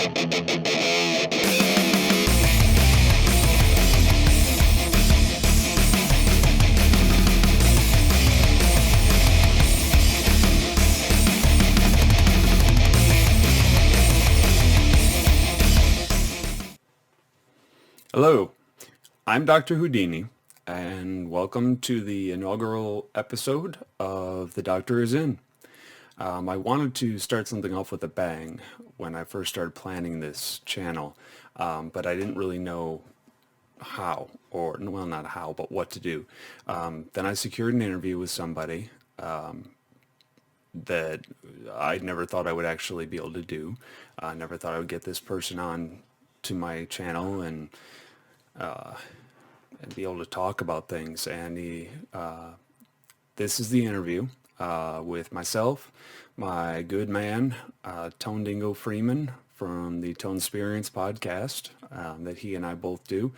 Hello, I'm Dr. Houdini, and welcome to the inaugural episode of The Doctor Is In. I wanted to start something off with a bang when I first started planning this channel, but I didn't really know how, or, well, not how, but what to do. Then I secured an interview with somebody that I never thought I would actually be able to do. I never thought I would get this person on to my channel and be able to talk about things. And this is the interview with myself, my good man, Tone Dingo Freeman from the Tone Experience podcast that he and I both do.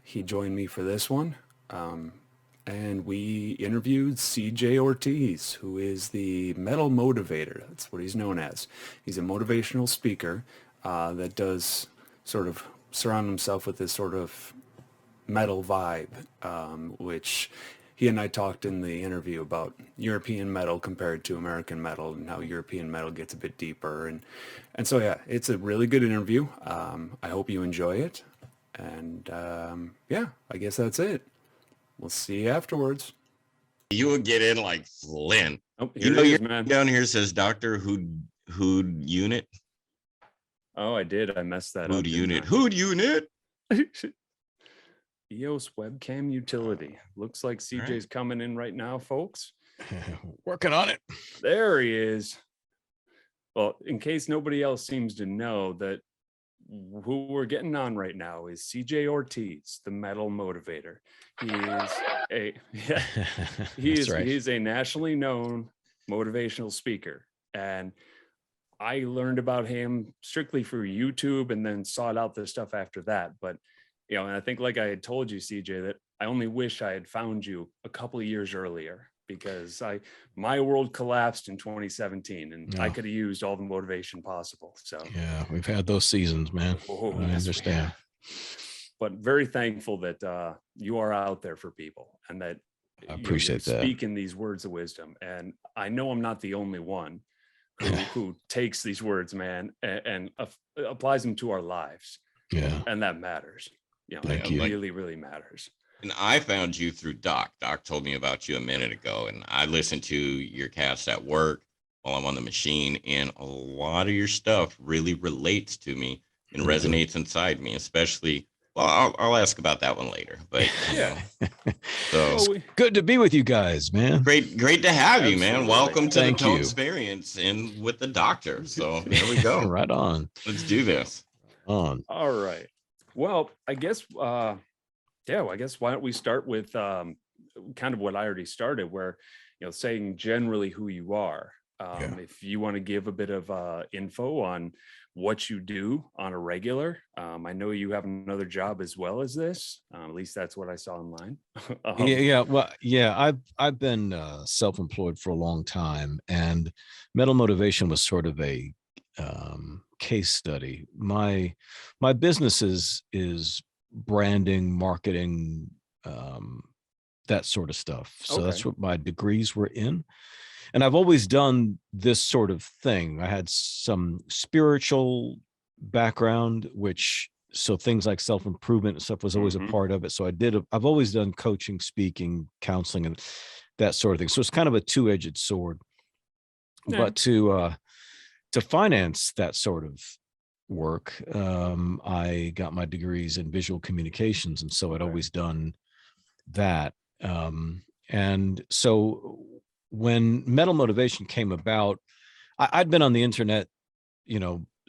He joined me for this one. And we interviewed CJ Ortiz, who is the Metal Motivator. That's what he's known as. He's a motivational speaker that does sort of surround himself with this sort of metal vibe, which he and I talked in the interview about European metal compared to American metal and how European metal gets a bit deeper. And so, yeah, it's a really good interview. I hope you enjoy it. And yeah, I guess that's it. We'll see you afterwards. You will get in like Flynn. Oh, your man down here says Doctor Hood Unit. Oh, I did. I messed that Hood up. Unit. Hood Unit. EOS webcam utility. Looks like CJ's coming in right now, folks. Working on it. There he is. Well, in case nobody else seems to know, that who we're getting on right now is CJ Ortiz, the Metal Motivator. He is a nationally known motivational speaker, and I learned about him strictly through YouTube and then sought out the stuff after that. But and I think, like I had told you, CJ, that I only wish I had found you a couple of years earlier, because my world collapsed in 2017 and I could have used all the motivation possible. So yeah, we've had those seasons, man. I understand. But very thankful that you are out there for people, and that I appreciate that. Speaking these words of wisdom. And I know I'm not the only one who takes these words, man, and applies them to our lives. Yeah. And that matters. Thank it you. really, really matters. And I found you through Doc. Doc told me about you a minute ago, and I listened to your cast at work while I'm on the machine, and a lot of your stuff really relates to me and resonates inside me, especially. Well, I'll ask about that one later, but yeah. So good to be with you guys, man. Great to have you, man. Welcome to the Tone you. Experience and with the Doctor. So there we go. Right on. Let's do this. All right. Well, I guess why don't we start with kind of what I already started, where saying generally who you are. If you want to give a bit of info on what you do on a regular. I know you have another job as well as this. At least that's what I saw online. I've been self-employed for a long time, and Metal Motivation was sort of a case study. My business is branding, marketing, that sort of stuff. So that's what my degrees were in. And I've always done this sort of thing. I had some spiritual background, so things like self-improvement and stuff was always a part of it. So I've always done coaching, speaking, counseling, and that sort of thing. So it's kind of a two-edged sword. Yeah. But to finance that sort of work, I got my degrees in visual communications. And so I'd always done that. And so when Metal Motivation came about, I'd been on the internet,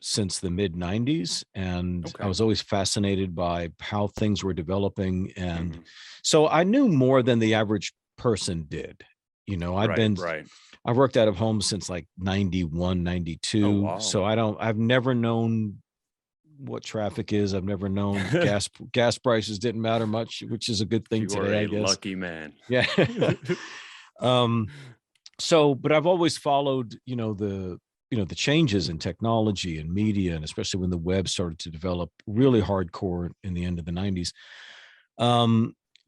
since the mid 90s. And I was always fascinated by how things were developing. And so I knew more than the average person did. I've worked out of home since like 91, 92. Oh, wow. So I've never known what traffic is. I've never known gas prices didn't matter much, which is a good thing today, I guess. Lucky man. Yeah. But I've always followed, the the changes in technology and media, and especially when the web started to develop really hardcore in the end of the 90s.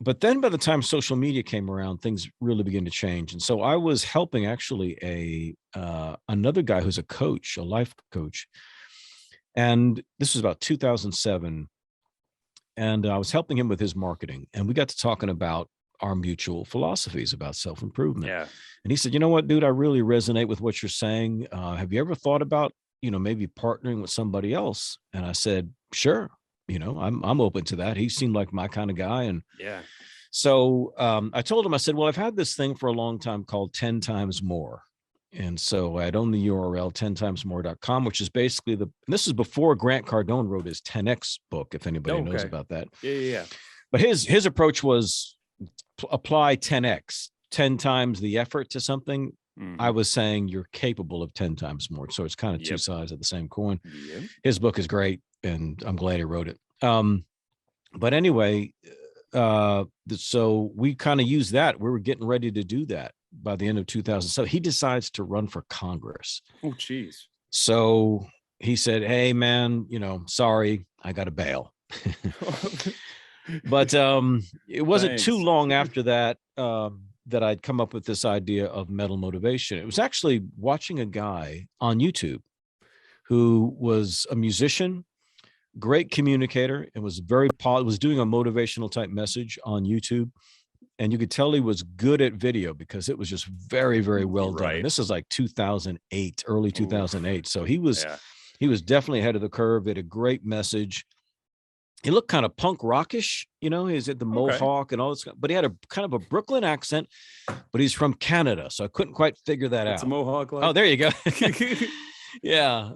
But then by the time social media came around, things really began to change. And so I was helping actually another guy who's a coach, a life coach. And this was about 2007. And I was helping him with his marketing. And we got to talking about our mutual philosophies about self-improvement. Yeah. And he said, you know what, dude, I really resonate with what you're saying. Have you ever thought about, maybe partnering with somebody else? And I said, sure. I'm open to that. He seemed like my kind of guy. And Yeah. so I told him, I said, well, I've had this thing for a long time called 10 times more. And so I'd own the URL 10timesmore.com, which is basically and this is before Grant Cardone wrote his 10X book, if anybody knows about that. Yeah. But his approach was apply 10X, 10 times the effort to something. Mhm. I was saying you're capable of 10 times more. So it's kind of two sides of the same coin. Yep. His book is great, and I'm glad he wrote it. But anyway, so we kind of used that. We were getting ready to do that by the end of 2007. He decides to run for Congress. Oh, geez. So he said, hey, man, sorry, I got to bail. But it wasn't too long after that that I'd come up with this idea of mental motivation. It was actually watching a guy on YouTube who was a musician, great communicator, and was was doing a motivational type message on YouTube. And you could tell he was good at video because it was just very, very well done. Right. And this is like 2008, early 2008. So he was definitely ahead of the curve. He had a great message. He looked kind of punk rockish, he's at the Mohawk and all this, but he had a kind of a Brooklyn accent, but he's from Canada. So I couldn't quite figure that It's out. a Mohawk. Oh, there you go. Yeah.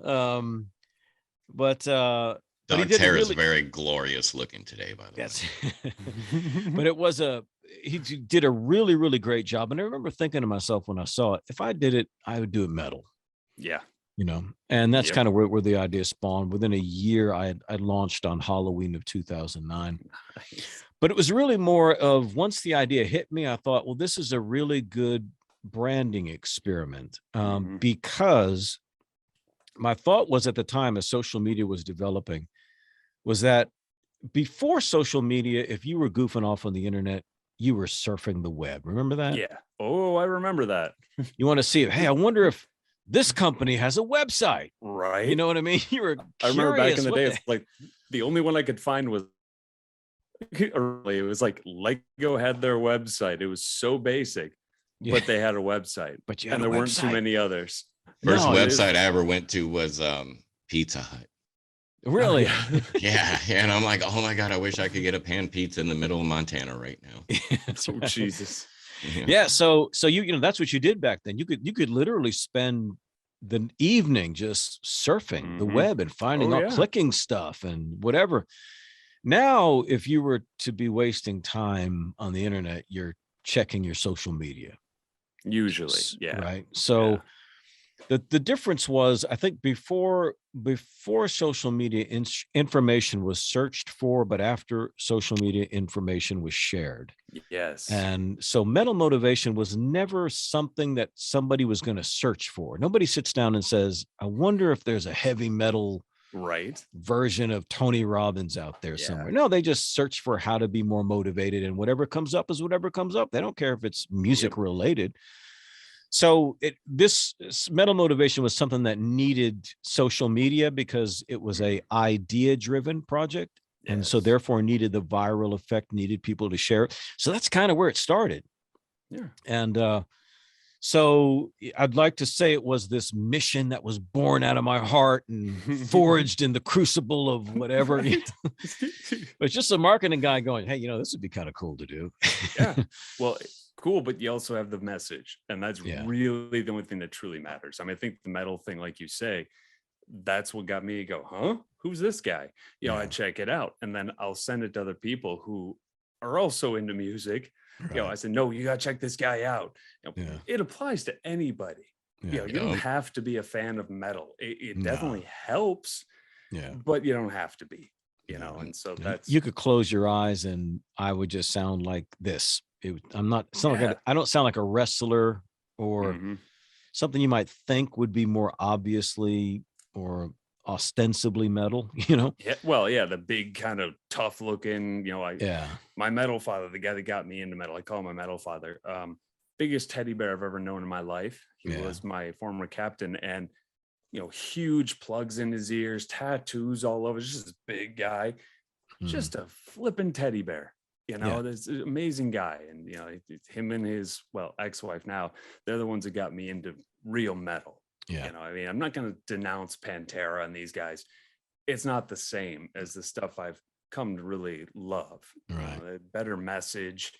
But Doug's hair is very glorious looking today, by the way. But he did a really, really great job. And I remember thinking to myself when I saw it, if I did it, I would do it metal. Yeah. And that's kind of where the idea spawned. Within a year, I launched on Halloween of 2009. Nice. But it was really more of, once the idea hit me, I thought, well, this is a really good branding experiment, because my thought was, at the time, as social media was developing, was that before social media, if you were goofing off on the internet, you were surfing the web. Remember that? Yeah. Oh, I remember that. You want to see it. Hey, I wonder if this company has a website. Right. You know what I mean? You were curious. I remember back in the day, it's like the only one I could find was early. It was like Lego had their website. It was so basic, but they had a website. But and there weren't too many others. First website I ever went to was Pizza Hut. Really? Yeah. And I'm like, oh my God, I wish I could get a pan pizza in the middle of Montana right now. Oh, Jesus. Yeah. So that's what you did back then. You could literally spend the evening just surfing the web and finding out, clicking stuff and whatever. Now, if you were to be wasting time on the internet, you're checking your social media. Usually. Yeah. Right. So the difference was, I think before social media information was searched for, but after social media information was shared. Yes. And so mental motivation was never something that somebody was going to search for. Nobody sits down and says, I wonder if there's a heavy metal version of Tony Robbins out there somewhere. No, they just search for how to be more motivated, and whatever comes up is whatever comes up. They don't care if it's music related. So this mental motivation was something that needed social media because it was a idea driven project. Yes. And so therefore needed the viral effect, needed people to share it. So that's kind of where it started. Yeah. And so I'd like to say it was this mission that was born out of my heart and forged in the crucible of whatever. But it's just a marketing guy going, hey, this would be kind of cool to do. Yeah. Well, cool, but you also have the message, and that's really the only thing that truly matters. I mean, I think the metal thing, like you say, that's what got me to go, huh? Who's this guy? I check it out, and then I'll send it to other people who are also into music. Right. I said, no, you gotta check this guy out. It applies to anybody. You don't have to be a fan of metal. It definitely helps. But you don't have to be. And so that's, you could close your eyes, and I would just sound like this. I don't sound like a wrestler or something you might think would be more obviously or ostensibly metal, you know? Yeah, well, yeah, the big kind of tough looking, Yeah. my metal father, the guy that got me into metal, I call him my metal father. Biggest teddy bear I've ever known in my life. He Yeah. was my former captain, and huge plugs in his ears, tattoos all over. Just this big guy, just a flipping teddy bear. Yeah. This amazing guy, and him and his ex-wife now, they're the ones that got me into real metal. Yeah. I mean, I'm not going to denounce Pantera and these guys. It's not the same as the stuff I've come to really love. Right. A better message,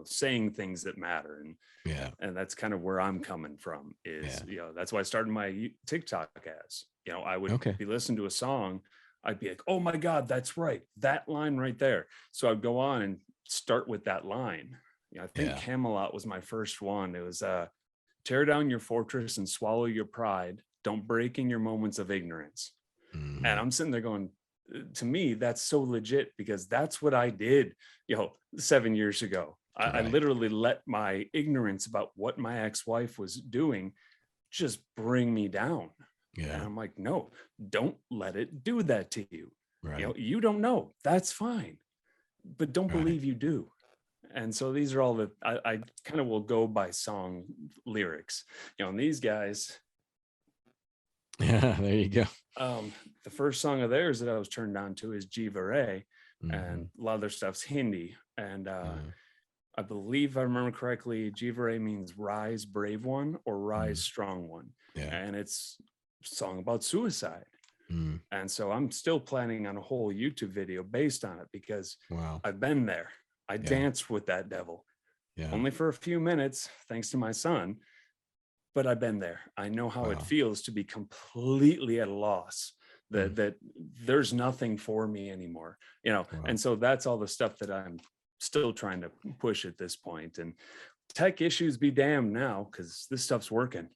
saying things that matter. Yeah. And that's kind of where I'm coming from is, that's why I started my TikTok as, I would be listening to a song. I'd be like, oh my God, that's right. That line right there. So I'd go on and start with that line. I think Camelot was my first one. It was, tear down your fortress and swallow your pride. Don't break in your moments of ignorance. And I'm sitting there going, to me, that's so legit, because that's what I did, 7 years ago. I literally let my ignorance about what my ex-wife was doing just bring me down. Yeah. And I'm like, no, don't let it do that to you. Right. You don't know. That's fine. But don't believe you do. And so these are all the, I kind of will go by song lyrics, and these guys. Yeah, there you go. The first song of theirs that I was turned on to is Jiva, and a lot of their stuff's Hindi. And I believe, if I remember correctly, Jiva means rise, brave one, or rise, strong one. Yeah. And it's a song about suicide. And so I'm still planning on a whole YouTube video based on it, because I've been there. I danced with that devil, only for a few minutes, thanks to my son, but I've been there. I know how it feels to be completely at a loss, that there's nothing for me anymore, and so that's all the stuff that I'm still trying to push at this point. And tech issues be damned now, because this stuff's working.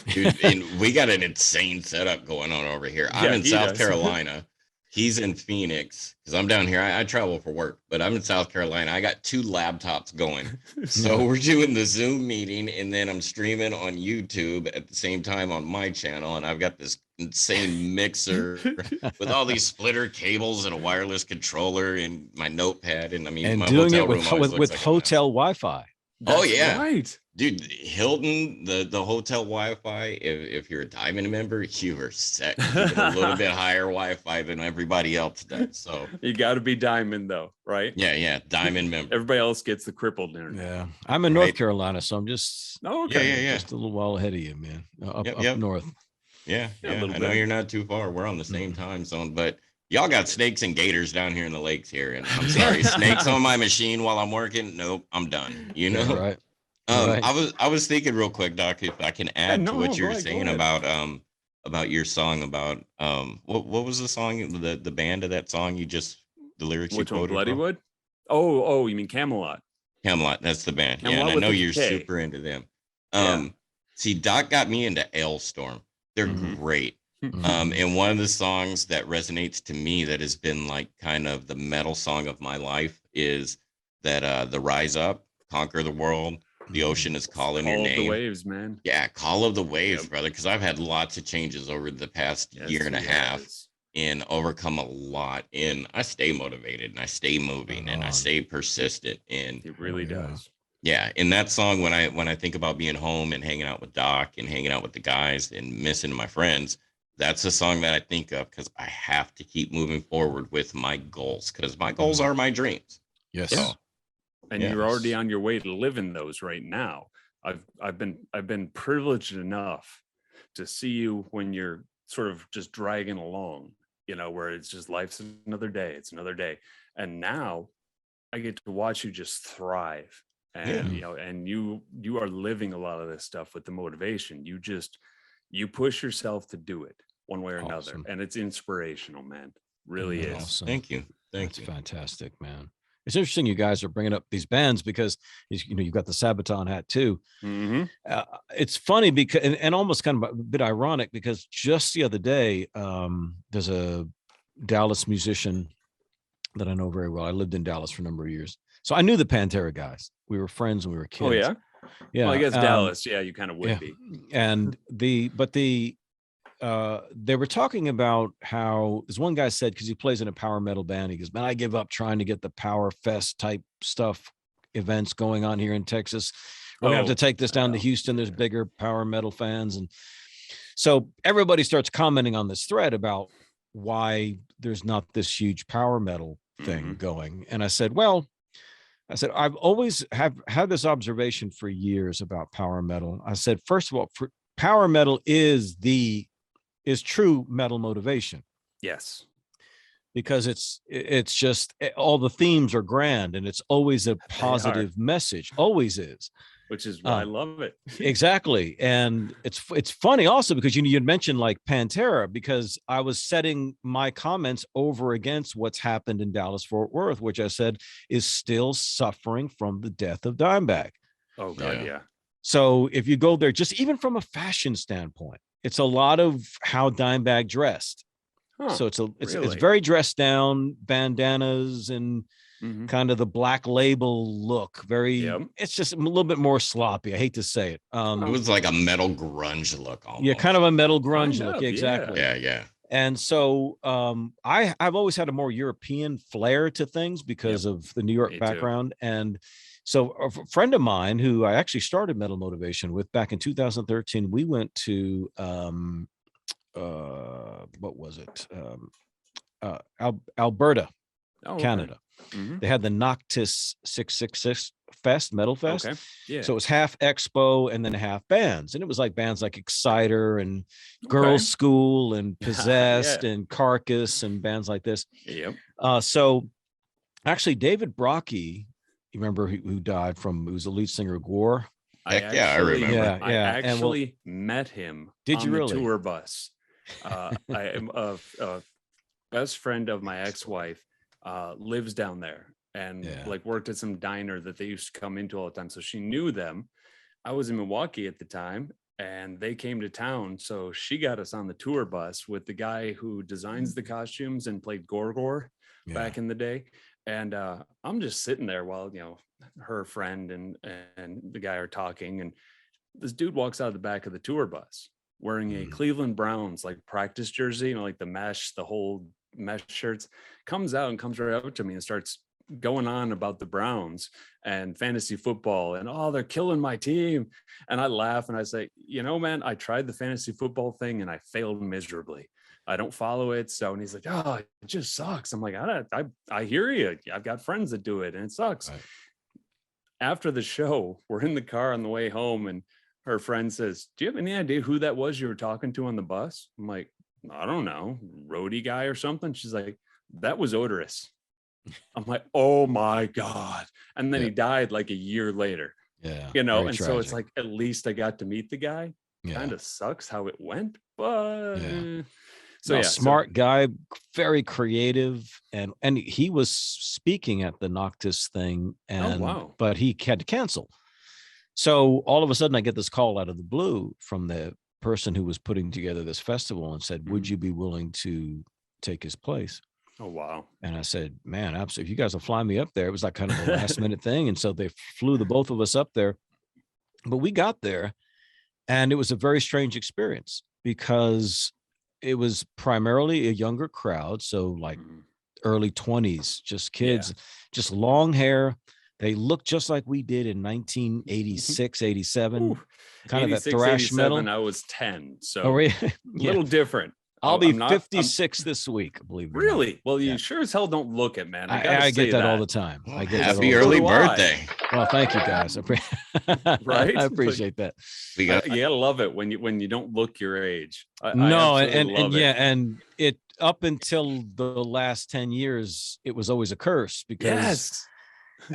Dude, and we got an insane setup going on over here. I'm in South Carolina. He's in Phoenix, because I'm down here. I travel for work, but I'm in South Carolina. I got 2 laptops going. So we're doing the Zoom meeting, and then I'm streaming on YouTube at the same time on my channel. And I've got this insane mixer with all these splitter cables and a wireless controller and my notepad. And I mean, my doing hotel it room always with looks like hotel Wi-Fi. Oh yeah, right, dude. Hilton, the hotel Wi-Fi. If you're a Diamond member, you are set. You get a little bit higher Wi-Fi than everybody else does. So you got to be Diamond, though, right? Yeah, Diamond member. Everybody else gets the crippled internet. Yeah, I'm in North Carolina, so I'm just just a little while ahead of you, man. Up north. Yeah. I know you're not too far. We're on the same time zone, but y'all got snakes and gators down here in the lakes here. And I'm sorry, snakes on my machine while I'm working. Nope, I'm done. Right. I was thinking real quick, Doc, if I can add to what you were saying about your song about what was the song, the band of that song you just, the lyrics Which you quoted? one, Bloodywood? Oh, you mean Camelot? Camelot, that's the band. Camelot, and I know with a you're K. super into them. See, Doc got me into Ailstorm. They're great. And one of the songs that resonates to me that has been like kind of the metal song of my life is that the Rise Up, Conquer the World, the ocean is calling your name. Call of the Waves, man. Yeah, Call of the Waves, brother, because I've had lots of changes over the past year and a half and overcome a lot. And I stay motivated and I stay moving and I stay persistent. And it really does. Yeah, in that song, when I think about being home and hanging out with Doc and hanging out with the guys and missing my friends, that's a song that I think of because I have to keep moving forward with my goals, because my goals are my dreams. Yes. So, and you're already on your way to living those right now. I've been privileged enough to see you when you're sort of just dragging along, where it's just life's another day, it's another day. And now I get to watch you just thrive. And and you are living a lot of this stuff with the motivation. You push yourself to do it one way or another, and it's inspirational, man. Really is. Awesome. Thank you. That's fantastic, man. It's interesting you guys are bringing up these bands because you've got the Sabaton hat too. It's funny because and almost kind of a bit ironic because just the other day there's a Dallas musician that I know very well. I lived in Dallas for a number of years, so I knew the Pantera guys. We were friends when we were kids. Oh yeah. Yeah. Well, I guess Dallas, yeah, you kind of would yeah. be. And they were talking about how this one guy said, because he plays in a power metal band, he goes, man, I give up trying to get the Power Fest type stuff events going on here in Texas. We're gonna have to take this down to Houston. There's bigger power metal fans. And so everybody starts commenting on this thread about why there's not this huge power metal thing going. And I said, I've always have had this observation for years about power metal. I said, first of all, power metal is true metal motivation. Yes. Because it's just all the themes are grand and it's always a positive message, always is. Which is why I love it. Exactly. And it's funny also because you'd mentioned like Pantera, because I was setting my comments over against what's happened in Dallas-Fort Worth, which I said is still suffering from the death of Dimebag. Oh God, yeah. So if you go there, just even from a fashion standpoint, it's a lot of how Dimebag dressed. So it's very dressed down, bandanas and kind of the Black Label look. It's just a little bit more sloppy. I hate to say it. It was like a metal grunge look almost. Yeah, kind of a metal grunge look. Yeah, exactly. Yeah. And so I've always had a more European flair to things because of the New York background. And so a friend of mine who I actually started Metal Motivation with back in 2013, we went to what was it? Alberta, Canada. They had the Noctis 666 Fest, Metal Fest. Okay. Yeah. So it was half expo and then half bands. And it was like bands like Exciter and Girls School and Possessed and Carcass and bands like this. Yep. So actually David Brocky, you remember who died from, who was the lead singer of Gore? I remember. Yeah. I actually met him on the tour bus. I am a best friend of my ex-wife, lives down there and like worked at some diner that they used to come into all the time. So she knew them. I was in Milwaukee at the time and they came to town. So she got us on the tour bus with the guy who designs the costumes and played Gorgor back in the day. And I'm just sitting there while, her friend and the guy are talking. And this dude walks out of the back of the tour bus wearing a Cleveland Browns like practice jersey, like the whole mesh shirts, comes out and comes right up to me and starts going on about the Browns and fantasy football and they're killing my team. And I laugh and I say, man, I tried the fantasy football thing and I failed miserably. I don't follow it. So, and he's like, it just sucks. I'm like, I hear you. I've got friends that do it and it sucks. Right. After the show, we're in the car on the way home and her friend says, do you have any idea who that was you were talking to on the bus? I'm like, I don't know, roadie guy or something. She's like, that was Odorous. I'm like, oh my God. And then he died like a year later. Yeah. And tragic. So it's like, at least I got to meet the guy. Kind of sucks how it went, but smart guy, very creative. And he was speaking at the Noctis thing but he had to cancel. So all of a sudden I get this call out of the blue from the person who was putting together this festival and said, would you be willing to take his place? Oh, wow. And I said, man, absolutely. If you guys will fly me up there, it was like kind of a last minute thing. And so they flew the both of us up there, but we got there and it was a very strange experience because it was primarily a younger crowd. So like early 20s, just kids, just long hair. They looked just like we did in 1986, 87, kind of that thrash metal. I was 10, so a little different. I'll be 56 this week, believe it. Really? Well, you sure as hell don't look it, man. I get that all the time. I get happy early birthday. Well, thank you guys. Right? I appreciate that. You gotta love it when you don't look your age. And it up until the last 10 years, it was always a curse because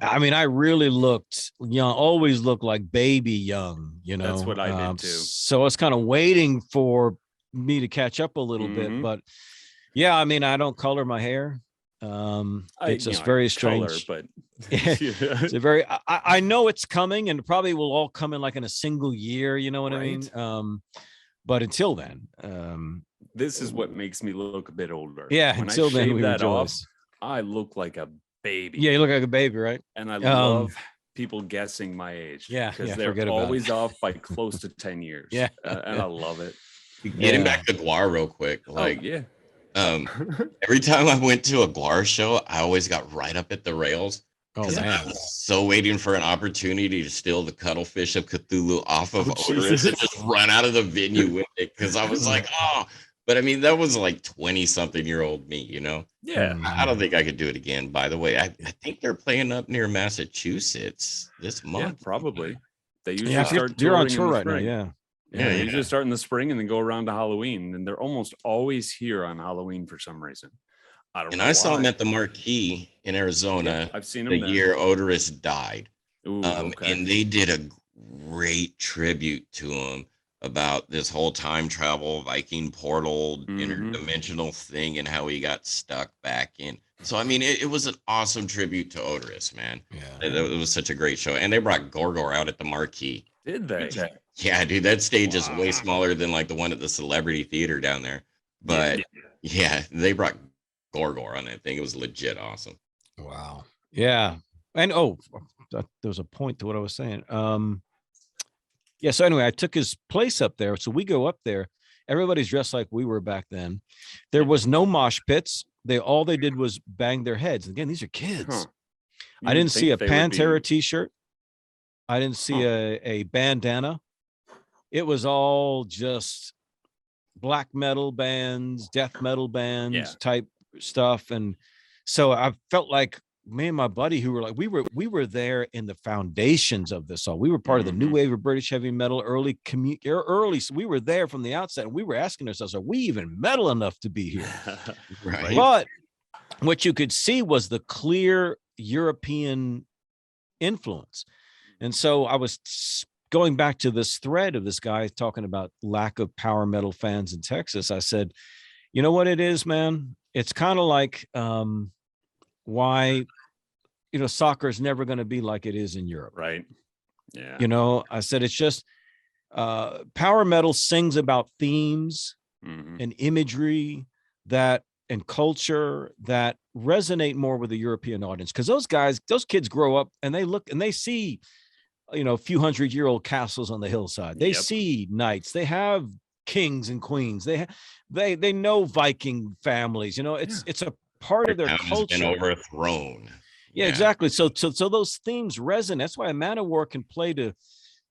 I mean, I really looked young, always looked like baby young, That's what I did too. So I was kind of waiting for me to catch up a little bit, but I mean, I don't color my hair. It's just very strange, color, but it's a very, I know it's coming and it probably will all come in like in a single year. You know what I mean? But until then, this is what makes me look a bit older. Yeah. Until then, we that off, I look like a baby. Yeah, you look like a baby, right? And I love people guessing my age. Yeah, because yeah, they're forget about it. always off by close to 10 years. Yeah. And I love it. Getting Yeah. back to Guar real quick, like Oh yeah. um, every time I went to a Guar show, I always got right up at the rails Oh because I man. was so waiting for an opportunity to steal the cuttlefish of Cthulhu off of Oh, Odorous and Jesus. just run out of the venue with it because I was like, oh. But I mean, that was like 20-something-year-old me, you know? Yeah. I don't think I could do it again, by the way. I think they're playing up near Massachusetts this Yeah, month. probably. They usually Yeah, start they're on touring in tour the right now. spring. Yeah. Yeah, they Yeah. usually start in the spring and then go around to Halloween. And they're almost always here on Halloween for some reason. I don't And know I saw why. them at the Marquee in Yeah, Arizona I've seen the them then. year Odorous died. Ooh, okay. And they did a great tribute to him about this whole time travel Viking portal interdimensional thing and how he got stuck back in. So I mean, it was an awesome tribute to Odorous, man. Yeah. It was such a great show, and they brought Gorgor out at the Marquee. Did they? Yeah, dude, that stage is Wow. way smaller than like the one at the Celebrity Theater down there. But yeah, they brought Gorgor on that thing. It was legit awesome. Wow. Yeah. And there was a point to what I was saying. Yeah. So anyway, I took his place up there. So we go up there. Everybody's dressed like we were back then. There was no mosh pits. All they did was bang their heads. Again, these are kids. Huh. I didn't see a Pantera t-shirt. I didn't see a bandana. It was all just black metal bands, death metal bands type stuff. And so I felt like me and my buddy who were like, we were there in the foundations of this all. We were part of the new wave of British heavy metal, early. So we were there from the outset, and we were asking ourselves, are we even metal enough to be here? Right. But what you could see was the clear European influence. And so I was going back to this thread of this guy talking about lack of power metal fans in Texas. I said, you know what it is, man? It's kind of like why, soccer is never going to be like it is in Europe. Right. Yeah. I said, it's just power metal sings about themes and imagery and culture that resonate more with the European audience. Because those kids grow up and they look and they see, a few 100-year-old castles on the hillside. They see knights. They have kings and queens. They know Viking families. It's a part of their culture. Been overthrown. Yeah, exactly. So those themes resonate. That's why a Manowar can play to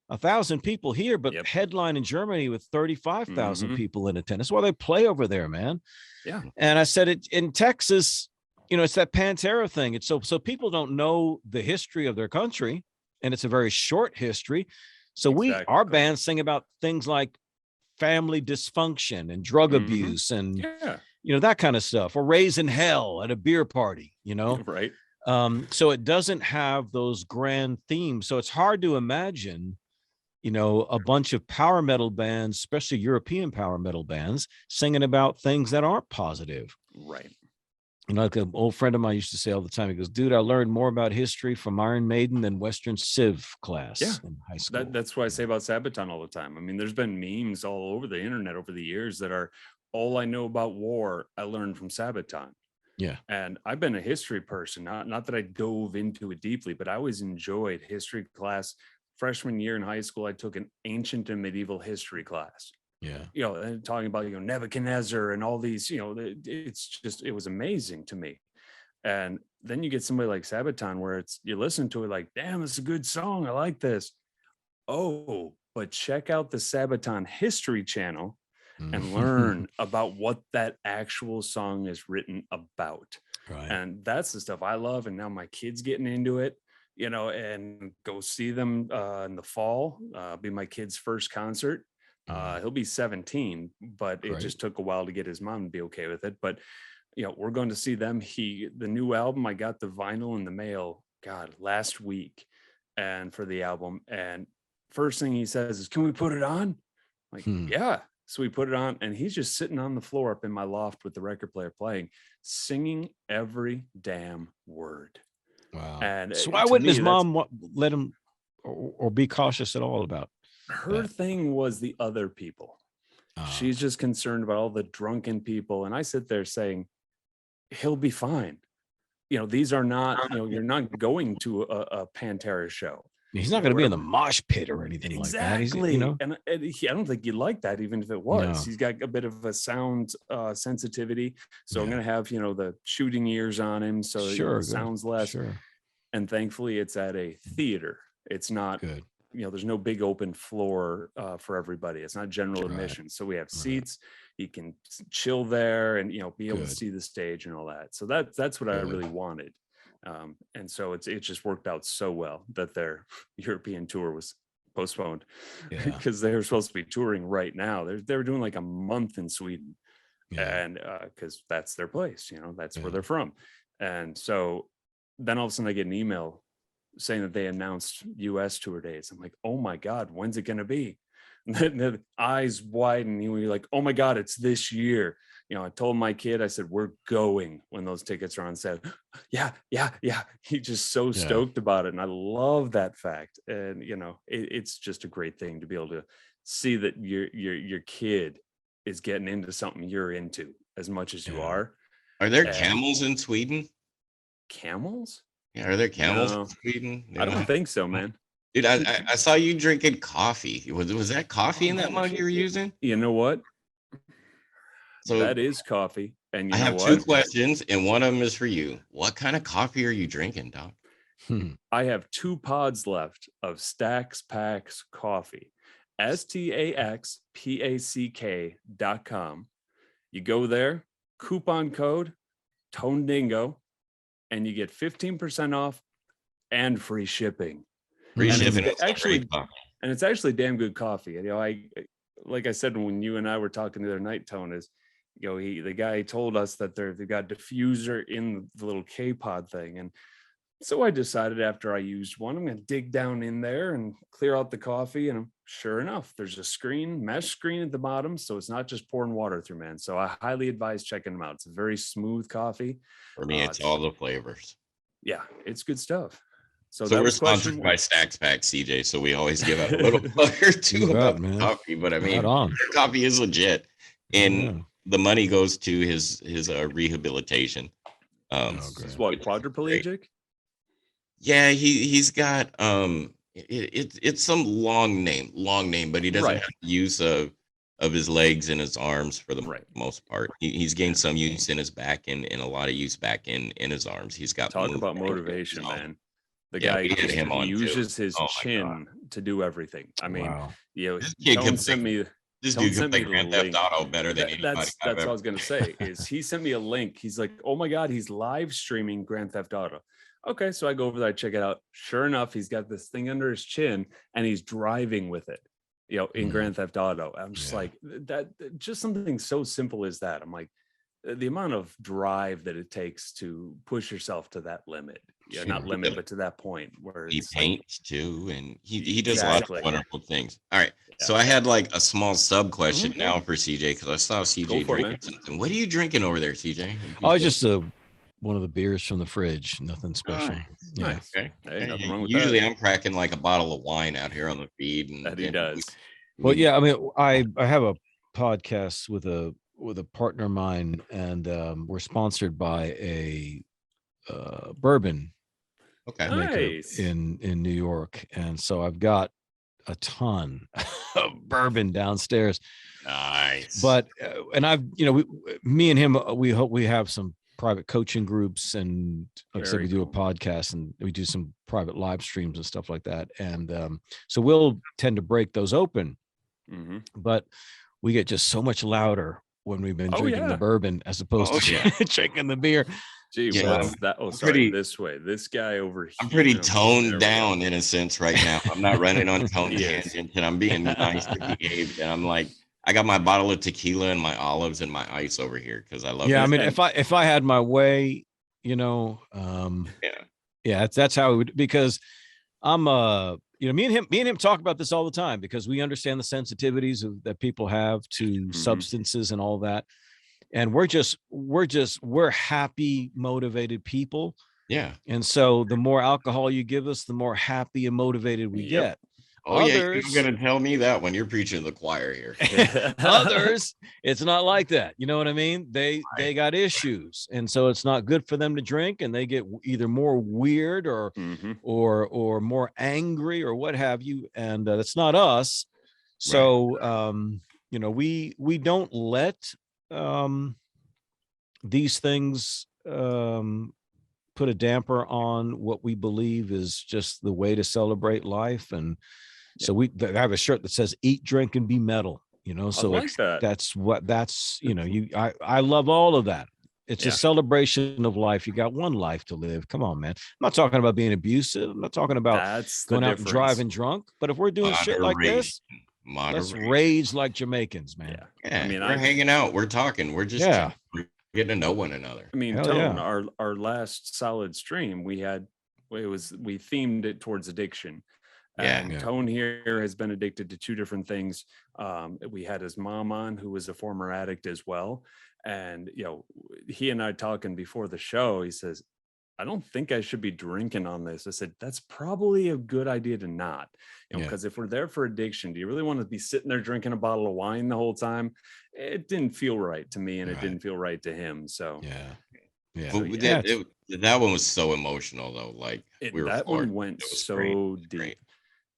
1,000 people here, but headline in Germany with 35,000 people in attendance. That's why they play over there, man. Yeah. And I said it in Texas. It's that Pantera thing. It's so people don't know the history of their country. And it's a very short history. So our bands sing about things like family dysfunction and drug abuse and, that kind of stuff, or raising hell at a beer party, Right. So it doesn't have those grand themes. So it's hard to imagine, a bunch of power metal bands, especially European power metal bands, singing about things that aren't positive. Right. Like an old friend of mine used to say all the time, he goes, dude, I learned more about history from Iron Maiden than Western Civ class in high school. That's what I say about Sabaton all the time. I mean, there's been memes all over the internet over the years that are all I know about war, I learned from Sabaton. Yeah. And I've been a history person, not that I dove into it deeply, but I always enjoyed history class. Freshman year in high school, I took an ancient and medieval history class. Yeah. And talking about, Nebuchadnezzar and all these, it was amazing to me. And then you get somebody like Sabaton where you listen to it like, damn, it's a good song. I like this. Oh, but check out the Sabaton History Channel and learn about what that actual song is written about. Right. And that's the stuff I love. And now my kids getting into it, and go see them in the fall, be my kid's first concert. He'll be 17, but it just took a while to get his mom to be okay with it. But, we're going to see them. The new album, I got the vinyl in the mail, last week, and for the album. And first thing he says is, can we put it on? I'm like, yeah. So we put it on, and he's just sitting on the floor up in my loft with the record player playing, singing every damn word. Wow. And so why wouldn't his mom let him or be cautious at all about her thing was the other people. She's just concerned about all the drunken people. And I sit there saying, he'll be fine. these are not, you're not going to a Pantera show. He's not going to be in the mosh pit or anything like that. Exactly. And I don't think you'd like that, even if it was. No. He's got a bit of a sound sensitivity. So I'm Yeah. going to have, the shooting ears on him. So Sure, it sounds less. Sure. And thankfully it's at a theater. It's not, Good. there's no big open floor for everybody. It's not general Right. admission. So we have seats. You can chill there and, be able to Good. see the stage and all that. So that's what I Good. really wanted. And so it just worked out so well that their European tour was postponed Yeah. because they were supposed to be touring right now. They were doing like a month in Sweden, Yeah. and because that's their place, that's Yeah. where they're from. And so then all of a sudden I get an email saying that they announced US tour dates. I'm like, oh my God, when's it going to be? And then the eyes widen. You're like, oh my God, it's this year. I told my kid, I said, we're going when those tickets are on sale. Yeah. He's just so stoked about it. And I love that fact. And, it's just a great thing to be able to see that your kid is getting into something you're into as much as you are. Are there camels in Sweden? Camels? Yeah, are there camels No. in Sweden? I don't think so, man. Dude, I saw you drinking coffee. Was that coffee in that mug you were using? You know what? So that is coffee. And I have two questions, and one of them is for you. What kind of coffee are you drinking, Doc? I have 2 pods left of Stacks Packs coffee. STAXPACK.com. You go there, coupon code Tondingo, and you get 15% off and free shipping. Free And shipping. it's actually, and it's actually damn good coffee. Like I said when you and I were talking the other night, Tone, is the guy told us that they've got diffuser in the little K-pod thing. And so I decided after I used one, I'm going to dig down in there and clear out the coffee. And sure enough, there's a mesh screen at the bottom. So it's not just pouring water through, man. So I highly advise checking them out. It's a very smooth coffee. For me, it's all the flavors. Yeah, it's good stuff. So we're sponsored by Stacks Pack, CJ. So we always give out a little plug or two about coffee. But I mean, their coffee is legit. And the money goes to his rehabilitation. He's what, quadriplegic? Yeah, he's got it's some long name, but he doesn't have use of his legs and his arms for the most part. He's gained some use in his back and a lot of use back in his arms. He's got talk about motivation, man. The guy uses his chin to do everything. I mean, Tone sent me. This dude can play Grand Theft Auto better than anybody. That's what I was gonna say. Is he sent me a link? He's like, "Oh my God, he's live streaming Grand Theft Auto." Okay, so I go over there, I check it out. Sure enough, he's got this thing under his chin and he's driving with it, in Grand Theft Auto. I'm just like, that. Just something so simple as that. I'm like, the amount of drive that it takes to push yourself to that limit. Yeah, not limit, but to that point where he paints too, and he does a lot of wonderful things. All right, so I had like a small sub question now for CJ because I saw CJ drinking something. What are you drinking over there, CJ? Oh, just one of the beers from the fridge. Nothing special. Nice. Okay. Usually I'm cracking like a bottle of wine out here on the feed, and that he does. Well, yeah, I mean, I have a podcast with a partner of mine, and we're sponsored by a bourbon maker in New York, and so I've got a ton of bourbon downstairs. Nice. But and me and him, we hope we have some private coaching groups, and like I said, we do a podcast and we do some private live streams and stuff like that, and so we'll tend to break those open, but we get just so much louder when we've been drinking the bourbon as opposed to drinking the beer. Gee, this way. This guy over here. I'm pretty toned down in a sense right now. I'm not running on tone tangents, and I'm being nice to behaved. And I'm like, I got my bottle of tequila and my olives and my ice over here because I love. Yeah, I mean, if I had my way, that's how it would, because I'm me and him talk about this all the time because we understand the sensitivities that people have to substances and all that. And we're happy, motivated people. Yeah. And so the more alcohol you give us, the more happy and motivated we get. Oh yeah, Others, you're gonna tell me that when you're preaching to the choir here. others, it's not like that. You know what I mean? They Right. got issues, and so it's not good for them to drink, and they get either more weird Hmm. or more angry or what have you. And that's not us. Right. So we don't let um, these things put a damper on what we believe is just the way to celebrate life. And Yeah. so I have a shirt that says "Eat, drink, and be metal." I So like that. I love all of that. It's a Yeah. celebration of life. You got one life to live. Come on, man. I'm not talking about being abusive. I'm not talking about That's the going out and difference. driving drunk. But if we're doing shit like Moderation. this, let's Moderation. rage like Jamaicans, man. Yeah. Yeah, I mean, we're hanging out, we're talking, we're just Yeah. we're getting to know one another. I mean, Hell Tone, yeah. our last solid stream, we themed it towards addiction. Yeah. And Yeah. Tone here has been addicted to two different things. We had his mom on, who was a former addict as well. And, he and I talking before the show, he says, I don't think I should be drinking on this. I said, that's probably a good idea to not, Yeah. because if we're there for addiction, do you really want to be sitting there drinking a bottle of wine the whole time? It didn't feel right to me, and it Right. didn't feel right to him. So Yeah. But Yeah. that one was so emotional though. Like we were that floored. one went It was so great. It was deep. great.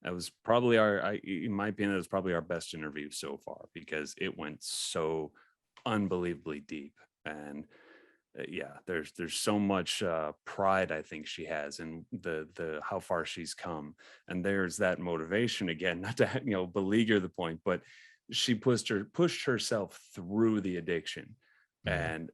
That was probably in my opinion, that was probably our best interview so far, because it went so unbelievably deep. And there's so much pride I think she has in the how far she's come. And there's that motivation again, not to beleaguer the point, but she pushed herself through the addiction and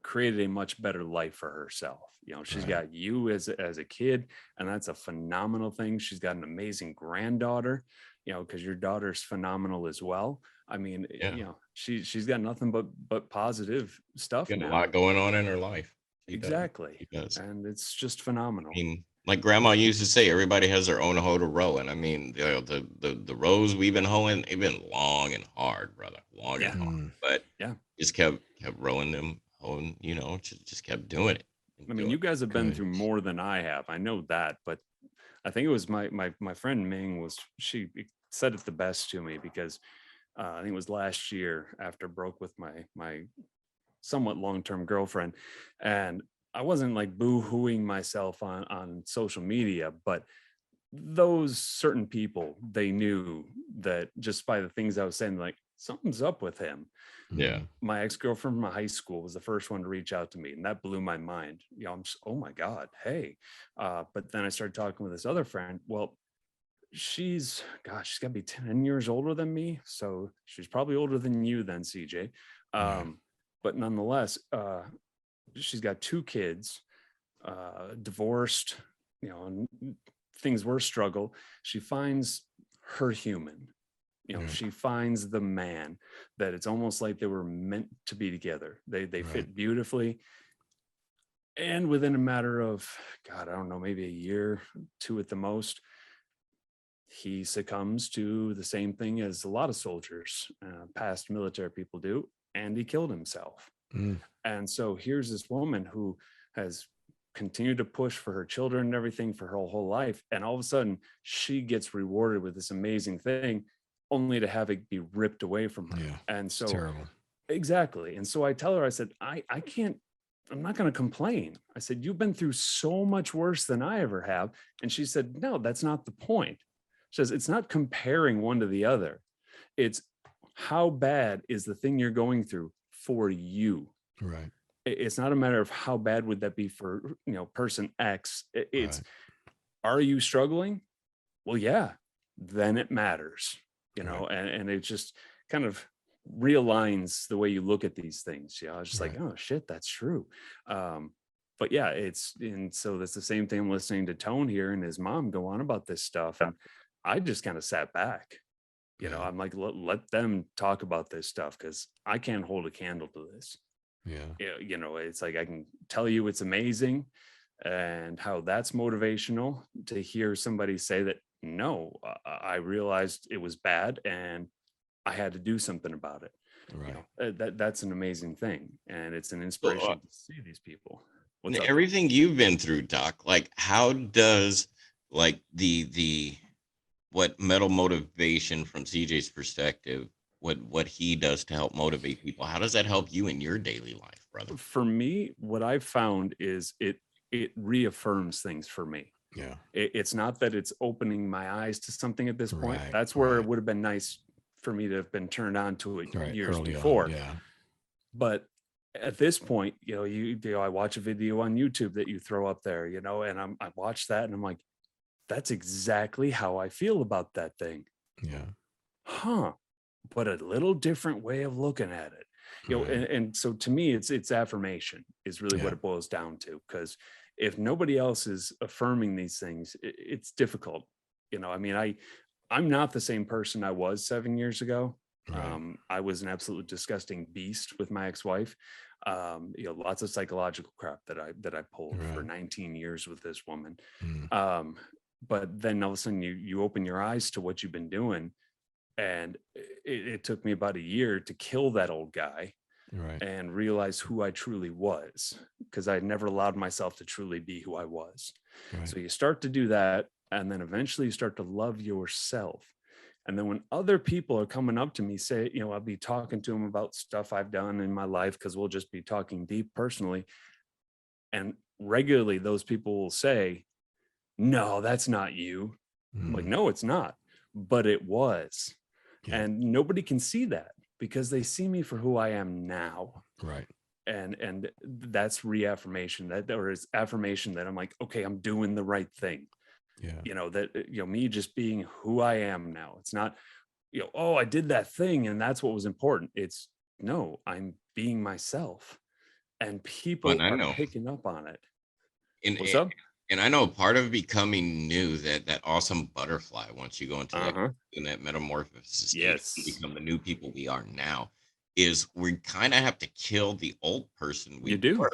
created a much better life for herself. She's Right. got you as a kid, and that's a phenomenal thing. She's got an amazing granddaughter, because your daughter's phenomenal as well. I mean, Yeah. she's got nothing but positive stuff Got a now. lot going on in her life. He does. Exactly. He does. And it's just phenomenal. I mean, like grandma used to say, everybody has their own hoe to row. And I mean, the rows we've been hoeing, they've been long and hard, brother. Long and hard. But just kept rolling them, hoeing, just kept doing it. I mean, you guys have been through more than I have. I know that, but I think it was my friend Ming she said it the best to me, because I think it was last year after I broke with my somewhat long-term girlfriend, and I wasn't like boo-hooing myself on social media, but those certain people, they knew that just by the things I was saying, like, something's up with him. Yeah. My ex-girlfriend from high school was the first one to reach out to me, and that blew my mind. I'm just, oh my God, hey. But then I started talking with this other friend. Well, she's got to be 10 years older than me. So she's probably older than you then, CJ. But nonetheless, she's got 2 kids, divorced, and things were struggle. She finds her human. She finds the man that it's almost like they were meant to be together. They fit beautifully. And within a matter of, God, I don't know, maybe a year, 2 at the most, he succumbs to the same thing as a lot of soldiers, past military people do, and he killed himself. And so here's this woman who has continued to push for her children and everything for her whole life. And all of a sudden she gets rewarded with this amazing thing, only to have it be ripped away from her. And so terrible. Exactly. And so I tell her, I said, I'm not going to complain. I said, you've been through so much worse than I ever have. And she said, no, that's not the point. She says, it's not comparing one to the other. It's how bad is the thing you're going through for you. Right. It's not a matter of how bad would that be for, person X. It's, are you struggling? Well, yeah, then it matters, and it just kind of realigns the way you look at these things. I was just like, oh shit, that's true. But yeah, so that's the same thing. I'm listening to Tone here and his mom go on about this stuff, and I just kind of sat back. I'm like, let them talk about this stuff, because I can't hold a candle to this. It's like, I can tell you it's amazing and how that's motivational to hear somebody say that, no, I realized it was bad and I had to do something about it. That's an amazing thing, and it's an inspiration to see these people. Everything you've been through, Doc, like how does like the what Metal Motivation from CJ's perspective, what he does to help motivate people. How does that help you in your daily life, brother? For me, what I've found is it reaffirms things for me. Yeah. It's not that it's opening my eyes to something at this point. Right, That's where right. it would have been nice for me to have been turned on to it Right. years Early before. on. Yeah. But at this point, I watch a video on YouTube that you throw up there, and I watch that and I'm like, that's exactly how I feel about that thing. Yeah. Huh. But a little different way of looking at it. Right. And so to me, it's affirmation is really what Yeah. it boils down to. Because if nobody else is affirming these things, it's difficult. I mean, I'm not the same person I was 7 years ago. Right. I was an absolute disgusting beast with my ex-wife. Lots of psychological crap that I pulled for Right. 19 years with this woman. Mm. But then all of a sudden you open your eyes to what you've been doing. And it took me about a year to kill that old guy Right. and realize who I truly was, because I had never allowed myself to truly be who I was. Right. So you start to do that, and then eventually you start to love yourself. And then when other people are coming up to me, say, I'll be talking to them about stuff I've done in my life, because we'll just be talking deep personally. And regularly those people will say, no, that's not you. I'm like, Mm. no, it's not, but it was. Yeah. And nobody can see that because they see me for who I am now. Right. And that's reaffirmation, or it's affirmation that I'm like, okay, I'm doing the right thing. Yeah. Me just being who I am now. It's not, oh, I did that thing and that's what was important. It's no, I'm being myself, and people And I are know. picking up on it. And, What's up? and I know part of becoming new, that awesome butterfly, once you go into in that metamorphosis stage, Yes. to become the new people we are now, is we kind of have to kill the old person we were.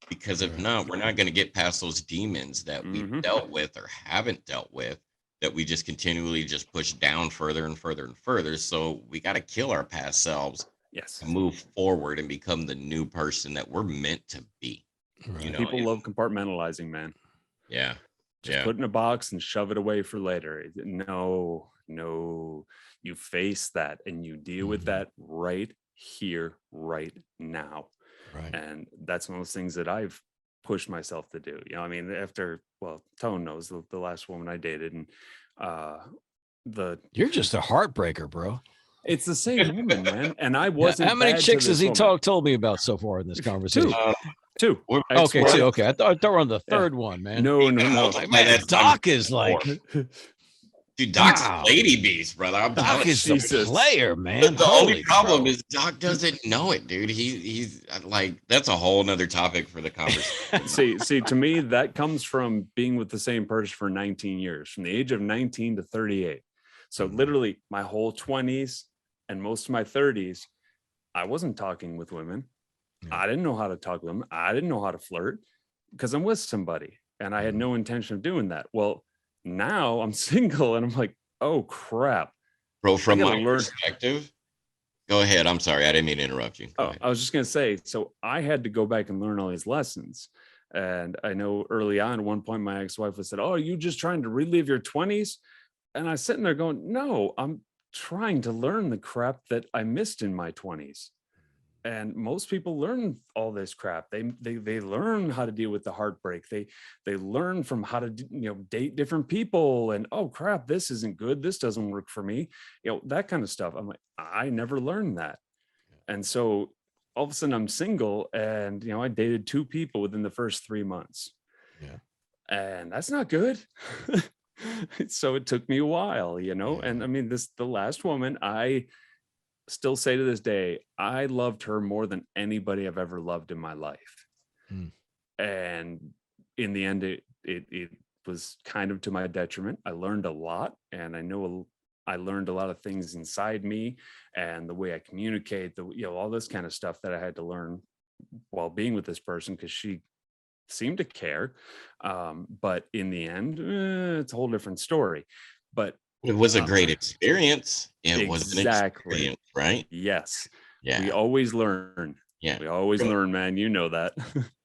Because if not, we're not going to get past those demons that we've dealt with or haven't dealt with, that we just continually just push down further and further and further. So we got to kill our past selves. Yes. And move forward and become the new person that we're meant to be. Right. People love compartmentalizing, man. Yeah. Just put in a box and shove it away for later. No, you face that and you deal with that right here, right now. Right. And that's one of those things that I've pushed myself to do. I mean, Tone knows the last woman I dated, and you're just a heartbreaker, bro. It's the same woman, man. And I wasn't. How many chicks has he woman. told me about so far in this conversation? Two. Okay, two. Okay, I thought we're on the third one, man. No. Man, Doc is like, dude, Doc's a lady beast, brother. Doc is the player, man. The only problem is Doc doesn't know it, dude. He's like, that's a whole nother topic for the conversation. see, to me, that comes from being with the same person for 19 years, from the age of 19 to 38. So literally my whole 20s and most of my 30s, I wasn't talking with women. I didn't know how to talk to them. I didn't know how to flirt because I'm with somebody and I had no intention of doing that. Well, now I'm single and I'm like, oh crap. Bro, from my perspective, go ahead. I'm sorry. I didn't mean to interrupt you. I was just going to say, so I had to go back and learn all these lessons. And I know early on, at one point, my ex-wife said, oh, are you just trying to relive your 20s? And I was sitting there going, no, I'm trying to learn the crap that I missed in my 20s. And most people learn all this crap. They learn how to deal with the heartbreak. They learn from how to date different people. And oh crap, this isn't good. This doesn't work for me. That kind of stuff. I'm like, I never learned that. And so all of a sudden I'm single, and I dated 2 people within the first 3 months. Yeah, and that's not good. So it took me a while, And I mean, the last woman, I still say to this day, I loved her more than anybody I've ever loved in my life. And in the end, it was kind of to my detriment. I learned a lot, and I learned a lot of things inside me and the way I communicate, all this kind of stuff that I had to learn while being with this person, because she seemed to care. But in the end, it's a whole different story. But it was a great experience. It was an experience, right? Yes. Yeah. We always learn. Yeah. We always learn, man. You know that.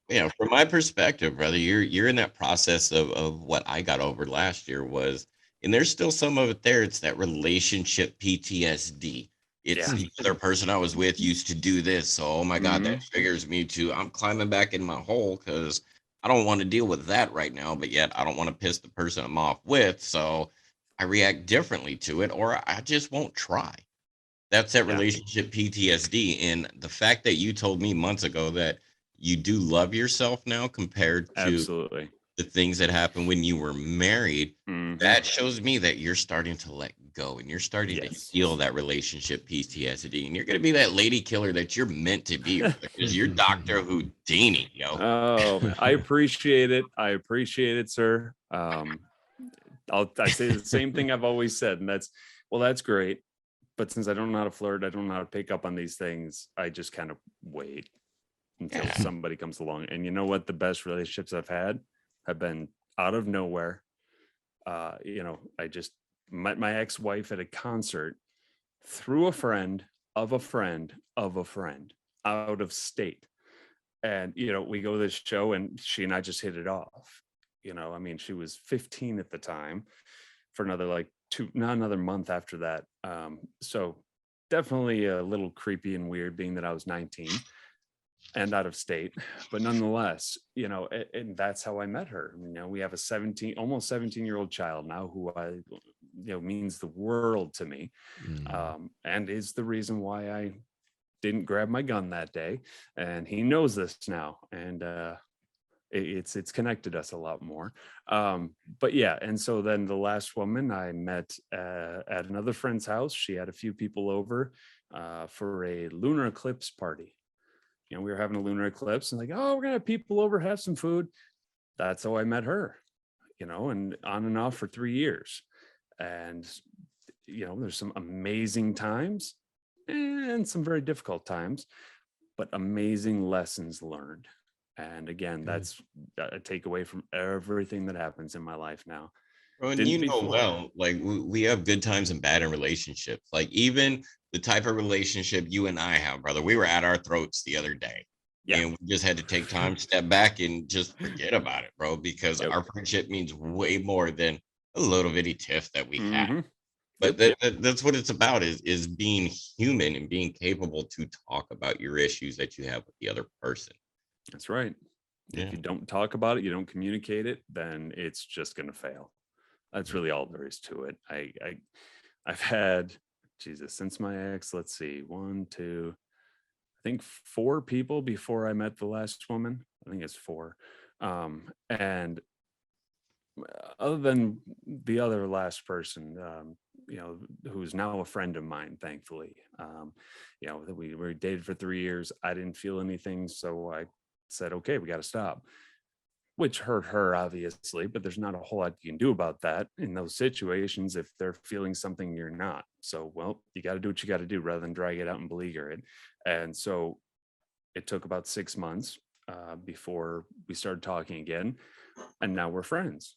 Yeah. From my perspective, brother, you're in that process of what I got over last year was, And there's still some of it there. It's that relationship PTSD. It's Yeah. the other person I was with used to do this. So, oh my God, that triggers me to, I'm climbing back in my hole because I don't want to deal with that right now. But yet I don't want to piss the person I'm off with. So I react differently to it, or I just won't try. That's that Yeah. relationship PTSD. And the fact that you told me months ago that you do love yourself now compared to Absolutely. the things that happened when you were married, Mhm. that shows me that you're starting to let go and you're starting to Yes. heal that relationship PTSD. And you're going to be that lady killer that you're meant to be, because you're Dr. Houdini, yo. Oh, I appreciate it. I appreciate it, sir. I say the same thing I've always said, and that's great. But since I don't know how to flirt, I don't know how to pick up on these things, I just kind of wait until Yeah. somebody comes along. And you know what? The best relationships I've had have been out of nowhere. I just met my ex-wife at a concert through a friend of a friend of a friend out of state. And, we go to this show and she and I just hit it off. I mean, she was 15 at the time, for another like not another month after that. So definitely a little creepy and weird being that I was 19 and out of state, but nonetheless, and that's how I met her. We have a almost 17-year-old child now who means the world to me, and is the reason why I didn't grab my gun that day. And he knows this now, and it's connected us a lot more. But yeah, and so then the last woman I met at another friend's house, she had a few people over for a lunar eclipse party. We were having a lunar eclipse and like, oh, we're gonna have people over, have some food. That's how I met her, and on and off for 3 years. And there's some amazing times and some very difficult times, but amazing lessons learned. And again, that's a takeaway from everything that happens in my life now. Bro, and Didn't you know, before. well, like we have good times and bad in relationships. Like even the type of relationship you and I have, brother, we were at our throats the other day. Yeah. And we just had to take time, step back, and just forget about it, bro, because Yep. our friendship means way more than a little bitty tiff that we had. Mhm. But Yep. that's what it's about, is being human and being capable to talk about your issues that you have with the other person. That's right. Yeah. If you don't talk about it, you don't communicate it, then it's just going to fail. That's really all there is to it. I've had, Jesus, since my ex, let's see, 1, 2, I think 4 people before I met the last woman. I think it's 4. And other than the other last person, who's now a friend of mine, thankfully, that we were dated for 3 years. I didn't feel anything, so I said, okay, we got to stop, which hurt her, obviously, but there's not a whole lot you can do about that in those situations if they're feeling something you're not. So, well, you got to do what you got to do rather than drag it out and beleaguer it. And so it took about 6 months before we started talking again. And now we're friends.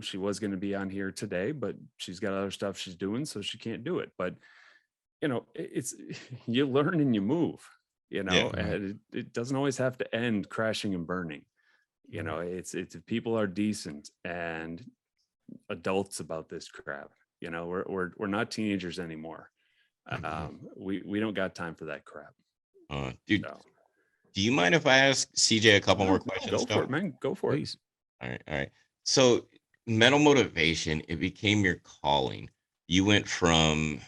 She was going to be on here today, but she's got other stuff she's doing, so she can't do it. But, it's you learn and you move, and it doesn't always have to end crashing and burning. It's people are decent and adults about this crap. We're not teenagers anymore. We don't got time for that crap. Dude, do you mind if I ask CJ a couple more questions? Go for it, man. Go for it. All right. So mental motivation, it became your calling. You went from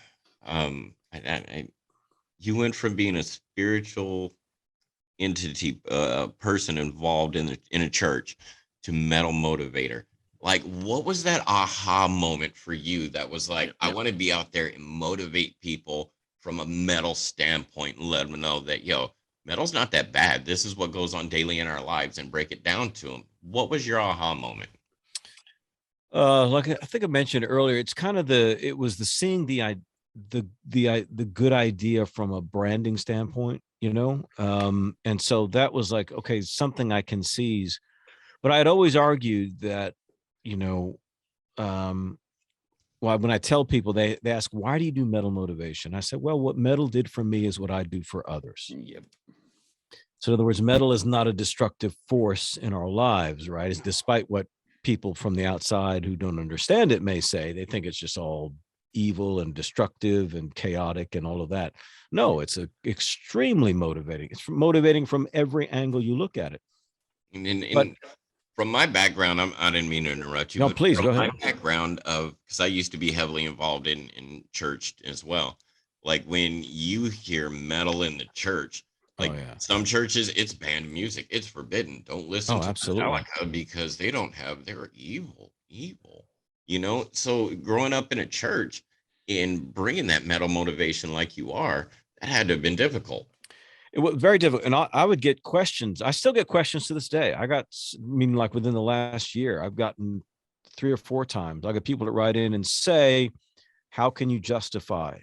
you went from being a spiritual entity, person involved in a church, to mental motivator. Like, what was that aha moment for you that was like, I want to be out there and motivate people from a metal standpoint and let them know that, metal's not that bad. This is what goes on daily in our lives, and break it down to them. What was your aha moment? Like I think I mentioned earlier, it's kind of it was the seeing the good idea from a branding standpoint, and so that was like, okay, something I can seize. But I'd always argued that, well, when I tell people, they ask, why do you do metal motivation? I said, well, what metal did for me is what I do for others. Yep. So in other words, metal is not a destructive force in our lives, right? It's despite what people from the outside who don't understand it may say. They think it's just all evil and destructive and chaotic and all of that. No, it's extremely motivating. It's motivating from every angle you look at it. And from my background, I didn't mean to interrupt you. No, but please from go ahead. My background because I used to be heavily involved in church as well. Like when you hear metal in the church, like some churches, it's banned music. It's forbidden. Don't listen to Metallica because they're evil. You know, so growing up in a church and bringing that metal motivation like you are, that had to have been difficult. It was very difficult. And I would get questions. I still get questions to this day. Like within the last year, I've gotten 3 or 4 times. I got people that write in and say, how can you justify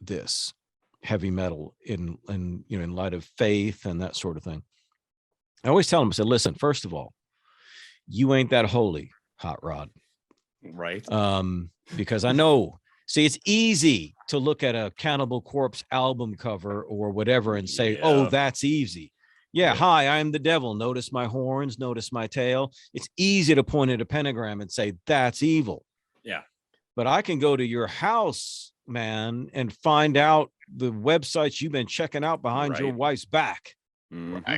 this heavy metal in light of faith and that sort of thing? I always tell them, I said, listen, first of all, you ain't that holy, Hot Rod. Right. Because I know, see, it's easy to look at a Cannibal Corpse album cover or whatever and say, oh, that's easy. Yeah. Hi, I'm the devil. Notice my horns, notice my tail. It's easy to point at a pentagram and say, that's evil. Yeah. But I can go to your house, man, and find out the websites you've been checking out behind your wife's back. Mm-hmm.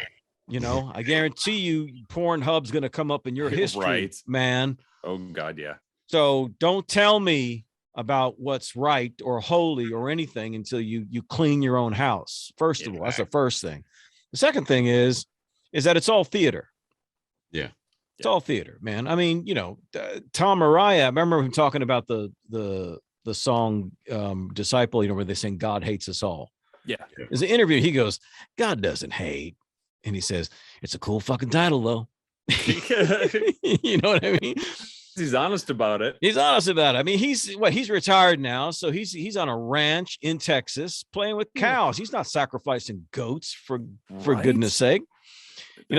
You know, I guarantee you Pornhub's going to come up in your history, man. Oh, God, yeah. So don't tell me about what's right or holy or anything until you clean your own house. First of all, that's the first thing. The second thing is that it's all theater. Yeah. It's all theater, man. I mean, Tom Araya, I remember him talking about the song Disciple, where they sing God hates us all. Yeah. There's an interview. He goes, God doesn't hate. And he says, it's a cool fucking title though. You know what I mean? He's honest about it. I mean, he's retired now. So he's on a ranch in Texas playing with cows. He's not sacrificing goats for goodness sake.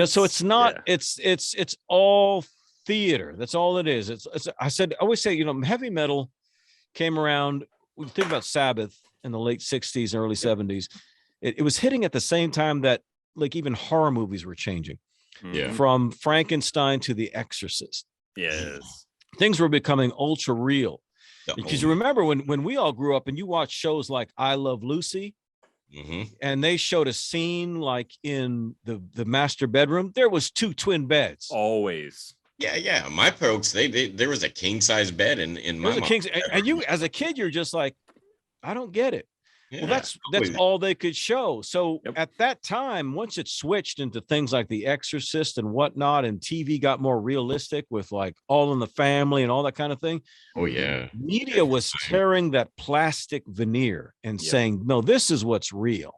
So it's not, it's all theater. That's all it is. I always say, heavy metal came around. We think about Sabbath in the late 60s, early 70s. It was hitting at the same time that like even horror movies were changing. Yeah. From Frankenstein to The Exorcist. Yes. Things were becoming ultra real. Because you remember when we all grew up and you watch shows like I Love Lucy, and they showed a scene like in the master bedroom, there was 2 twin beds. Always. Yeah. My folks, there was a king size bed in my house. And you as a kid, you're just like, I don't get it. Yeah, well, that's all they could show. So at that time, once it switched into things like The Exorcist and whatnot, and TV got more realistic with like All in the Family and all that kind of thing. Oh, yeah. Media was tearing that plastic veneer and saying, no, this is what's real.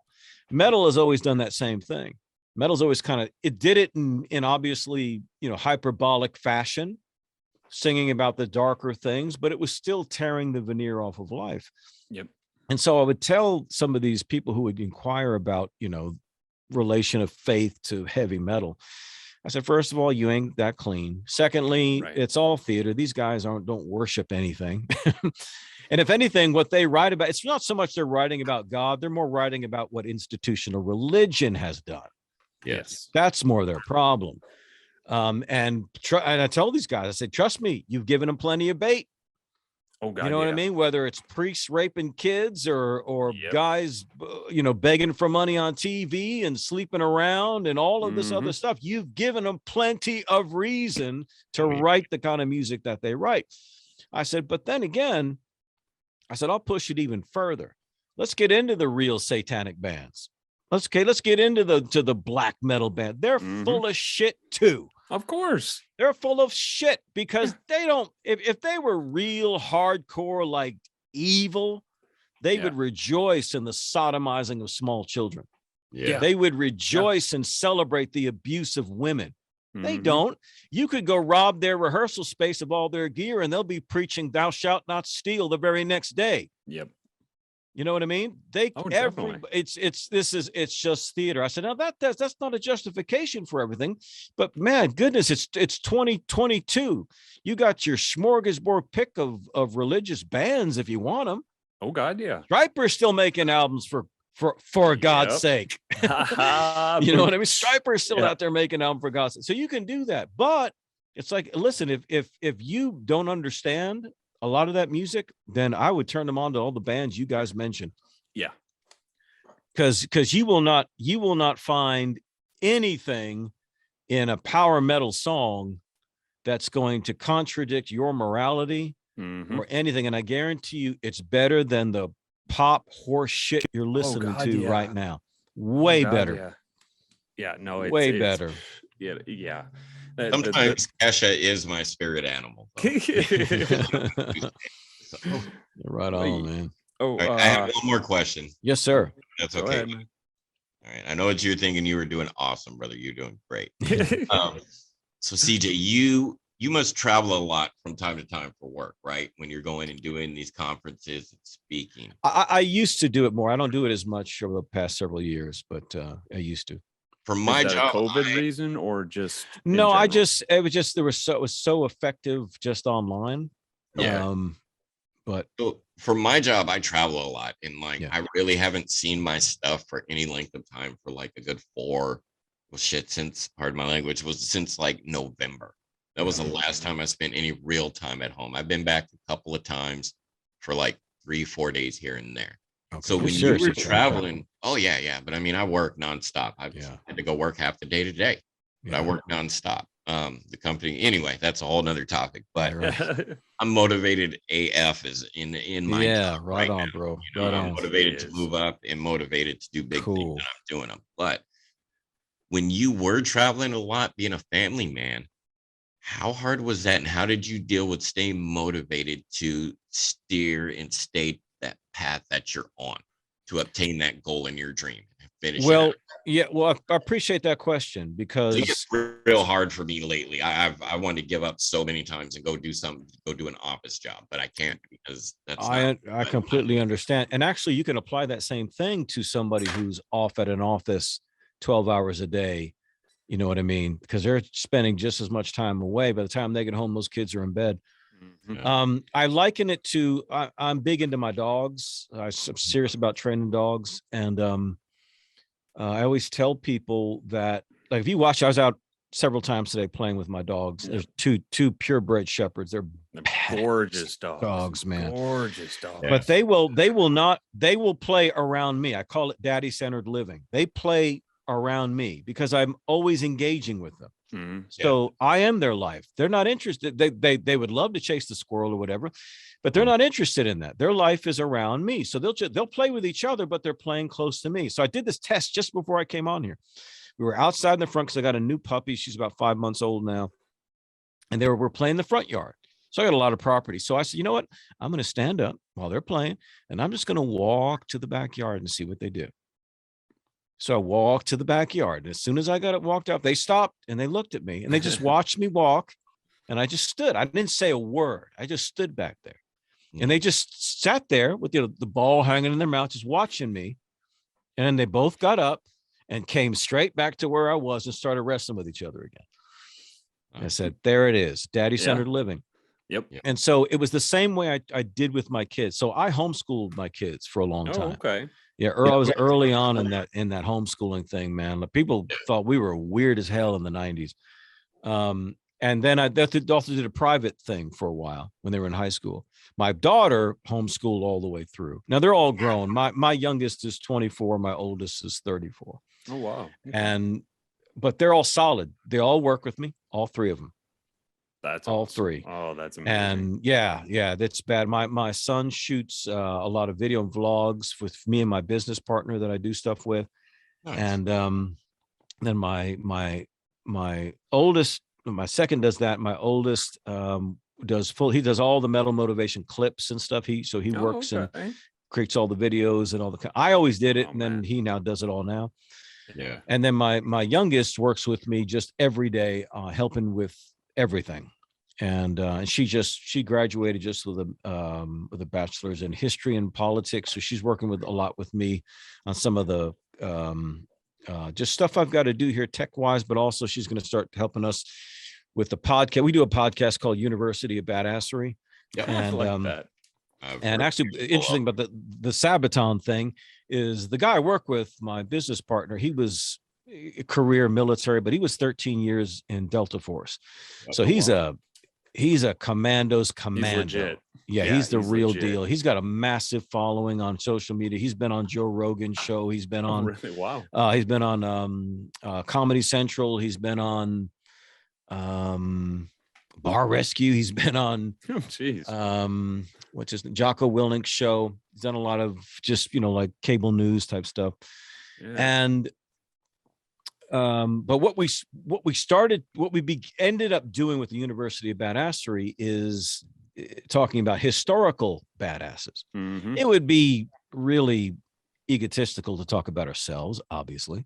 Metal has always done that same thing. Metal's always it did it in obviously, hyperbolic fashion, singing about the darker things, but it was still tearing the veneer off of life. Yep. And so I would tell some of these people who would inquire about, relation of faith to heavy metal. I said, first of all, you ain't that clean. Secondly, it's all theater. These guys don't worship anything. And if anything, what they write about, it's not so much they're writing about God. They're more writing about what institutional religion has done. Yes. That's more their problem. And I told these guys, I said, trust me, you've given them plenty of bait. Oh, God, you know what I mean? Whether it's priests raping kids or guys, begging for money on TV and sleeping around and all of this other stuff, you've given them plenty of reason to write the kind of music that they write. I said, but then again, I'll push it even further. Let's get into the real satanic bands. Let's get into the black metal band. They're full of shit too. Of course. They're full of shit because they don't, if they were real hardcore, like evil, they would rejoice in the sodomizing of small children. Yeah. They would rejoice and celebrate the abuse of women. They don't. You could go rob their rehearsal space of all their gear and they'll be preaching thou shalt not steal the very next day. Yep. You know what I mean? It's just theater. I said, now that's not a justification for everything, but man, goodness, it's 2022. You got your smorgasbord pick of religious bands if you want them. Oh God, yeah. Striper's still making albums for God's sake. You know what I mean? Striper's still out there making albums for God's sake. So you can do that, but It's like, listen, if you don't understand a lot of that music, then I would turn them on to all the bands you guys mentioned. Yeah. Because you will not find anything in a power metal song that's going to contradict your morality or anything. And I guarantee you it's better than the pop horse shit you're listening to right now. Way better. Yeah. No, it's way better. Yeah. Sometimes Kesha is my spirit animal. So, right on, man. Oh, right, I have one more question. Yes, sir. That's okay. All right. I know what you're thinking. You were doing awesome, brother. You're doing great. So CJ, you must travel a lot from time to time for work, right? When you're going and doing these conferences and speaking. I used to do it more. I don't do it as much over the past several years, but I used to. For my job, COVID reason or just no, it was so effective just online. Yeah. But so for my job, I travel a lot, and like I really haven't seen my stuff for any length of time for like a good since, pardon my language, was since like November. That was the last time I spent any real time at home. I've been back a couple of times for like 3-4 days here and there. Okay. So when you were traveling, but I mean, I work nonstop. I've had to go work half the day today, but I work nonstop. The company, anyway, that's a whole nother topic, but I'm motivated AF is in my job right on, now. Bro. You know, right I'm motivated to move up and motivated to do big things, and I'm doing them. But when you were traveling a lot, being a family man, how hard was that, and how did you deal with staying motivated to steer and stay that path that you're on to obtain that goal in your dream? Well, I appreciate that question, because it's real hard for me lately. I wanted to give up so many times and go do an office job, but I can't, because that's I completely understand. And actually, you can apply that same thing to somebody who's off at an office 12 hours a day. You know what I mean? Because they're spending just as much time away. By the time they get home, those kids are in bed. I liken it to, I'm big into my dogs. I'm serious about training dogs. And I always tell people that, like, if you watch, I was out several times today playing with my dogs. There's two purebred shepherds. They're gorgeous dogs, man. Gorgeous dogs. But they will play around me. I call it daddy-centered living. They play around me because I'm always engaging with them. So I am their life. They're not interested. They would love to chase the squirrel or whatever, but they're not interested in that. Their life is around me. So they'll play with each other, but they're playing close to me. So I did this test just before I came on here. We were outside in the front because I got a new puppy. She's about 5 months old now. And we're playing in the front yard. So I got a lot of property. So I said, you know what? I'm going to stand up while they're playing, and I'm just going to walk to the backyard and see what they do. So I walked to the backyard. And as soon as I walked up, they stopped and they looked at me and they just watched me walk. And I just stood. I didn't say a word. I just stood back there. And they just sat there with the ball hanging in their mouth, just watching me. And then they both got up and came straight back to where I was and started wrestling with each other again. I said, there it is, daddy-centered living. Yep. And so it was the same way I did with my kids. So I homeschooled my kids for a long time. Okay. Yeah, I was early on in that homeschooling thing, man. People thought we were weird as hell in the 90s. And then I also did a private thing for a while when they were in high school. My daughter homeschooled all the way through. Now they're all grown. My youngest is 24. My oldest is 34. Oh, wow. But they're all solid. They all work with me, all three of them. That's all awesome. three. Oh, that's amazing. And yeah, that's bad. My son shoots a lot of video and vlogs with me and my business partner that I do stuff with. Nice. And then my oldest, my second does that. My oldest he does all the Metal Motivation clips and stuff. He works and creates all the videos and all the. I always did it, and then he now does it all now. Yeah. And then my youngest works with me just every day, helping with everything. And she graduated just with a bachelor's in history and politics. So she's working a lot with me on some of the just stuff I've got to do here tech wise, but also she's going to start helping us with the podcast. We do a podcast called University of Badassery. Yeah, and I like that. And actually interesting about the Sabaton thing is the guy I work with, my business partner, he was career military, but he was 13 years in Delta Force. So Wow. he's a commando's He's commando. legit. Yeah, Yeah, he's the he's real legit. deal. He's got a massive following on social media. He's been on Joe Rogan's show. He's been Oh, on really? Wow. Comedy Central. He's been on Bar Rescue. He's been on Oh, jeez. what's his Jocko Willink's show. He's done a lot of just, like cable news type stuff. Yeah. And but what we ended up doing with the University of Badassery is talking about historical badasses. Mhm. It would be really egotistical to talk about ourselves, obviously.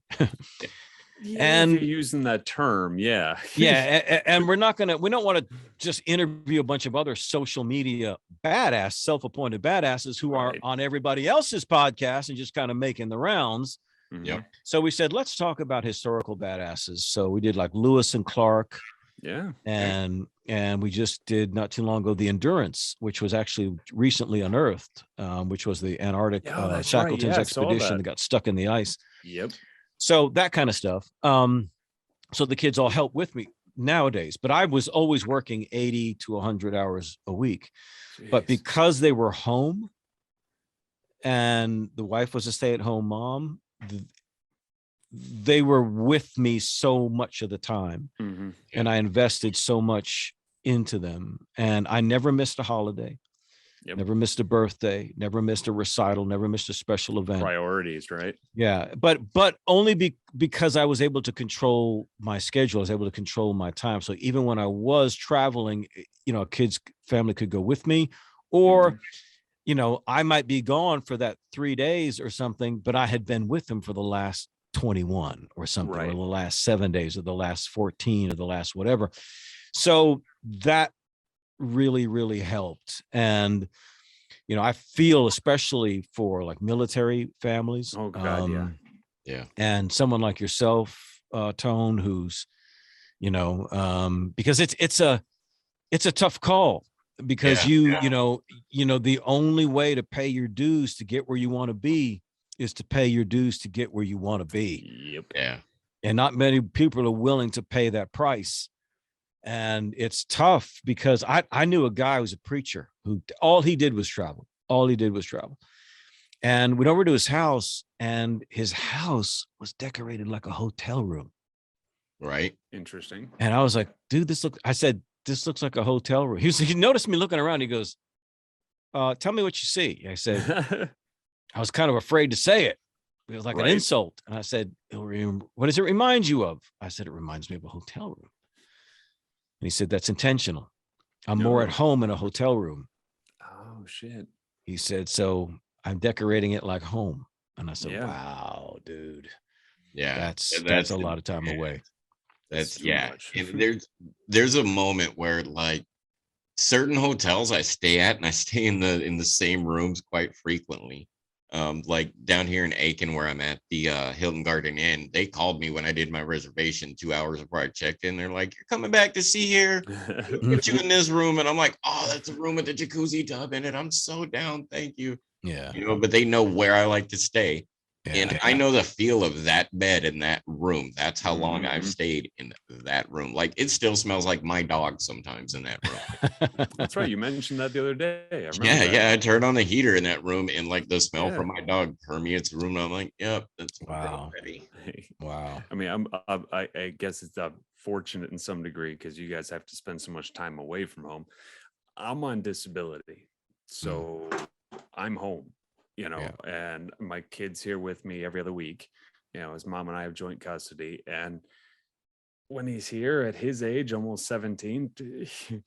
Yeah, And if you're using that term, yeah. yeah, and we don't want to just interview a bunch of other social media badass, self-appointed badasses who are Right. on everybody else's podcast and just kind of making the rounds. Mhm. Yep. So we said, let's talk about historical badasses. So we did like Lewis and Clark, Yeah. and we just did not too long ago the Endurance, which was actually recently unearthed, which was the Antarctic Oh, that's right. Shackleton's Yeah, I saw expedition that. that got stuck in the ice. Yep. So that kind of stuff. So the kids all help with me nowadays, but I was always working 80 to 100 hours a week. But Jeez. because they were home and the wife was a stay-at-home mom, they were with me so much of the time. Mhm. And I invested so much into them. And I never missed a holiday, Yep. never missed a birthday, never missed a recital, never missed a special event. Priorities, right? Yeah, but only because I was able to control my schedule. I was able to control my time. So even when I was traveling, a kid's family could go with me, or Mhm. I might be gone for that 3 days or something, but I had been with them for the last 21 or something, or Right. the last 7 days, or the last 14, or the last whatever. So that really, really helped. And I feel, especially for like military families, Oh God, yeah. Yeah. and someone like yourself, Tone, who's, because it's a tough call, because Yeah. the only way to pay your dues to get where you want to be is to pay your dues to get where you want to be. Yep. Yeah. And not many people are willing to pay that price. And it's tough, because I knew a guy who was a preacher who all he did was travel. And went over to his house, and his house was decorated like a hotel room. Right. Interesting. And I was like, dude, I said, this looks like a hotel room. He noticed me looking around. He goes, tell me what you see. I said, I was kind of afraid to say it. It was like an Right. insult. And I said, what does it remind you of? I said, it reminds me of a hotel room. And he said, that's intentional. I'm more at No. home in a hotel room. Oh shit. He said, so I'm decorating it like home. And I said, Yeah. wow, dude, Yeah. that's a lot of time away. That's too yeah. much. And there's a moment where like certain hotels I stay at, and I stay in the same rooms quite frequently. Like down here in Aiken, where I'm at, the Hilton Garden Inn, they called me when I did my reservation 2 hours before I checked in. They're like, "You're coming back to see here. We'll put you in this room," and I'm like, "Oh, that's a room with the jacuzzi tub in it. I'm so down. Thank you." Yeah. But they know where I like to stay. And Yeah. I know the feel of that bed in that room. That's how long I've Mhm. stayed in that room. Like it still smells like my dog sometimes in that room. That's right. You mentioned that the other day. I remember Yeah, that. yeah. I turn on the heater in that room, and like the smell Yeah. from my dog permeates the room. And I'm like, yep, that's Wow. ready. Wow. I mean, I guess it's fortunate in some degree, because you guys have to spend so much time away from home. I'm on disability, so I'm home, Yeah. and my kid's here with me every other week. His mom and I have joint custody, and when he's here at his age, almost 17,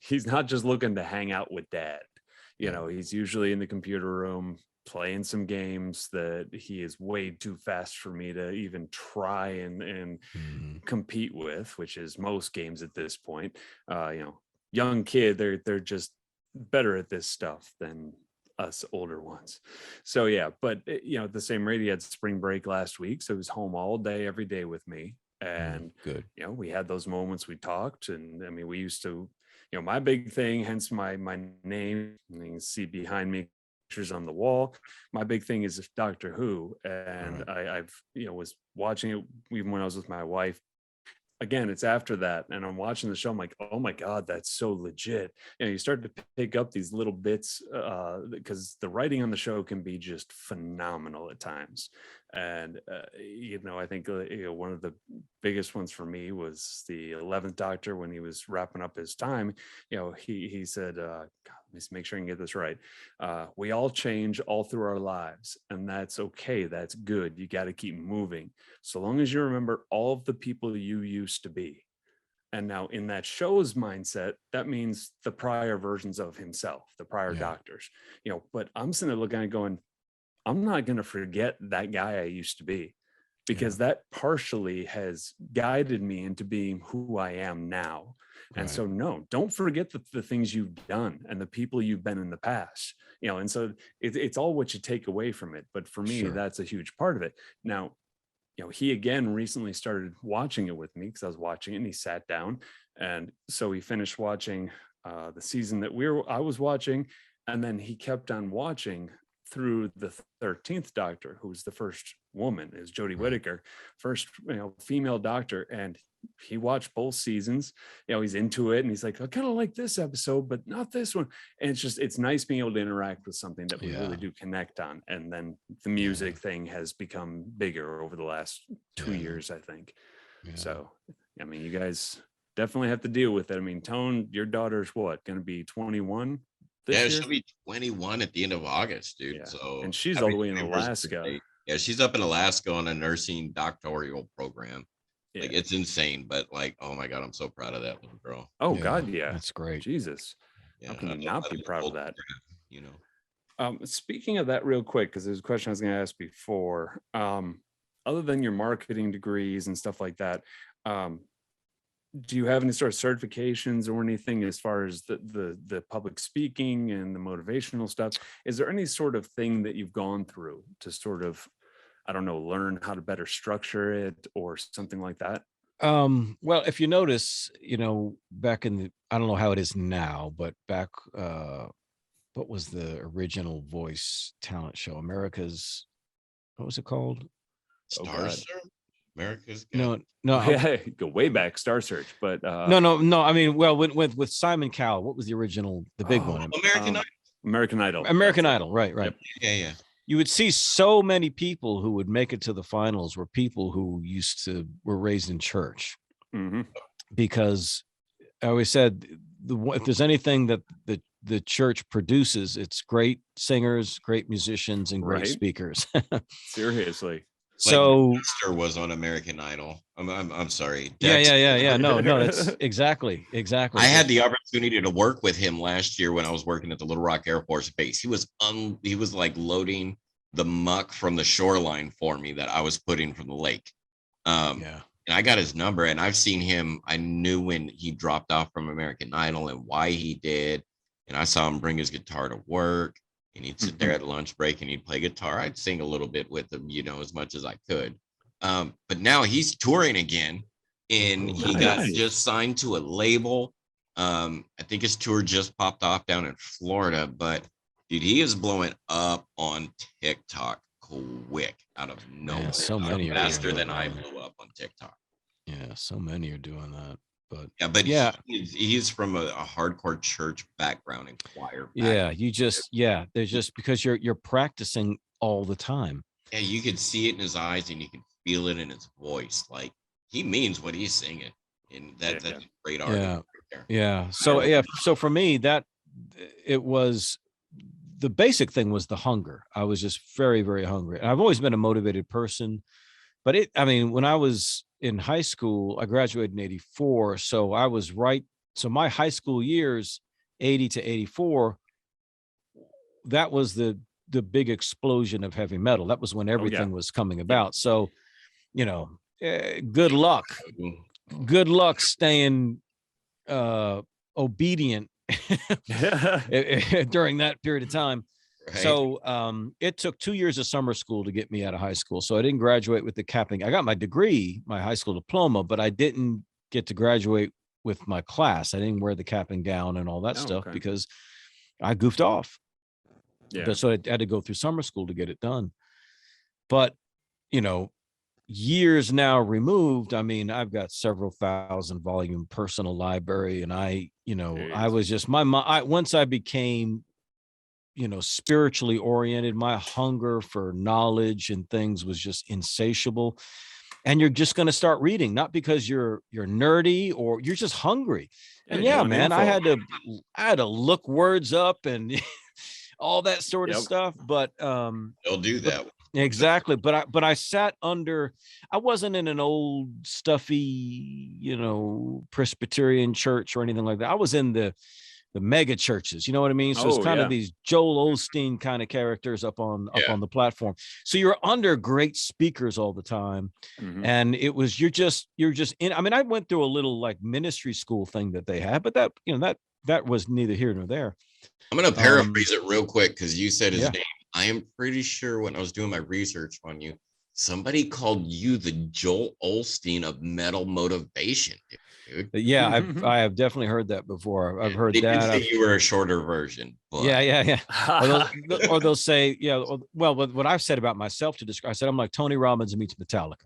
he's not just looking to hang out with dad. He's usually in the computer room playing some games that he is way too fast for me to even try and compete with, which is most games at this point. Young kid, they're just better at this stuff than us older ones. So yeah, but at the same rate, he had spring break last week, so he was home all day, every day with me. And Good. we had those moments, we talked, and I mean, we used to, my big thing, hence my name, you can see behind me pictures on the wall. My big thing is Doctor Who, and I've was watching it even when I was with my wife. Again, it's after that, and I'm watching the show. I'm like, oh my God, that's so legit. You start to pick up these little bits because the writing on the show can be just phenomenal at times. And I think one of the biggest ones for me was the 11th Doctor when he was wrapping up his time. He said, God, let me make sure I can get this right. We all change all through our lives, and that's okay. That's good. You got to keep moving. So long as you remember all of the people you used to be. And now in that show's mindset, that means the prior versions of himself, the prior doctors, but I'm sitting there looking at it going, I'm not going to forget that guy I used to be, because that partially has guided me into being who I am now. And so, no, don't forget the things you've done and the people you've been in the past, and so it's all what you take away from it. But for me, that's a huge part of it. Now, he again recently started watching it with me because I was watching it, and he sat down. And so he finished watching the season that I was watching. And then he kept on watching through the 13th Doctor, who was the first woman, is Jodie Whittaker, first female doctor. And he watched both seasons. He's into it, and he's like, I kind of like this episode, but not this one. And it's nice being able to interact with something that we really do connect on. And then the music thing has become bigger over the last 2 years, I think. So, I mean, you guys definitely have to deal with it. I mean, Tone, your daughter's what, going to be 21? She'll be 21 at the end of August, dude. So, and she's all the way in Alaska. Yeah, she's up in Alaska on a nursing doctoral program. Like, it's insane, but like, oh my God, I'm so proud of that little girl. Oh God, yeah, that's great. Jesus, how can you not be proud of that? Speaking of that, real quick, because there's a question I was going to ask before. Other than your marketing degrees and stuff like that, do you have any sort of certifications or anything as far as the public speaking and the motivational stuff? Is there any sort of thing that you've gone through to sort of, I don't know, learn how to better structure it or something like that? Well, if you notice, back in I don't know how it is now, but back, what was the original voice talent show? What was it called? Star Search? America's No, go way back, Star Search, but no. I mean, well, with Simon Cowell, what was the original, the big one? American Idol. American Idol, right. Yep. Yeah. You would see so many people who would make it to the finals were people who were raised in church, because I always said, if there's anything that the church produces, it's great singers, great musicians, and great speakers. Seriously. So Esther was on American Idol. I'm sorry. Yeah. No, that's exactly. I had the opportunity to work with him last year when I was working at the Little Rock Air Force Base. He was like loading the muck from the shoreline for me that I was putting from the lake. And I got his number, and I've seen him. I knew when he dropped off from American Idol and why he did. And I saw him bring his guitar to work. And he'd sit there at lunch break and he'd play guitar. I'd sing a little bit with him, as much as I could. But now he's touring again, and he got just signed to a label. I think his tour just popped off down in Florida, but dude, he is blowing up on TikTok quick out of nowhere. So many faster than I blew up on TikTok. Yeah, so many are doing that. But he's from a hardcore church background and choir. There's just because you're practicing all the time. Yeah, you can see it in his eyes and you can feel it in his voice. Like, he means what he's singing, and that's a great argument right there. So for me, that it was the basic thing was the hunger. I was just very, very hungry, and I've always been a motivated person. But when I was in high school, I graduated in 84. So I was so my high school years, 80 to 84, that was the big explosion of heavy metal. That was when everything was coming about. So, good luck staying obedient during that period of time. Right. So it took 2 years of summer school to get me out of high school. So I didn't graduate with the capping. I got my degree, my high school diploma, but I didn't get to graduate with my class. I didn't wear the cap and gown and all that stuff because I goofed off. Yeah. So I had to go through summer school to get it done. But, years now removed, I mean, I've got several thousand volume personal library, and I Jeez. was just once I became, spiritually oriented, my hunger for knowledge and things was just insatiable. And you're just going to start reading, not because you're nerdy or you're just hungry. And you yeah, want man, info. I had to look words up and all that sort of Yep. stuff. But They'll do that. exactly. But I sat under, I wasn't in an old stuffy, Presbyterian church or anything like that. I was in the mega churches, you know what I mean? So it's Oh, kind yeah. of these Joel Osteen kind of characters up on the platform. So you're under great speakers all the time. Mhm. And it was, you're just in, I mean, I went through a little like ministry school thing that they had, but that was neither here nor there. I'm going to paraphrase it real quick because you said his Yeah. name. I am pretty sure when I was doing my research on you, somebody called you the Joel Osteen of metal motivation, dude. Yeah, I have definitely heard that before. I've heard They did that. say you were a shorter version. But Yeah. Or they'll say, well, what I've said about myself to describe, I said, I'm like Tony Robbins meets Metallica.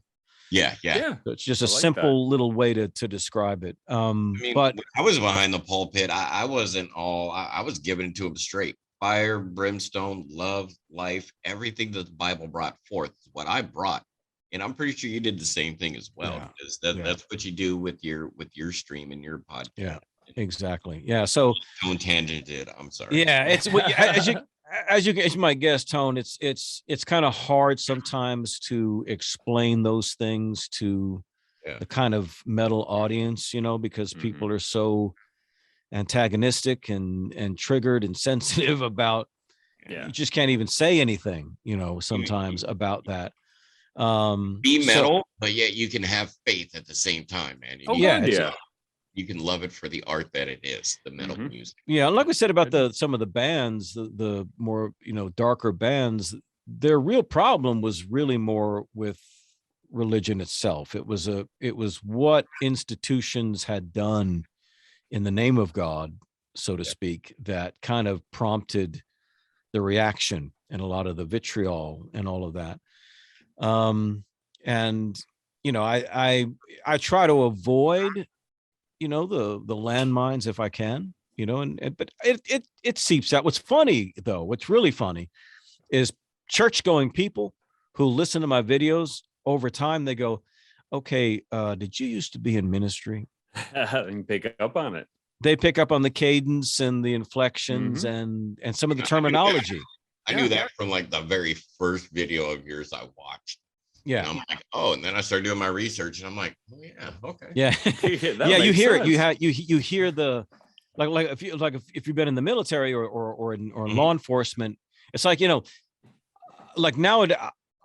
yeah. Yeah. So it's just I a like simple little way to describe it. I mean, But when I was behind the pulpit, I wasn't I was giving it to him straight. Fire, brimstone, love, life, everything that the Bible brought forth is what I brought. And I'm pretty sure you did the same thing as well, Yeah. because that's what you do with your stream and your podcast. Yeah, exactly. Yeah. So Tone tangented. I'm sorry. yeah, it's as you might guess, Tone, it's kind of hard sometimes to explain those things to the kind of metal audience, because people are so antagonistic and triggered and sensitive about, you just can't even say anything, sometimes about that. Be metal, but yet you can have faith at the same time, man. You can love it for the art that it is, the metal music. Yeah, like we said about some of the bands, the more darker bands, their real problem was really more with religion itself. It was what institutions had done in the name of God, so to speak, that kind of prompted the reaction and a lot of the vitriol and all of that. And I try to avoid the landmines if I can, but it seeps out. What's funny though, what's really funny is church going people who listen to my videos over time, they go, okay, did you used to be in ministry? And pick up on it. They pick up on the cadence and the inflections and some of the terminology. I knew that from like the very first video of yours I watched. Yeah. And I'm like, oh, and then I started doing my research and I'm like, oh yeah, okay. Yeah. Yeah, you hear it. You hear the like if you've been in the military or in law enforcement, it's like, like nowadays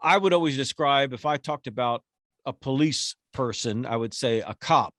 I would always describe, if I talked about a police person, I would say a cop.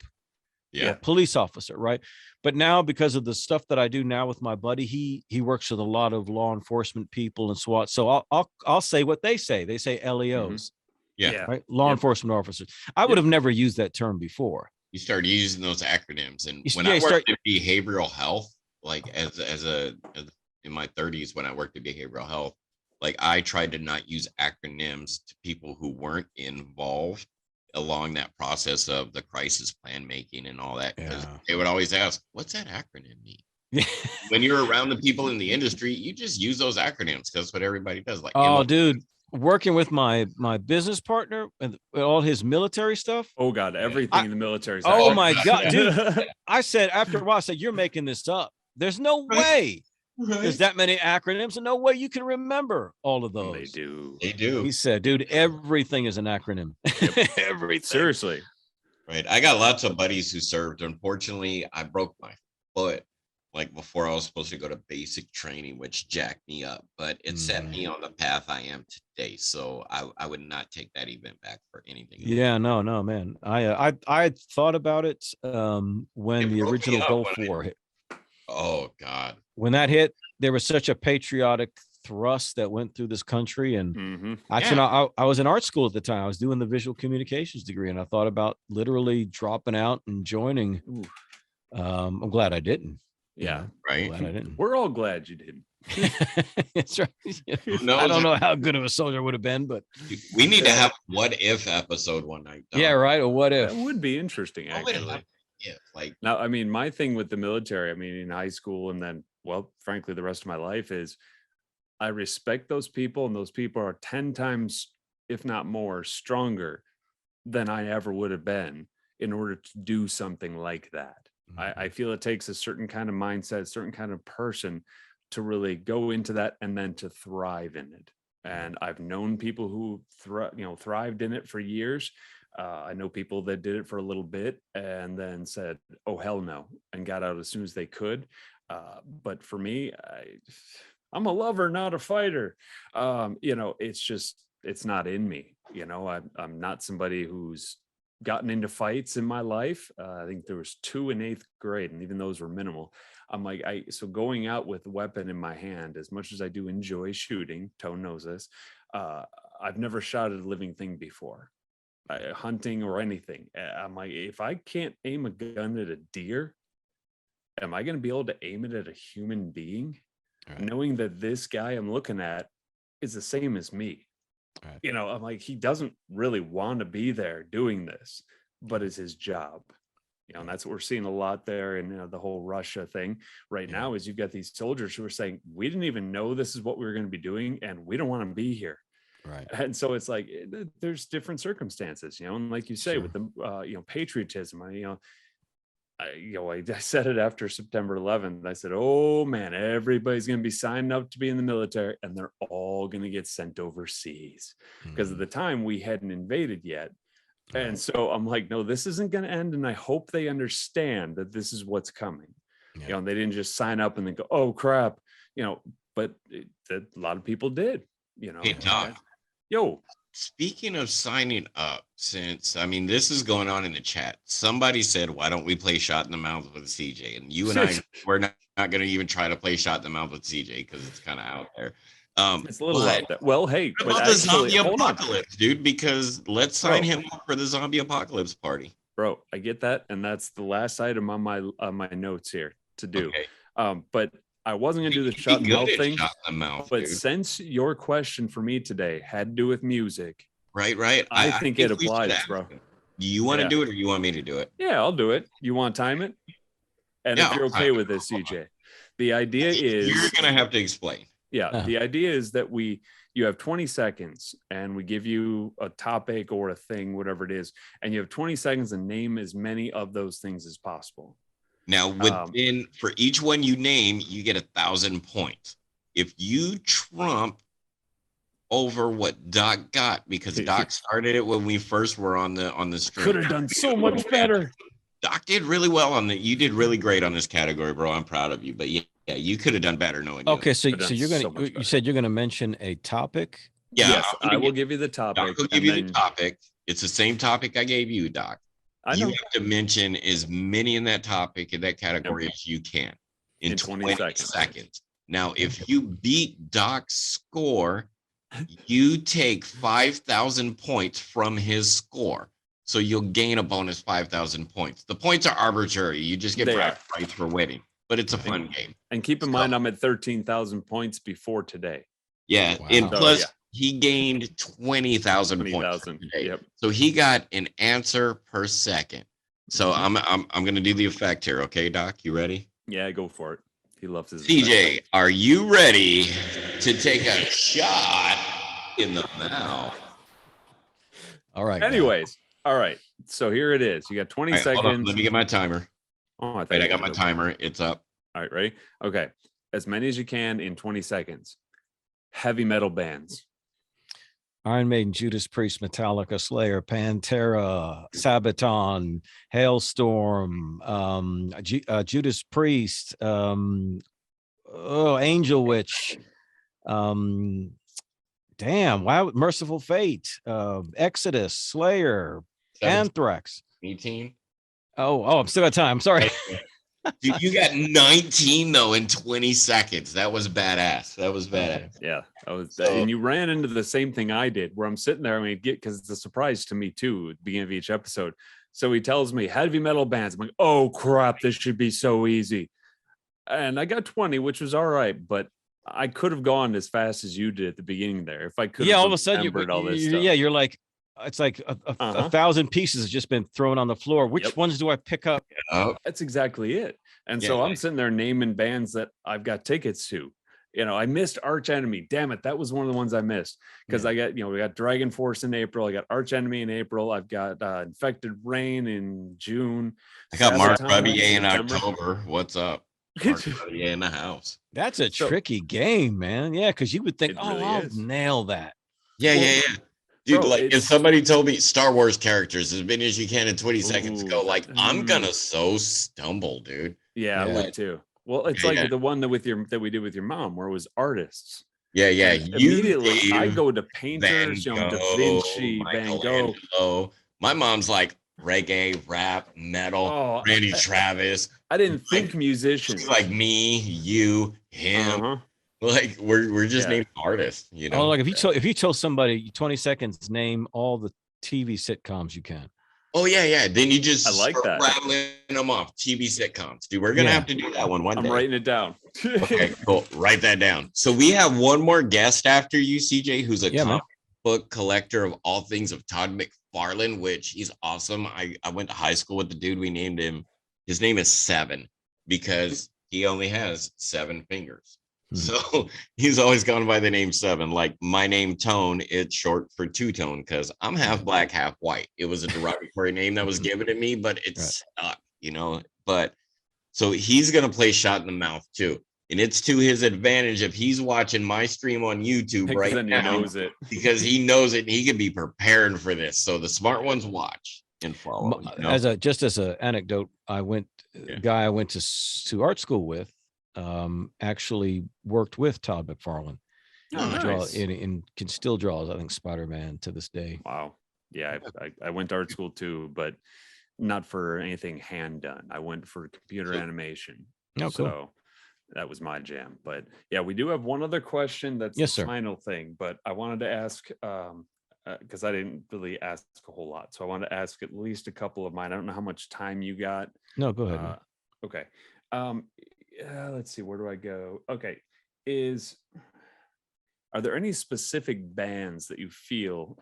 Yeah. A police officer, right? But now, because of the stuff that I do now with my buddy, he works with a lot of law enforcement people and SWAT. So I'll say what they say. They say LEOs. Yeah. Right. Law enforcement officers. I would have never used that term before. You started using those acronyms, and when I worked in behavioral health, like as in my 30s, when I worked in behavioral health, like I tried to not use acronyms to people who weren't involved along that process of the crisis plan making and all that, because they would always ask, what's that acronym mean? Yeah. When you're around the people in the industry, you just use those acronyms because that's what everybody does. Like, oh, dude, working with my business partner and all his military stuff. Oh God, everything in the military. Oh my God, dude. I said, after a while, I said, you're making this up. There's no way there's that many acronyms, and no way you can remember all of those. They do. He said, dude, everything is an acronym. Everything. Seriously. Right. I got lots of buddies who served. Unfortunately, I broke my foot like before I was supposed to go to basic training, which jacked me up, but it set me on the path I am today. So I would not take that event back for anything. Yeah, no, man. I thought about it when the original Gulf War hit. Oh God. When that hit, there was such a patriotic thrust that went through this country. And actually, I was in art school at the time. I was doing the visual communications degree, and I thought about literally dropping out and joining. I'm glad I didn't. Yeah. Right. Glad I didn't. We're all glad you didn't. That's right. Who I knows? don't know how good of a soldier I would have been, but We need to have what if episode one night. yeah, right. Or what if? That would be interesting, What would actually. happen if, like, Now, I mean, my thing with the military, I mean, in high school and then, well, frankly, the rest of my life is I respect those people, and those people are 10 times, if not more, stronger than I ever would have been in order to do something like that. I feel it takes a certain kind of mindset, a certain kind of person to really go into that and then to thrive in it. And I've known people who thrived in it for years. I know people that did it for a little bit and then said, "Oh hell no," and got out as soon as they could. But for me, I'm a lover, not a fighter. It's just it's not in me. I'm not somebody who's gotten into fights in my life. I think there was 2 in 8th grade, and even those were minimal. I'm like, so going out with a weapon in my hand, as much as I do enjoy shooting, Tone knows this, I've never shot at a living thing before, hunting or anything. I'm like, if I can't aim a gun at a deer, am I going to be able to aim it at a human being? Right. Knowing that this guy I'm looking at is the same as me. Right. I'm like, he doesn't really want to be there doing this, but it's his job. And that's what we're seeing a lot there in the whole Russia thing right now is you've got these soldiers who are saying, we didn't even know this is what we were going to be doing, and we don't want to be here. Right. And so it's like, there's different circumstances, and like you say, with the, patriotism, I said it after September 11th. I said, oh man, everybody's going to be signing up to be in the military, and they're all going to get sent overseas because at the time we hadn't invaded yet. Right. And so I'm like, no, this isn't going to end. And I hope they understand that this is what's coming. Yeah. They didn't just sign up and then go, oh crap, but a lot of people did, Hey, Doc. Yo. Speaking of signing up, this is going on in the chat. Somebody said, why don't we play shot in the mouth with CJ? And you and I, we're not going to even try to play shot in the mouth with CJ because it's kind of out there. It's a little out there. Well, hey, what about the zombie apocalypse, dude? Because let's sign him up for the zombie apocalypse party. Bro, I get that. And that's the last item on my notes here to do. Okay. But I wasn't going to do the shot in the mouth thing, but since your question for me today had to do with music, right, I think it applies, bro. Do you want to do it, or you want me to do it? Yeah, I'll do it. You want to time it? And if you're okay with this, CJ, the idea is you're going to have to explain. Yeah, the idea is that you have 20 seconds, and we give you a topic or a thing, whatever it is, and you have 20 seconds to name as many of those things as possible. Now, for each one you name, you get 1,000 points. If you trump over what Doc got, because Doc started it when we first were on the stream. Could have done so much better. Doc did really well on you did really great on this category, bro. I'm proud of you. But yeah, you could have done better knowing you. Okay, so you said you're gonna mention a topic? Yeah, yes, I will give you the topic. Doc will give you the topic. It's the same topic I gave you, Doc. You have to mention as many in that topic, in that category, as you can in 20 seconds. Now, if you beat Doc's score, you take 5,000 points from his score. So you'll gain a bonus 5,000 points. The points are arbitrary. You just get points for winning, but it's a fun game. And keep in mind, I'm at 13,000 points before today. Yeah. Wow. And plus, he gained 20,000 points today. Yep. So he got an answer per second. So I'm going to do the effect here. Okay, Doc, you ready? Yeah, go for it. He loves his CJ, are you ready to take a shot in the mouth? All right. Anyways, all right. So here it is. You got 20 seconds. Let me get my timer. Oh, I got my timer. It's up. All right, ready? Okay. As many as you can in 20 seconds. Heavy metal bands. Iron Maiden, Judas Priest, Metallica, Slayer, Pantera, Sabaton, Hailstorm, Judas Priest, Angel Witch, Merciful Fate, Exodus, Slayer, Anthrax. 18. Oh, I'm still got time. I'm sorry. Dude, you got 19 though in 20 seconds. That was badass. Yeah, and you ran into the same thing I did, where I'm sitting there. Because it's a surprise to me too at the beginning of each episode. So he tells me heavy metal bands. I'm like, oh crap, this should be so easy. And I got 20, which was all right, but I could have gone as fast as you did at the beginning there if I could Yeah, have all of a sudden remembered all this stuff. yeah, you're like, it's like a thousand pieces has just been thrown on the floor. Which ones do I pick up? That's exactly it. And Yeah, so I'm sitting there naming bands that I've got tickets to. I missed Arch Enemy. Damn it, that was one of the ones I missed because I got, we got Dragon Force in April. I got Arch Enemy in April. I've got Infected Rain in June. I got Mark Sabotage Rebier in September. October. What's up? Mark Rebier in the house. That's a tricky game, man. Yeah, because you would think, really I'll nail that. Yeah. Dude, bro, like if somebody told me Star Wars characters as many as you can in 20 seconds ago, like I'm gonna so stumble, dude. Yeah, I would too. Well, it's like the one that we did with your mom, where it was artists. Yeah. Immediately, I go to painters, Da Vinci, Van Gogh. My mom's like reggae, rap, metal, Randy Travis. I didn't think musicians. She's like me, you, him. Like we're just named artists, Oh, like if you told somebody 20 seconds, name all the TV sitcoms you can. Oh yeah. Then you just start rattling them off. TV sitcoms, dude. We're gonna have to do that one day. I'm writing it down. Okay, cool. Write that down. So we have one more guest after you, CJ, who's a comic book collector of all things of Todd McFarlane, which he's awesome. I went to high school with the dude. We named him. His name is Seven because he only has 7 fingers. So he's always gone by the name Seven. Like my name Tone, it's short for two-tone because I'm half black, half white. It was a derogatory name that was given to me, but it's stuck, But so he's gonna play Shot in the Mouth too. And it's to his advantage if he's watching my stream on YouTube right now, because he knows it and he can be preparing for this. So the smart ones watch and follow. As an anecdote, I went to art school with. Actually worked with Todd McFarlane. And can still draw, I think, Spider-Man to this day. Wow. Yeah, I went to art school too, but not for anything hand done. I went for computer animation. Oh, cool. So that was my jam. But yeah, we do have one other question that's the final thing, but I wanted to ask because I didn't really ask a whole lot. So I wanted to ask at least a couple of mine. I don't know how much time you got. No, go ahead. Okay. Let's see, where do I go? Okay. Are there any specific bands that you feel,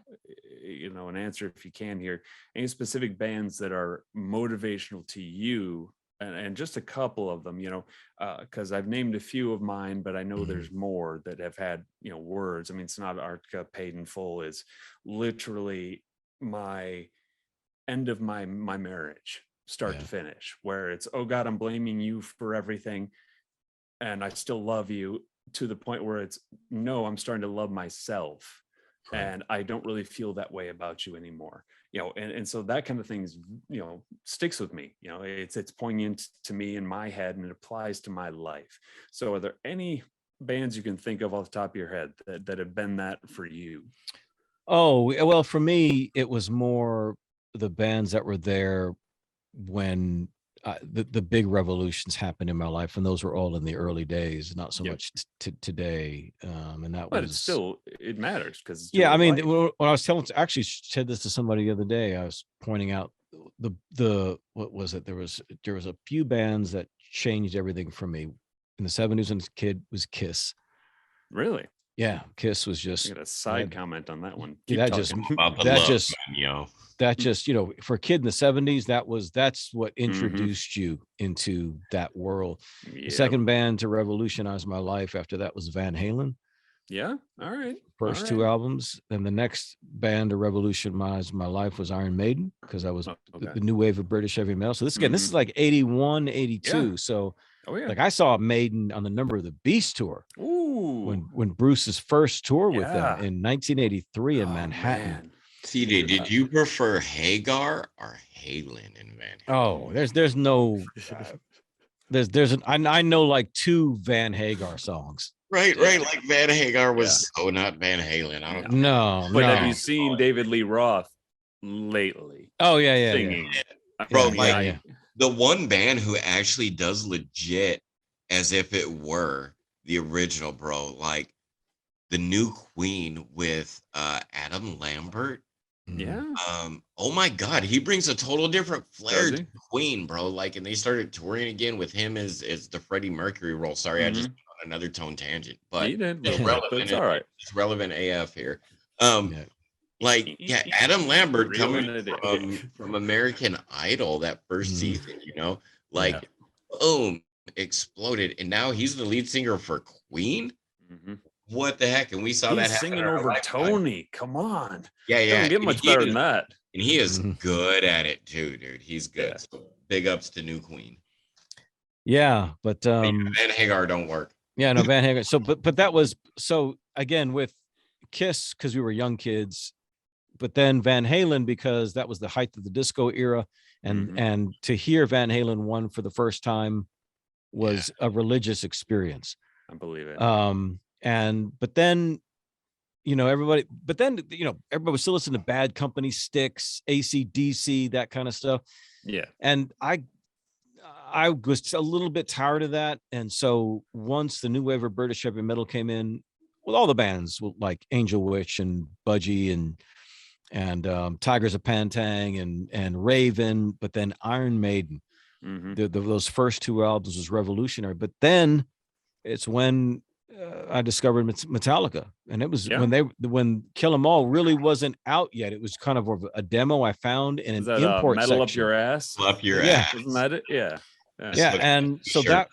an answer if you can here, any specific bands that are motivational to you, and just a couple of them, because I've named a few of mine, but I know there's more that have had, words. I mean, Sonata Arctica, Paid in Full is literally my end of my marriage. Start to finish, where it's, oh God, I'm blaming you for everything and I still love you, to the point where it's, no, I'm starting to love myself and I don't really feel that way about you anymore. And so that kind of things, sticks with me. It's poignant to me in my head and it applies to my life. So are there any bands you can think of off the top of your head that have been that for you? Oh, well, for me, it was more the bands that were there when the big revolutions happened in my life, and those were all in the early days, not so much today. And that but it's still, it matters because I mean, when I was actually said this to somebody the other day, I was pointing out the what was it? There was a few bands that changed everything for me in the 70s when I was a kid. Was Kiss. Really? Yeah, Kiss was just. I got a side comment on that one. That just for a kid in the 70s, that's what introduced you into that world. The second band to revolutionize my life after that was Van Halen. Yeah. All right. First 2 albums. Then the next band to revolutionize my life was Iron Maiden, because I was the new wave of British heavy metal. So this is like 81, 82. Yeah. So like I saw Maiden on the Number of the Beast tour. Ooh. When Bruce's first tour with them in 1983 in Manhattan. Man. CJ, did you prefer Hagar or Halen in Van Halen? Oh, there's no I know like 2 Van Hagar songs. Right. Like Van Hagar was so not Van Halen. I don't know. No. But have you seen David Lee Roth lately? Oh yeah. Singing. Bro, the one band who actually does legit as if it were the original, bro, like the new Queen with Adam Lambert. Yeah. Oh my God, he brings a total different flair to Queen, bro. Like, and they started touring again with him as the Freddie Mercury role. Sorry, I just another tone tangent, but He did, it's but relevant. it's all right. It's relevant AF here. Yeah. Like, yeah, Adam Lambert Reeling coming it in. from American Idol that first Mhm. season, Yeah. like, boom, exploded, and now he's the lead singer for Queen. Mhm. What the heck? And we saw that He's happen singing in our over lifetime. Tony. Come on. Yeah, yeah. Doesn't get And much he better is- than that. And he is Mhm. good at it too, dude. He's good. Yeah. So big ups to New Queen. Yeah, but Van Hagar don't work. yeah, no, Van Halen. So, but that was so again with Kiss because we were young kids, but then Van Halen because that was the height of the disco era, and Mhm. and to hear Van Halen one for the first time was a religious experience. I believe it. And but then everybody, but then everybody was still listening to Bad Company, Styx, AC/DC, that kind of stuff, Yeah. and I was a little bit tired of that. And so once the new wave of British heavy metal came in with all the bands like Angel Witch and Budgie and Tigers of Pantang and Raven, but then Iron Maiden, Mhm. those first two albums was revolutionary. But then it's when I discovered Metallica, and it was Yeah. when Kill 'Em All really wasn't out yet. It was kind of a demo I found in Is an that import metal up section. your ass? Up your Yeah. ass. Isn't that it? Yeah. Yeah, and so Sure,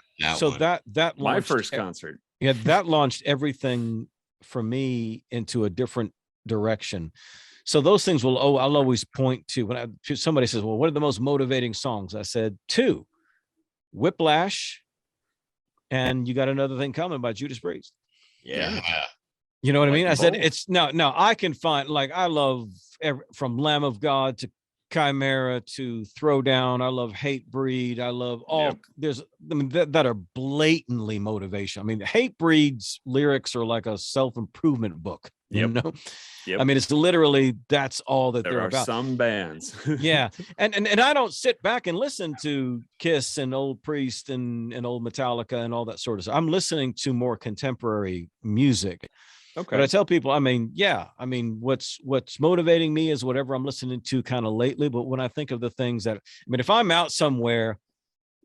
that My launched first concert. yeah, that launched everything for me into a different direction. So those things I'll always point to when somebody says, well, what are the most motivating songs? I said two: Whiplash and You Got Another Thing Coming by Judas Priest. Yeah. You know what I mean? I said, both. it's no, I can find, like, I love from Lamb of God to Chimera to Throwdown. I love Hate Breed. I love all that are blatantly motivation. I mean, Hate Breed's lyrics are like a self-improvement book, you know? Yep. I mean, it's literally, that's all that There they're are about. some bands. Yeah. And I don't sit back and listen to Kiss and Old Priest and old Metallica and all that sort of stuff. I'm listening to more contemporary music. Okay. But I tell people, what's motivating me is whatever I'm listening to kind of lately. But when I think of the things if I'm out somewhere,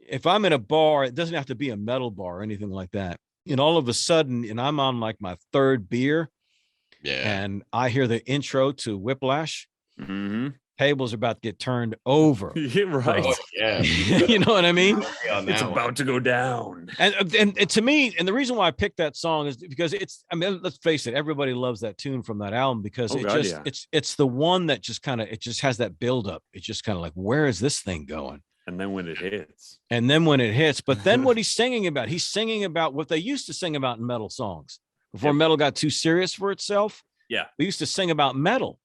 if I'm in a bar, it doesn't have to be a metal bar or anything like that. And all of a sudden, and I'm on like my third beer, and I hear the intro to Whiplash, tables are about to get turned over. Yeah, right. Oh, yeah. You know what I mean? It's about to go down. And to me, and the reason why I picked that song is because let's face it, everybody loves that tune from that album because it's the one that just kind of, it just has that buildup. It's just kind of like, where is this thing going? And then when it hits. But then what he's singing about what they used to sing about in metal songs before metal got too serious for itself. Yeah. They used to sing about metal.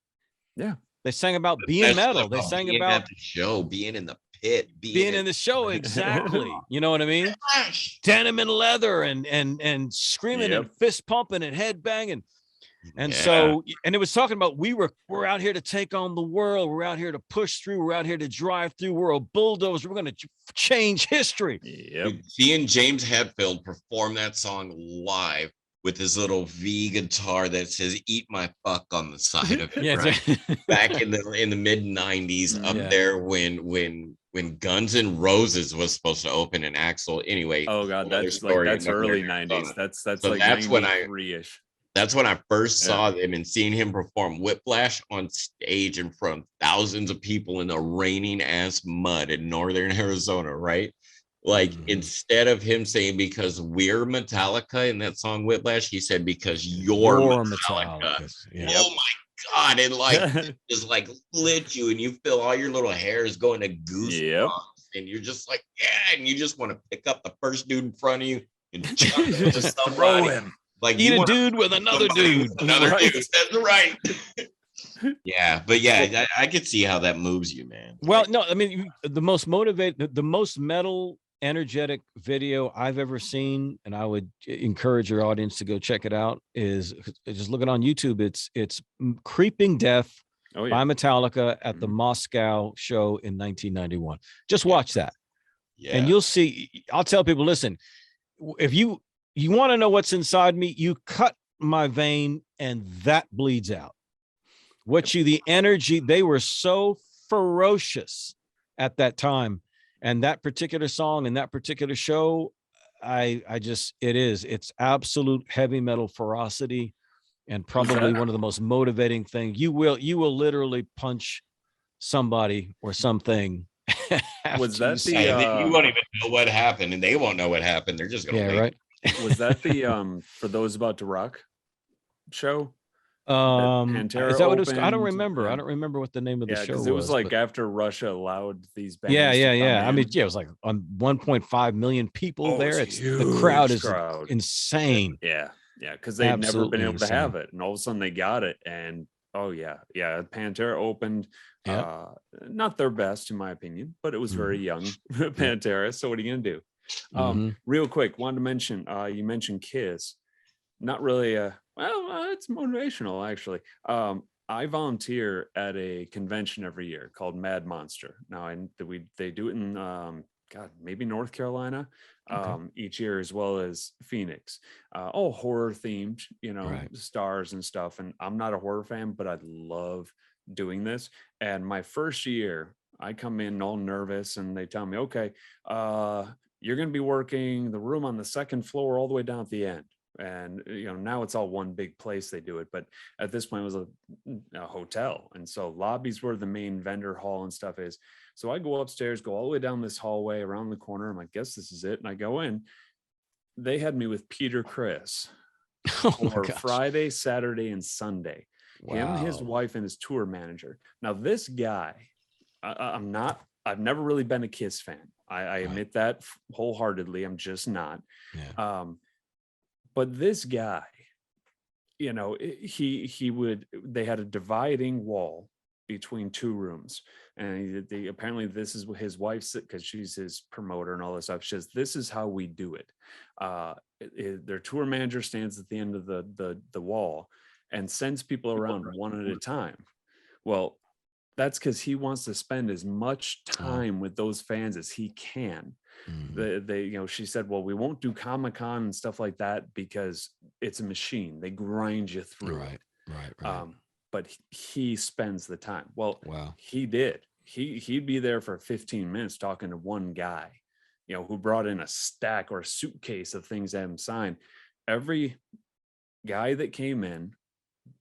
Yeah. They sang about being metal. They sang being about at the show, being in the pit, being in the show. Exactly. You know what I mean? Denim and leather and screaming and fist pumping and head banging. And so, and it was talking about, we're out here to take on the world. We're out here to push through. We're out here to drive through. We're a bulldozer. We're going to change history. Yep. Seeing James Hetfield perform that song live with his little V guitar that says "Eat my fuck" on the side of it, right? Back in the mid '90s, up there when Guns N' Roses was supposed to open an Axl. Anyway, oh god, that's early '90s. That's like 93-ish. That's when I first saw him, and seeing him perform Whiplash on stage in front of thousands of people in the raining ass mud in northern Arizona, right? Like, instead of him saying because we're Metallica in that song Whiplash, he said because you're Metallica. Oh my god! And like just like lit you, and you feel all your little hairs going to goosebumps, and you're just like, yeah, and you just want to pick up the first dude in front of you and chuck him to somebody. Throw him. Like, eat a dude with another dude. Another dude. That's right. Yeah, but yeah, I could see how that moves you, man. Well, no, I mean, the most metal energetic video I've ever seen, and I would encourage your audience to go check it out, is just look it on YouTube. It's Creeping Death by Metallica at the Moscow show in 1991. Just watch that. Yeah. And you'll see, I'll tell people, listen, if you want to know what's inside me, you cut my vein and that bleeds out. The energy, they were so ferocious at that time. And that particular song and that particular show, it's absolute heavy metal ferocity, and probably one of the most motivating things. You will literally punch somebody or something. Was after you that see the it. You won't even know what happened, and they won't know what happened. They're just gonna Yeah, wait. right. was that the For Those About to Rock show that Is Pantera that what it was? I don't opened? remember. I And don't remember what the name of the yeah, show because it was was, like but after Russia allowed these yeah, bands to come I mean, in. yeah, it was like on 1.5 million people Oh, it was there. a It's the crowd huge is crowd. insane. Yeah, yeah, because they'd never been Absolutely able to have insane. it, and all of a sudden they got it, and oh yeah, yeah, Pantera opened. Yeah. Not their best in my opinion, but it was very young Pantera. So what are you gonna do? Real quick, wanted to mention, you mentioned Kiss. Not really it's motivational actually. I volunteer at a convention every year called Mad Monster. Now, they do it in God, maybe North Carolina each year, as well as Phoenix. All horror themed, Right. stars and stuff. And I'm not a horror fan, but I love doing this. And my first year, I come in all nervous, and they tell me, okay, you're going to be working the room on the second floor all the way down at the end. And now it's all one big place they do it, but at this point it was a hotel, and so lobbies where the main vendor hall and stuff is. So I go upstairs, go all the way down this hallway around the corner. I'm like, guess this is it. And I go in. They had me with Peter Criss Oh my for gosh. Friday, Saturday, and Sunday. Him, his Wow. wife, and his tour manager. Now this guy, I've never really been a Kiss fan. I admit that wholeheartedly. I'm just not. Yeah. But this guy, they had a dividing wall between two rooms, and apparently this is his wife's, because she's his promoter and all this stuff. She says, this is how we do it. Their tour manager stands at the end of the wall and sends people around one at a time. Well, that's because he wants to spend as much time with those fans as he can. She said, well, we won't do Comic-Con and stuff like that because it's a machine. They grind you through it. Right. But he spends the time. Well, Wow. he did. He'd be there for 15 minutes talking to one guy, who brought in a stack or a suitcase of things to have him sign. Every guy that came in,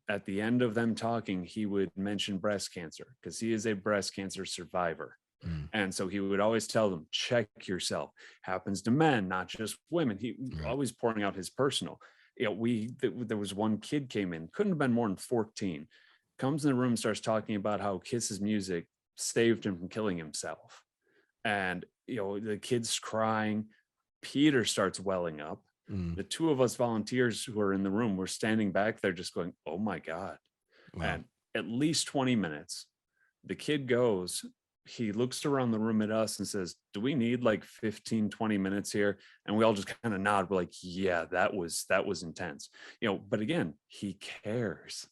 at the end of them talking, he would mention breast cancer, because he is a breast cancer survivor. And so he would always tell them, check yourself. Happens to men, not just women. He always pouring out his personal. There was one kid came in, couldn't have been more than 14, comes in the room, starts talking about how Kiss's music saved him from killing himself. And, the kid's crying. Peter starts welling up. The two of us volunteers who are in the room were standing back there just going, oh my God. Wow. And at least 20 minutes, the kid goes, he looks around the room at us and says, do we need like 15, 20 minutes here? And we all just kind of nod. We're like, yeah, that was intense. But again, he cares.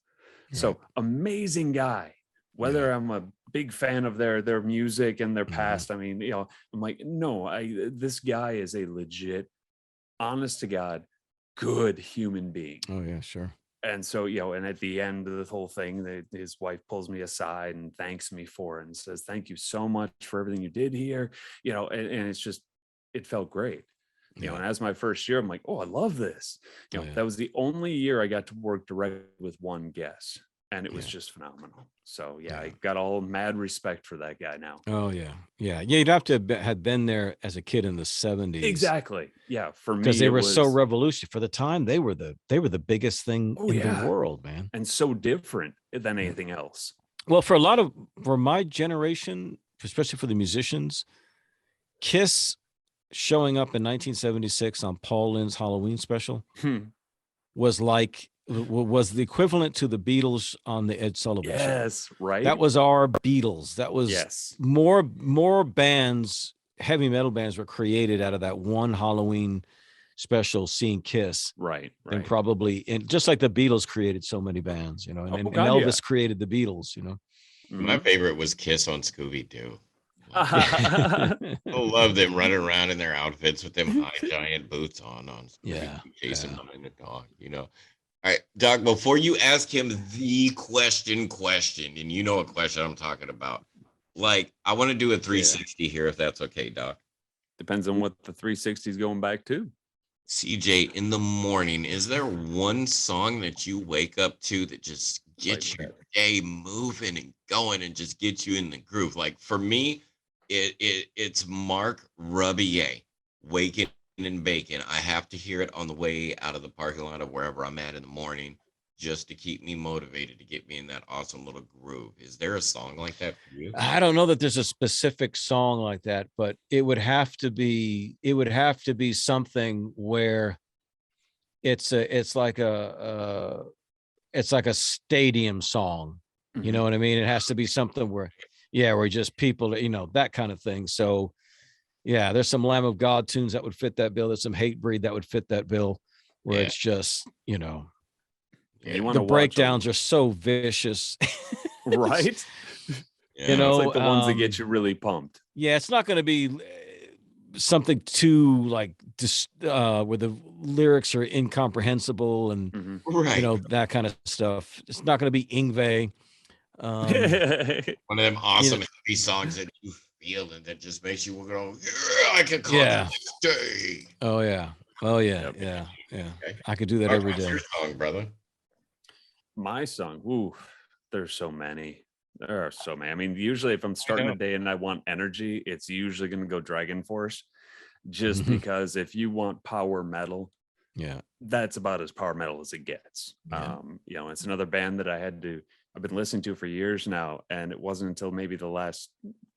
Right. So amazing guy. Whether I'm a big fan of their music and their past, I mean, I'm like, no, this guy is a legit, honest to God, good human being. Oh yeah, sure. And so, and at the end of the whole thing, his wife pulls me aside and thanks me for it and says, thank you so much for everything you did here. And it's just, it felt great. And as my first year, I'm like, oh, I love this. That was the only year I got to work directly with one guest. And it was just phenomenal. So I got all mad respect for that guy now. Oh yeah. You'd have to have been there as a kid in the 70s. Exactly. Yeah. For me, because they were so revolutionary for the time. They were the biggest thing in the world, man. And so different than anything else. Well, for my generation, especially for the musicians, Kiss showing up in 1976 on Paul Lynde's Halloween special was the equivalent to the Beatles on the Ed Sullivan show. Yes, right. That was our Beatles. That was more bands, heavy metal bands were created out of that one Halloween special, seeing Kiss. Right. And probably, and just like the Beatles created so many bands, and Elvis created the Beatles, My favorite was Kiss on Scooby-Doo. I love them running around in their outfits with them high giant boots on chasing them in the dog, All right, Doc, before you ask him the question, and you know what question I'm talking about, like, I want to do a 360 here, if that's okay, Doc. Depends on what the 360 is going back to. CJ, in the morning, is there one song that you wake up to that just Like gets your that. day moving and going and just gets you in the groove? Like for me, it's Mark Rubier, Waking and Bacon. I have to hear it on the way out of the parking lot of wherever I'm at in the morning just to keep me motivated, to get me in that awesome little groove. Is there a song like that for you? I don't know that there's a specific song like that, but it would have to be something where it's like a stadium song. You Mhm. know what I mean? It has to be something where, yeah, where just people, that kind of thing. So yeah, there's some Lamb of God tunes that would fit that bill. There's some Hate Breed that would fit that bill, where Yeah, it's just, You yeah, want the to watch a breakdowns are so vicious. It's, right? you yeah. It's know, like the ones that get you really pumped. yeah, it's not going to be something too like just where the lyrics are incomprehensible and Mhm. Right. that kind of stuff. It's not going to be Ingve. Um, One of them you know, awesome heavy songs that you feel and that just makes you go, yeah, I can call the yeah. next day. Oh yeah. Oh yeah. Yep. Yeah. Yeah. Okay. I could do that Talk every about your day. song, brother. My song, ooh, there's so many. There are so many. I mean, usually if I'm I starting know. a day and I want energy, it's usually going to go Dragon Force, just Mhm. because if you want power metal, Yeah. that's about as power metal as it gets. Yeah. It's another band that I've been listening to for years now, and it wasn't until maybe the last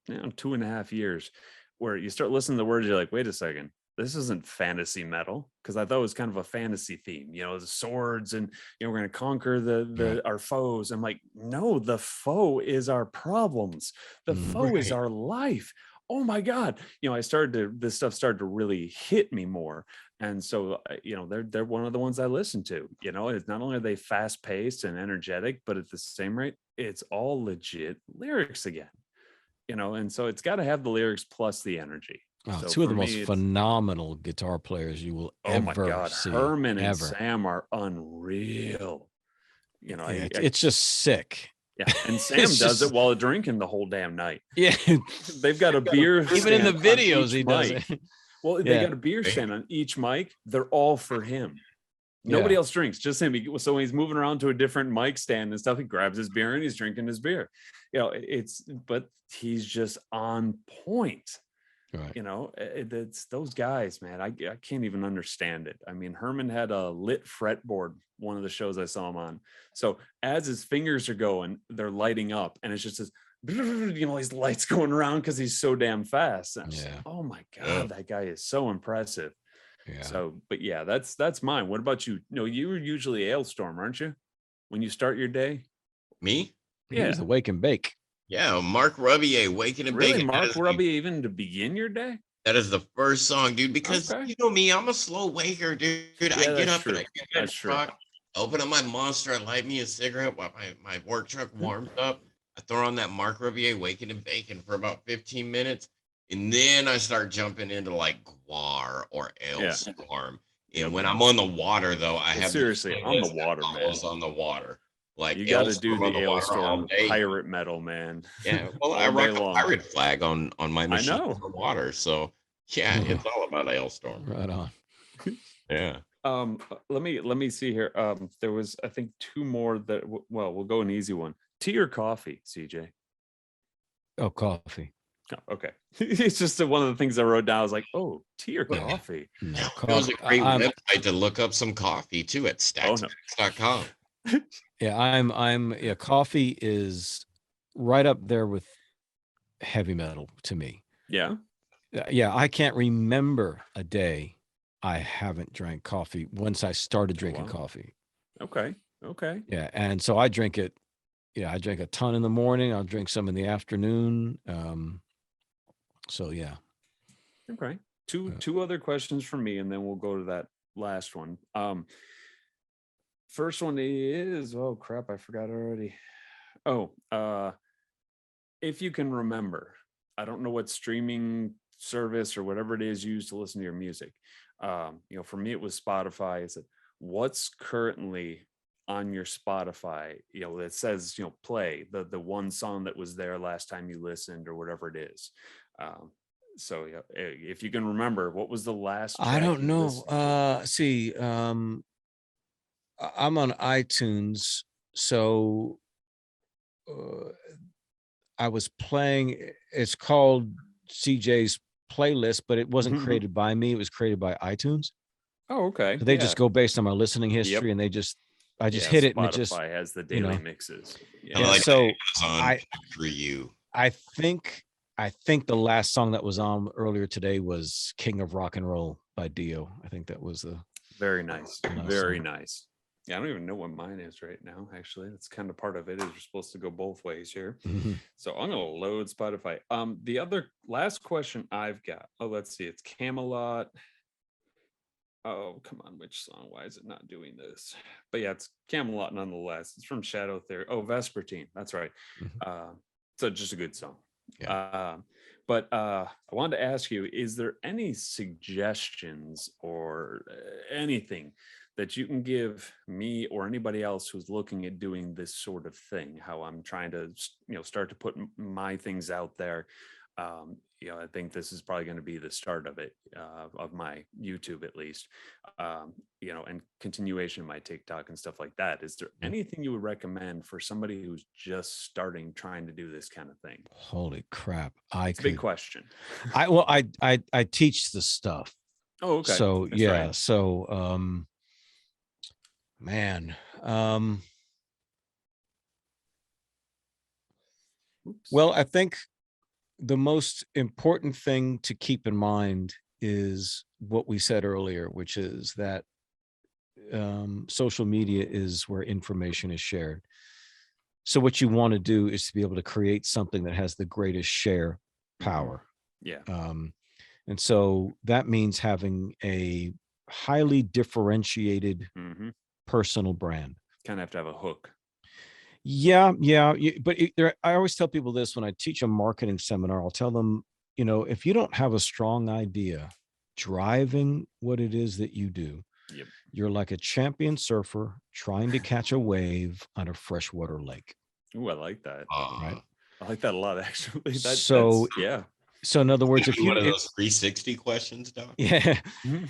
2.5 years where you start listening to the words, you're like, wait a second, this isn't fantasy metal, because I thought it was kind of a fantasy theme, the swords and we're going to conquer Right. our foes. I'm like, no, the foe is our problems. The Mhm. foe is Right. our life. Oh my God. This stuff started to really hit me more. And so, they're one of the ones I listen to. It's not only are they fast paced and energetic, but at the same rate, it's all legit lyrics again. And so it's got to have the lyrics plus the energy. Oh, So two of for the most me, it's, phenomenal guitar players you will oh my ever God, see, Herman and ever. Sam are unreal. Yeah, it's, I it's just sick. yeah, and Sam It's does it just, while drinking the whole damn night. yeah. They've got a beer Even in the stand on videos, each he does mic. it. Well, they Yeah. got a beer Right. stand on each mic. They're all for him. Nobody Yeah. else drinks, just him. So when he's moving around to a different mic stand and stuff, he grabs his beer and he's drinking his beer. But he's just on point. Right. It's those guys, man. I can't even understand it. I mean, Herman had a lit fretboard one of the shows I saw him on. So as his fingers are going, they're lighting up, and it's just this, these lights going around because he's so damn fast. And I'm just like, Yeah. oh my Yeah. God, that guy is so impressive. Yeah. So, but yeah, that's mine. What about you? No, you're usually Ailstorm, aren't you? When you start your day? Me? He's Yeah. the wake and bake. Yeah, Mark Rubier, Waking and Really, Bacon. That Mark is the Ruby, even to begin your day? that is the first song, dude. Because Okay. you know me, I'm a slow waker, dude. I Yeah, get that's up and I true. get in that That's true. truck, open up my monster, I light me a cigarette while my work truck warms up. I throw on that Mark Rubier, Waking and Bacon for about 15 minutes. And then I start jumping into like Guar or Yeah. Ailstorm. And Yep. when I'm on the water, though, I Well, have this seriously, on the playlist that water, man. follows on the water. Like You got to do Ailstorm on the the water all Ailstorm day. pirate metal, man. Yeah, well, I All day rock a long. pirate flag on my I machine know. for water, so yeah, it's all about Hailstorm. Right on. Yeah. Let me see here. There was, I think, two more that. Well, we'll go an easy one. Tea or coffee, CJ? Oh, coffee. Oh, okay. It's just one of the things I wrote down. I was like, oh, tea or Well, coffee? No, It was coffee. a great I'm website to look up some coffee too at Oh no. stacksmix.com. yeah, yeah, coffee is right up there with heavy metal to me. Yeah. Yeah, I can't remember a day I haven't drank coffee once I started drinking wow. coffee. Okay. Okay. Yeah, and so I drink it. Yeah, I drink a ton in the morning. I'll drink some in the afternoon. So yeah. Okay. Two other questions from me, and then we'll go to that last one. First one is, oh crap, I forgot already. Oh, if you can remember, I don't know what streaming service or whatever it is used to listen to your music. For me, it was Spotify. Is it what's currently on your Spotify? That says play the one song that was there last time you listened or whatever it is. Um, So yeah, if you can remember, what was the last I track don't you know. listened to? See, I'm on iTunes, so uh, I was playing. It's called CJ's playlist, but it wasn't created by me. It was created by iTunes. Oh, okay. So they Yeah. just go based on my listening Yep. history, and I just Yeah. hit it, and it just, Spotify has the you daily know, mixes. Kind of Yeah. yeah. like So the Amazon I, pick for you. I think, I think the last song that was on earlier today was "King of Rock and Roll" by Dio. I think that was the Very nice. last Very song. nice. Yeah, I don't even know what mine is right now. Actually, that's kind of part of it. Is we're supposed to go both ways here. Mhm. So I'm gonna load Spotify. The other last question I've got. Oh, let's see. It's Camelot. Oh, come on. Which song? Why is it not doing this? But yeah, it's Camelot nonetheless. It's from Shadow Theory. Oh, Vespertine. That's right. Mhm. So just a good song. Yeah. But I wanted to ask you, is there any suggestions or anything that you can give me or anybody else who's looking at doing this sort of thing? How I'm trying to, start to put my things out there. I think this is probably going to be the start of it, of my YouTube at least, and continuation of my TikTok and stuff like that. Is there anything you would recommend for somebody who's just starting trying to do this kind of thing? Holy crap! It's a big question. I teach the stuff. Oh, okay. So That's yeah. right. So man. Oops. Well, I think the most important thing to keep in mind is what we said earlier, which is that social media is where information is shared. So what you want to do is to be able to create something that has the greatest share power. Yeah. And so that means having a highly differentiated personal brand. Kind of have to have a hook. Yeah. But I always tell people this when I teach a marketing seminar. I'll tell them, if you don't have a strong idea driving what it is that you do, you're like a champion surfer trying to catch a wave on a freshwater lake. Ooh, I like that. Right. I like that a lot, actually. So yeah. So in other words, if you one of those 360 questions, Doc. Yeah.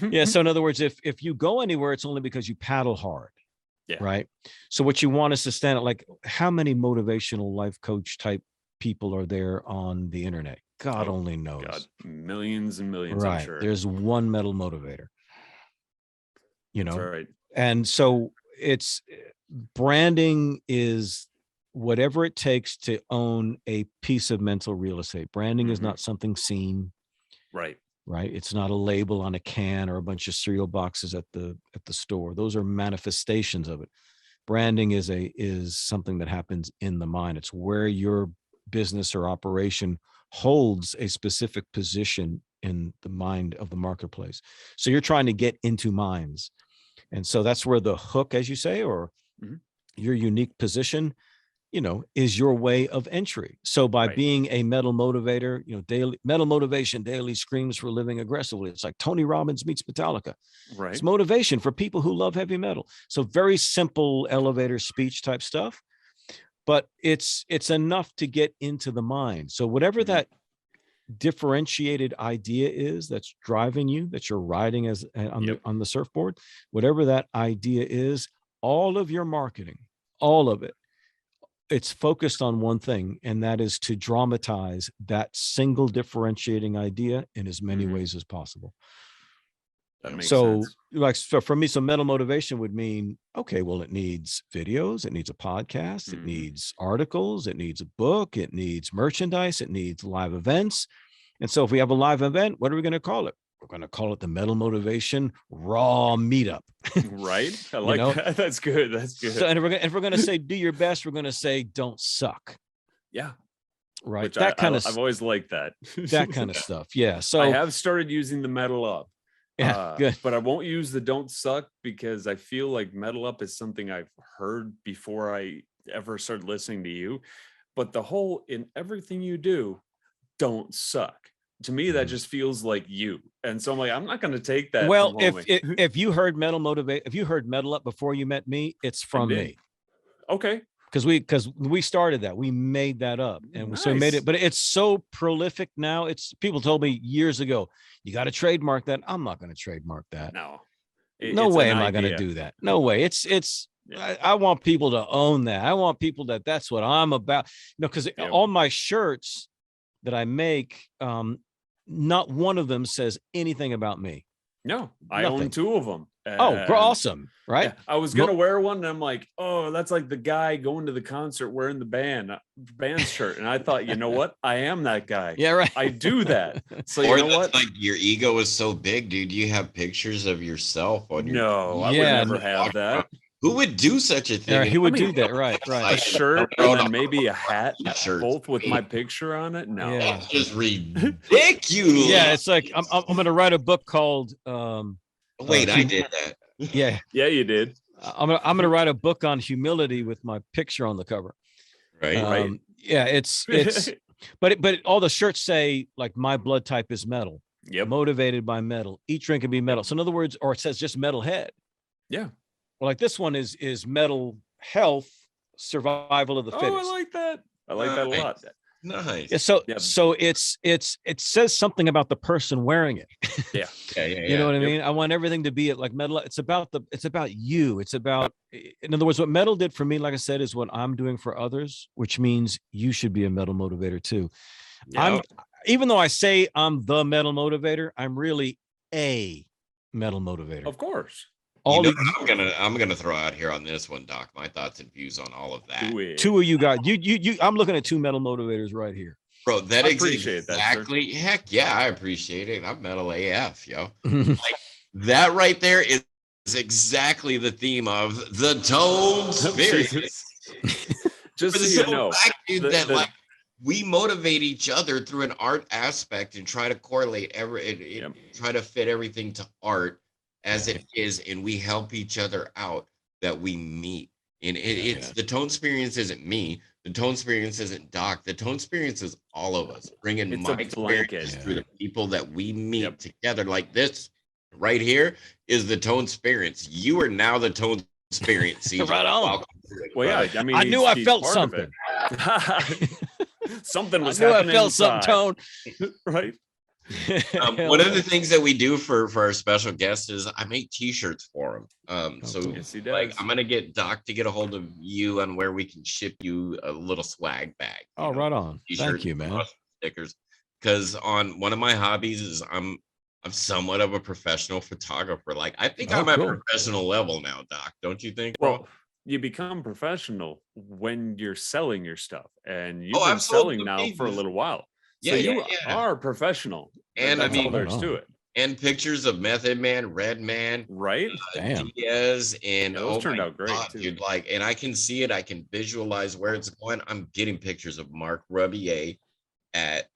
Yeah. So in other words, if you go anywhere, it's only because you paddle hard. Yeah. Right. So what you want is to stand out. Like, how many motivational life coach type people are there on the internet? God only knows. God, millions and millions. Right. I'm sure. There's one metal motivator. That's right. And so it's branding is whatever it takes to own a piece of mental real estate. Branding is not something seen. Right. It's not a label on a can or a bunch of cereal boxes at the store. Those are manifestations of it. Branding is something that happens in the mind. It's where your business or operation holds a specific position in the mind of the marketplace. So you're trying to get into minds. And so that's where the hook, as you say, or your unique position, is your way of entry. So by being a metal motivator, daily metal motivation daily screams for living aggressively. It's like Tony Robbins meets Metallica. Right. It's motivation for people who love heavy metal. So very simple elevator speech type stuff, but it's enough to get into the mind. So whatever that differentiated idea is that's driving you, that you're riding as on the surfboard, whatever that idea is, all of your marketing, all of it, it's focused on one thing, and that is to dramatize that single differentiating idea in as many ways as possible. That makes sense. So for me, so mental motivation would mean, okay, well, it needs videos, it needs a podcast, it needs articles, it needs a book, it needs merchandise, it needs live events. And so if we have a live event, what are we going to call it? We're going to call it the Metal Motivation Raw Meetup. Right. I like that. That's good. That's good. So, and if we're going to say do your best, we're going to say don't suck. Yeah. Right. Which I've always liked that. That kind of stuff. Yeah. So I have started using the metal up. Yeah, good. But I won't use the don't suck because I feel like metal up is something I've heard before I ever started listening to you. But the whole in everything you do, don't suck. To me, that just feels like you. And so I'm like, I'm not going to take that. Well, if you heard metal up before you met me, it's from me. Okay. because we started that. We made that up, and so we made Nice. it. But it's so prolific now. It's people told me years ago, you got to trademark that. I'm not going to trademark that. No, No it's way an am I going to idea. do that. No way. I want people to own that. I want people that's what I'm about. Because Yep. all my shirts that I make, not one of them says anything about me. No, I Nothing. own 2 of them. Oh, awesome. Right. Yeah, I was gonna wear one, and I'm like, oh, that's like the guy going to the concert wearing the band shirt. And I thought, you know what? I am that guy. Yeah, right. I do that. So Or you know that's what? like your ego is so big, dude. You have pictures of yourself on your. No, I would Yeah, never have that. Who would do such a thing? Yeah, he would I mean, do that. Right. A Right. shirt and then maybe a hat, Shirts. both with my picture on it. No. Yeah. It's just ridiculous. Yeah. It's like I'm going to write a book called. Wait, I did that. Yeah. Yeah, you did. I'm gonna write a book on humility with my picture on the cover. Right. Yeah, it's but all the shirts say like my blood type is metal. Yep. Motivated by metal. Eat, drink, and be metal. So in other words, or it says just metalhead. Yeah. Well, like this one is metal health, survival of the fittest. Oh, I like that. I like that a lot. Nice. Yeah, so Yep. so it says something about the person wearing it. Yeah. You know what I Yep. mean? I want everything to be like metal. It's about you. It's about, in other words, what metal did for me, like I said, is what I'm doing for others, which means you should be a metal motivator too. Yeah. Even though I say I'm the metal motivator, I'm really a metal motivator. Of course. All You know what I'm gonna throw out here on this one, Doc. My thoughts and views on all of that. Do it. two of you guys, you I'm looking at 2 metal motivators right here. Bro, that I is appreciate that, sir. exactly. Heck yeah, I appreciate it. I'm metal AF, yo. That right there is exactly the theme of the Tone Spirit. Just For the so you simple know, fact, dude, the- that the- like we motivate each other through an art aspect and try to correlate Yep. try to fit everything to art as it is, and we help each other out that we meet. And it's the Tone Experience isn't me. The Tone Experience isn't Doc. The Tone Experience is all of us bringing It's my a blanket. experience through the people that we meet Yep. together. Like this right here is the Tone Experience. You are now the Tone Experience. CJ. Right on. Welcome to it, Well, brother. yeah, I mean, I knew he's- I he's felt part of it. Something was I knew I happening. felt something, inside, Tone. right? One of the things that we do for our special guests is I make T-shirts for them. So cool. Yes, he does. like I'm gonna get Doc to get a hold of you on where we can ship you a little swag bag. Oh, right on. Thank T-shirts, you, man. stickers. Because on one of my hobbies is I'm somewhat of a professional photographer. Like I think Oh, I'm at cool. professional level now, Doc. Don't you think, bro? Well, you become professional when you're selling your stuff, and you've Oh, been selling absolutely. now for a little while. Yeah, So yeah, you yeah. are professional. And I that's mean- all there's Right to on. it, And pictures of Method Man, Red Man, right? Damn. Diaz, and Yeah, those oh turned my out great, God, too. dude. Like, and I can see it, I can visualize where it's going. I'm getting pictures of Mark Rubier at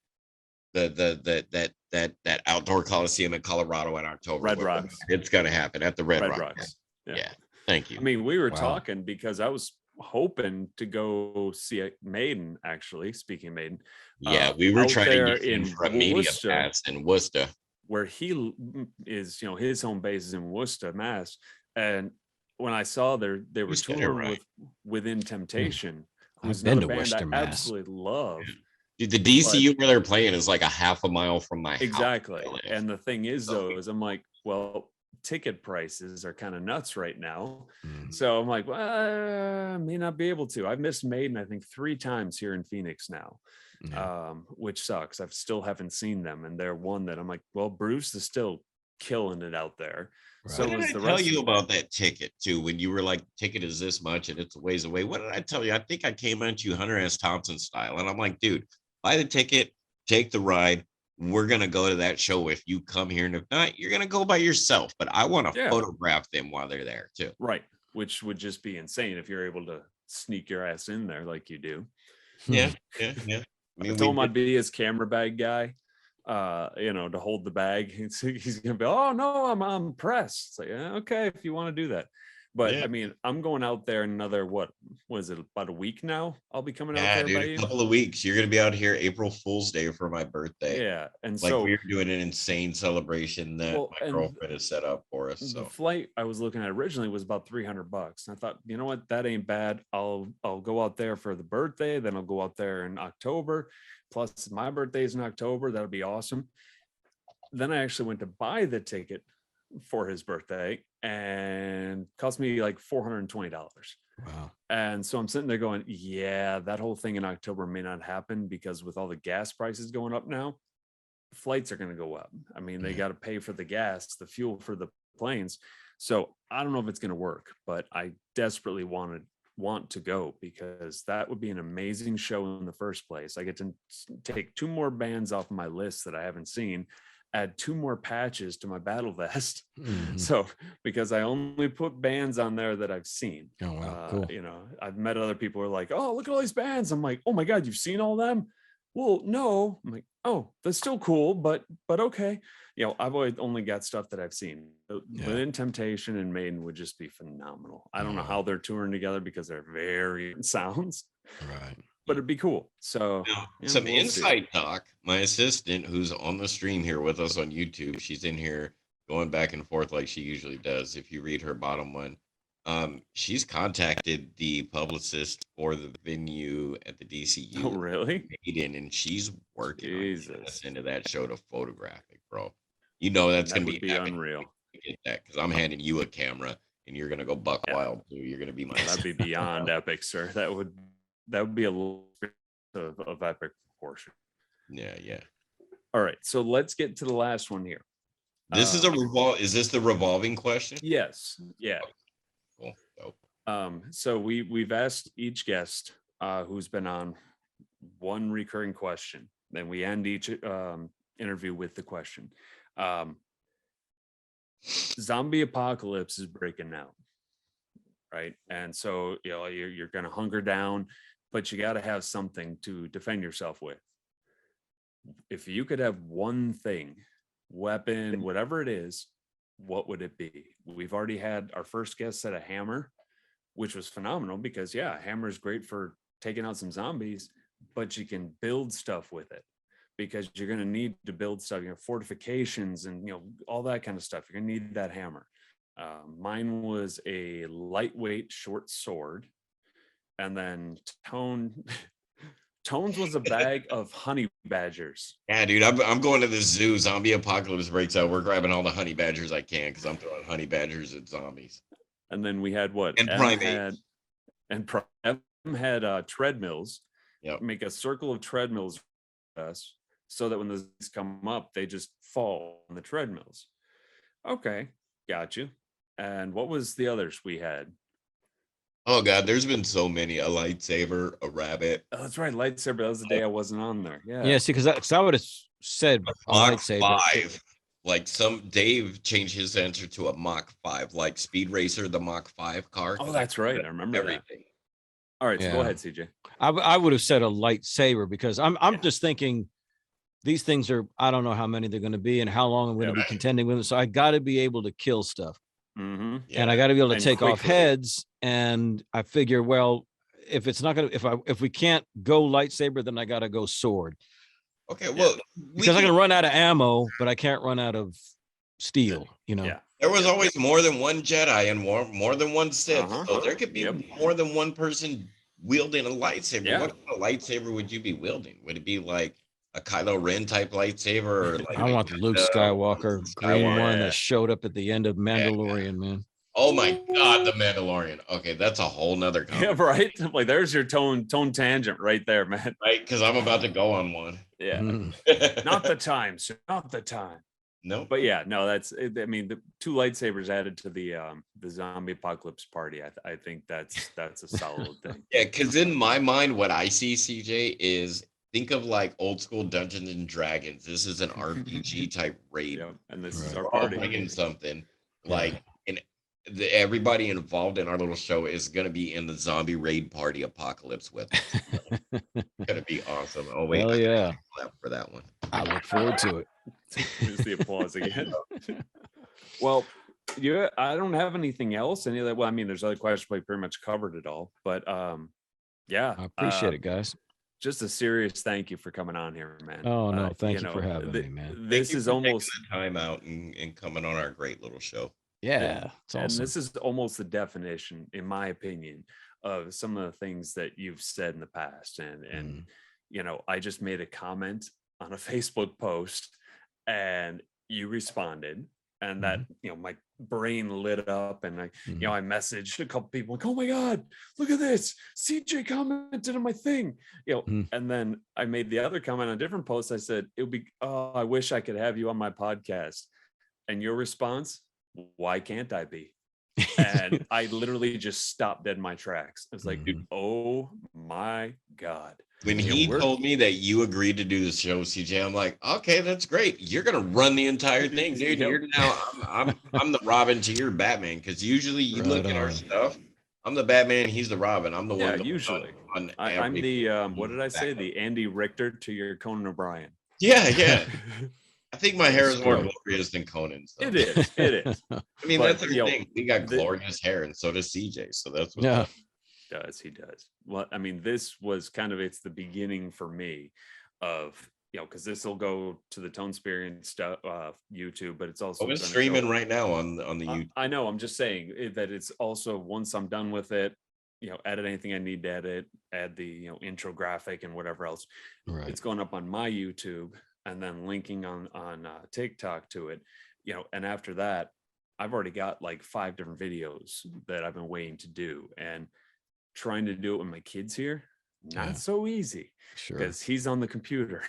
that outdoor coliseum in Colorado in October. Red Rocks. It's gonna happen at the Red, Red Rocks. Rocks. Yeah. Thank you. I mean, we were Wow. talking because I was hoping to go see Maiden. Actually, speaking of Maiden, Yeah, we were out trying there to get him in for a media Worcester. pass in Worcester. where he is, his home base is in Worcester, Mass. And when I saw they were You said it touring right. with Within Temptation, I've who's been another to band Worcester, I Mass. absolutely love. Dude, the DCU where they're playing is like a half a mile from my house. Exactly. where I live. And the thing is, So- though, is I'm like, well, ticket prices are kind of nuts right now. Mm. So I'm like, well, I may not be able to. I've missed Maiden, I think, 3 times here in Phoenix now. Yeah. Which sucks. I still haven't seen them, and they're one that I'm like, well, Bruce is still killing it out there. So What did was I the tell rest you of the about band. that ticket too? When you were like, ticket is this much and it's a ways away. What did I tell you? I think I came at you Hunter S. Thompson style, and I'm like, dude, buy the ticket, take the ride. We're gonna go to that show if you come here, and if not, you're gonna go by yourself. But I want to Yeah. photograph them while they're there too. Right, which would just be insane if you're able to sneak your ass in there like you do. Yeah, yeah. I I mean, told him we I'd be his camera bag guy, to hold the bag. He's gonna be, oh no, I'm pressed. It's like, okay, if you want to do that. But Yeah. I mean, I'm going out there another, what was it, about a week now? I'll be coming out Yeah, there by dude, a you. couple of weeks. You're gonna be out here April Fool's Day for my birthday. Yeah. And Like so, we're doing an insane celebration that well, my and girlfriend has set up for us. the So flight I was looking at originally was about $300. And I thought, you know what, that ain't bad. I'll go out there for the birthday, then I'll go out there in October. Plus my birthday is in October. That'll be awesome. Then I actually went to buy the ticket for his birthday and cost me like $420. Wow. And so I'm sitting there going, yeah, that whole thing in October may not happen because with all the gas prices going up now, flights are going to go up. I mean, they Yeah. got to pay for the gas, the fuel for the planes. So I don't know if it's going to work, but I desperately want to go because that would be an amazing show in the first place. I get to take 2 more bands off my list that I haven't seen, add 2 more patches to my battle vest. Mhm. So because I only put bands on there that I've seen. Oh, wow. Cool. You know, I've met other people who are like, oh, look at all these bands. I'm like, oh my God, you've seen all them? Well, no. I'm like, oh, that's still cool, but okay. You know, I've always only got stuff that I've seen. Yeah. Within Temptation and Maiden would just be phenomenal. I don't know Oh. how they're touring together because they're very different sounds, Right. but it'd be cool. So now, yeah, some we'll see. insight, Doc. My assistant, who's on the stream here with us on YouTube, she's in here going back and forth like she usually does. If you read her bottom one, she's contacted the publicist for the venue at the DCU. Oh, really? Maiden, and she's working on getting us Jesus. into that show to photograph it, bro. You know that's That gonna would be be epic unreal. to get that because I'm handing you a camera and you're gonna go buck Yeah. wild too. You're gonna be my That'd be beyond epic, sir. That would be a little of epic proportion. yeah. All right, so let's get to the last one here. This is is this the revolving question? Yes, yeah. Cool. Dope. So we've asked each guest who's been on one recurring question. Then we end each interview with the question. Zombie apocalypse is breaking out, right? And so you know you're going to hunker down, but you got to have something to defend yourself with. If you could have one thing, weapon, whatever it is, what would it be? We've already had our first guest said a hammer, which was phenomenal because yeah, a hammer is great for taking out some zombies, but you can build stuff with it because you're going to need to build stuff, you know, fortifications and, you know, all that kind of stuff. You're going to need that hammer. Mine was a lightweight short sword. And then Tone's was a bag of honey badgers. Yeah, dude, I'm going to the zoo. Zombie apocalypse breaks out. We're grabbing all the honey badgers I can because I'm throwing honey badgers at zombies. And then we had what? And primates. Prime had treadmills. Yep. Make a circle of treadmills for us so that when those come up, they just fall on the treadmills. Okay, got you. And what was the others we had? Oh God, there's been so many. A lightsaber, a rabbit. Oh, that's right, lightsaber. That was the day I wasn't on there. Yeah. Yeah. See, because I would have said a Mach lightsaber. 5. Like Dave changed his answer to a Mach 5, like Speed Racer, the Mach 5 car. Oh, that's right. I remember that. All right, so go Yeah. ahead, CJ. I would have said a lightsaber because I'm just thinking these things are, I don't know how many they're going to be and how long I'm going to be contending with them. So I got to be able to kill stuff. Mm-hmm. And I got to be able to And take off quickly. heads. And I figure, well, if it's not going to, if we can't go lightsaber, then I got to go sword. Okay, well, Because I can run out of ammo, but I can't run out of steel, you know? Yeah. there was always more than one Jedi and more than one Sith. Uh-huh. So there could be more than one person wielding a lightsaber. Yeah. What kind of lightsaber would you be wielding? Would it be like a Kylo Ren type lightsaber? Or like I want the Luke Skywalker green one that showed up at the end of Mandalorian, man. Oh my God, the Mandalorian. Okay, that's a whole nother Yeah, right. Like there's your tone tangent right there, man. right? Because I'm about to go on one. Yeah. Mm. Not the time, sir. Not the time. No, But yeah, no, that's. I mean, the 2 lightsabers added to the zombie apocalypse party. I think that's a solid thing. yeah, because in my mind, what I see, CJ, is think of like old school Dungeons and Dragons. This is an RPG type raid. Yeah, and this is Right. our We're all party. bringing something Yeah. like, and everybody involved in our little show is going to be in the zombie raid party apocalypse with us. It's going to be awesome. Oh wait, Hell I gotta yeah. clap for that one. I look forward to it. Here's the applause again. Well, Yeah, I don't have anything else. Any of that? Well, I mean, there's other questions, but we pretty much covered it all. But yeah, I appreciate it, guys. just a serious thank you for coming on here, man. Oh no, thank you for having me, man. Thank This you is for taking almost, the time out and coming on our great little show. Yeah, it's and awesome. this is almost the definition, in my opinion, of some of the things that you've said in the past. And I just made a comment on a Facebook post, and you responded, and that my brain lit up, and I messaged a couple people like, oh my god, look at this, CJ commented on my thing, and then I made the other comment on a different post. I said, it would be, oh, I wish I could have you on my podcast. And your response, why can't I be? And I literally just stopped dead in my tracks. I was like, dude, oh my god. When he told me that you agreed to do the show, CJ, I'm like, okay, that's great. You're gonna run the entire thing, dude. Yep. You're now I'm the Robin to your Batman, because usually you look at our stuff. I'm the Batman, he's the Robin. I'm the one usually on I'm the what did I say? backup. The Andy Richter to your Conan O'Brien. Yeah. I think my hair is more glorious than Conan's. It is. I mean, that's the thing. We got glorious hair, and so does CJ. So that's what he does. Well, I mean, this was kind of, it's the beginning for me of, because this will go to the Tone Spirit stuff, YouTube, but it's also it's streaming right now on the YouTube. I know. I'm just saying that it's also, once I'm done with it, edit anything I need to edit, add the intro graphic and whatever else. Right. It's going up on my YouTube, and then linking on TikTok to it, and after that, I've already got like 5 different videos that I've been waiting to do, and trying to do it with my kids here, not so easy, because he's on the computer,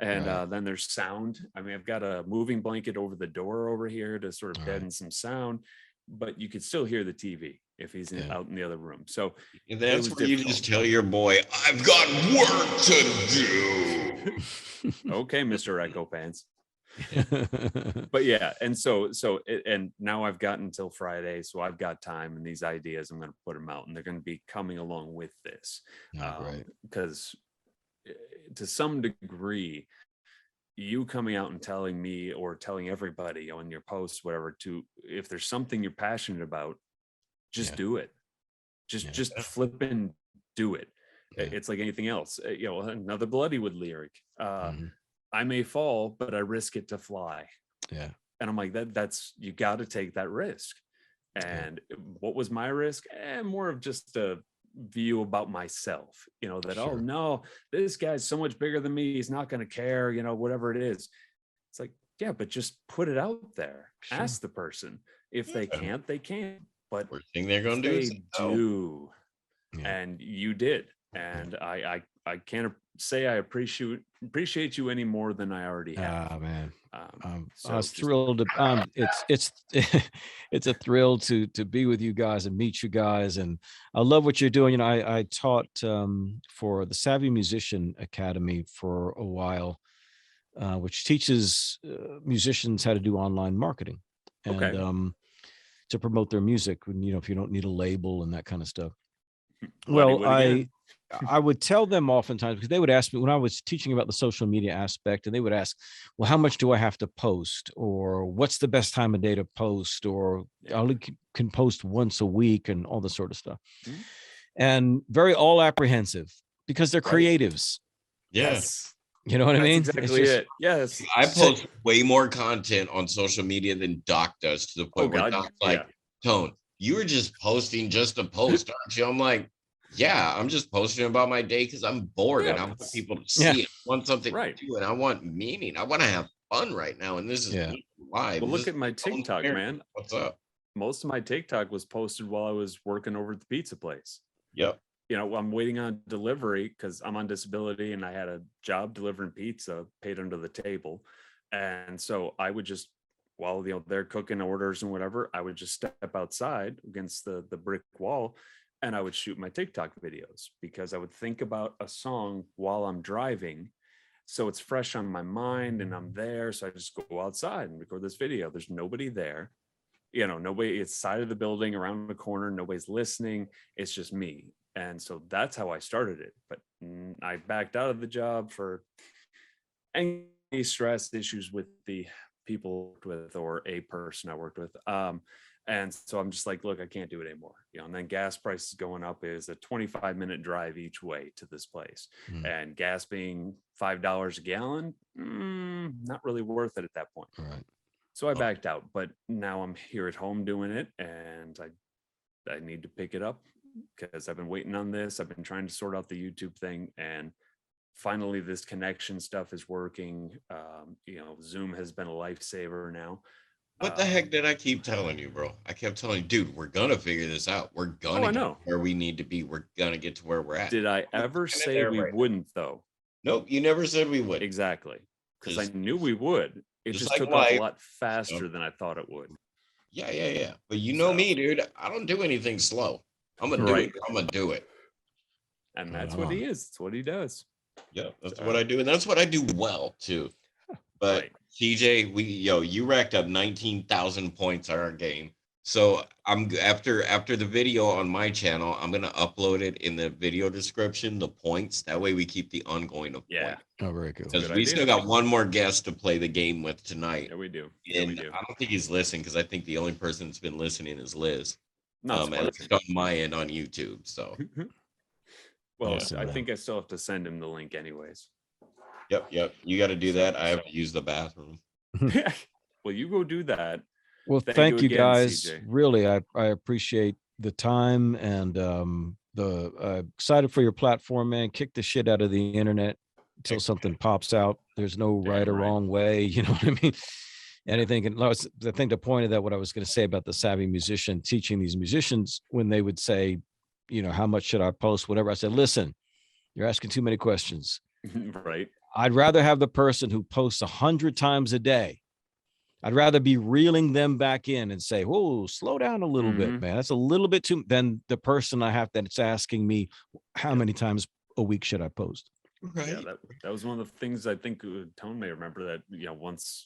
and then there's sound. I mean, I've got a moving blanket over the door over here to sort of deaden some sound, but you could still hear the TV if he's out in the other room. So that's where you just tell your boy, I've got work to do. Okay, Mr. Echo Pants. But yeah, and and now I've got until Friday, so I've got time, and these ideas, I'm going to put them out, and they're going to be coming along with this, because to some degree, you coming out and telling me, or telling everybody on your posts, whatever, to, if there's something you're passionate about, just do it. Just flip and do it. It's like anything else. Another Bloodywood lyric. I may fall, but I risk it to fly. Yeah. And I'm like, that's, you got to take that risk. And what was my risk? More of just a view about myself, that, oh no, this guy's so much bigger than me, he's not going to care, whatever it is. It's like, yeah, but just put it out there. Ask the person. If they can't, they can't. But worst thing they're going to do is do. And you did. And I can't say I appreciate you any more than I already have. Man, I was thrilled to, it's a thrill to be with you guys and meet you guys, and I love what you're doing. I taught for the Savvy Musician Academy for a while, which teaches musicians how to do online marketing and to promote their music when, if you don't need a label and that kind of stuff. Well, I would tell them oftentimes, because they would ask me when I was teaching about the social media aspect, and they would ask, well, how much do I have to post, or what's the best time of day to post, or I only can post once a week, and all this sort of stuff. And very all apprehensive, because they're creatives. Yes. You know what I mean? Exactly it. Yes. I post way more content on social media than Doc does, to the point where Doc's like, Tone, you were just posting just to post, aren't you? I'm like, yeah, I'm just posting about my day because I'm bored and I want people to see it. I want something to do, and I want meaning. I want to have fun right now. And this is live. Well, look at my TikTok, man. What's up? Most of my TikTok was posted while I was working over at the pizza place. Yep. I'm waiting on delivery because I'm on disability, and I had a job delivering pizza paid under the table. And so I would just, while they're cooking orders and whatever, I would just step outside against the brick wall, and I would shoot my TikTok videos, because I would think about a song while I'm driving. So it's fresh on my mind and I'm there. So I just go outside and record this video. There's nobody there. Nobody, it's side of the building around the corner. Nobody's listening. It's just me. And so that's how I started it. But I backed out of the job for any stress issues with the people I worked with, or a person I worked with. And so I'm just like, look, I can't do it anymore. And then gas prices going up is a 25-minute drive each way to this place. Mm. And gas being $5 a gallon, not really worth it at that point. Right. So I backed out, but now I'm here at home doing it, and I need to pick it up because I've been waiting on this. I've been trying to sort out the YouTube thing, and finally this connection stuff is working. Zoom has been a lifesaver now. What the heck did I keep telling you, bro? I kept telling you, dude, we're gonna figure this out. We're gonna I get know. where we need to be. We're gonna get to where we're at. Did I ever say we wouldn't, though? Nope, you never said we would. Exactly, because I knew we would. It just took off a lot faster than I thought it would. Yeah. But you know me, dude. I don't do anything slow. I'm gonna do it. I'm gonna do it. And that's what he is. That's what he does. Yeah, that's what I do, and that's what I do well too. But TJ, you racked up 19,000 points on our game. So I'm after the video on my channel, I'm gonna upload it in the video description, the points. That way we keep the ongoing of points. Oh, very cool. Because we still got one more guest to play the game with tonight. Yeah, we do. And I don't think he's listening, because I think the only person that's been listening is Liz. Not at least on my end on YouTube. So well, I think I still have to send him the link anyways. Yep. You got to do that. I have to use the bathroom. Well, you go do that. Well, thank you again, guys. CJ. Really, I appreciate the time, and excited for your platform, man. Kick the shit out of the internet until something pops out. There's no right or wrong way. You know what I mean? Anything. And I think the point of that, what I was going to say about the savvy musician, teaching these musicians when they would say, how much should I post? Whatever. I said, listen, you're asking too many questions. Right. I'd rather have the person who posts 100 times a day. I'd rather be reeling them back in and say, whoa, slow down a little bit, man. That's a little bit too, than the person I have that's asking me, how many times a week should I post? Right. Yeah, that was one of the things I think Tone may remember, that, once,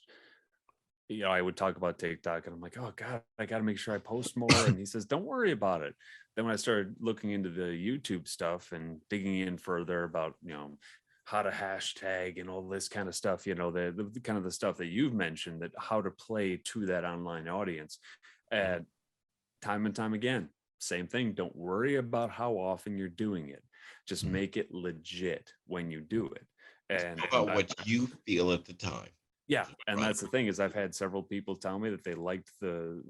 I would talk about TikTok, and I'm like, oh God, I got to make sure I post more. And he says, don't worry about it. Then when I started looking into the YouTube stuff and digging in further about, how to hashtag and all this kind of stuff, the kind of the stuff that you've mentioned, that how to play to that online audience. And time and time again, same thing. Don't worry about how often you're doing it. Just make it legit when you do it. And about what you feel at the time. Yeah. And that's the thing, is I've had several people tell me that they liked the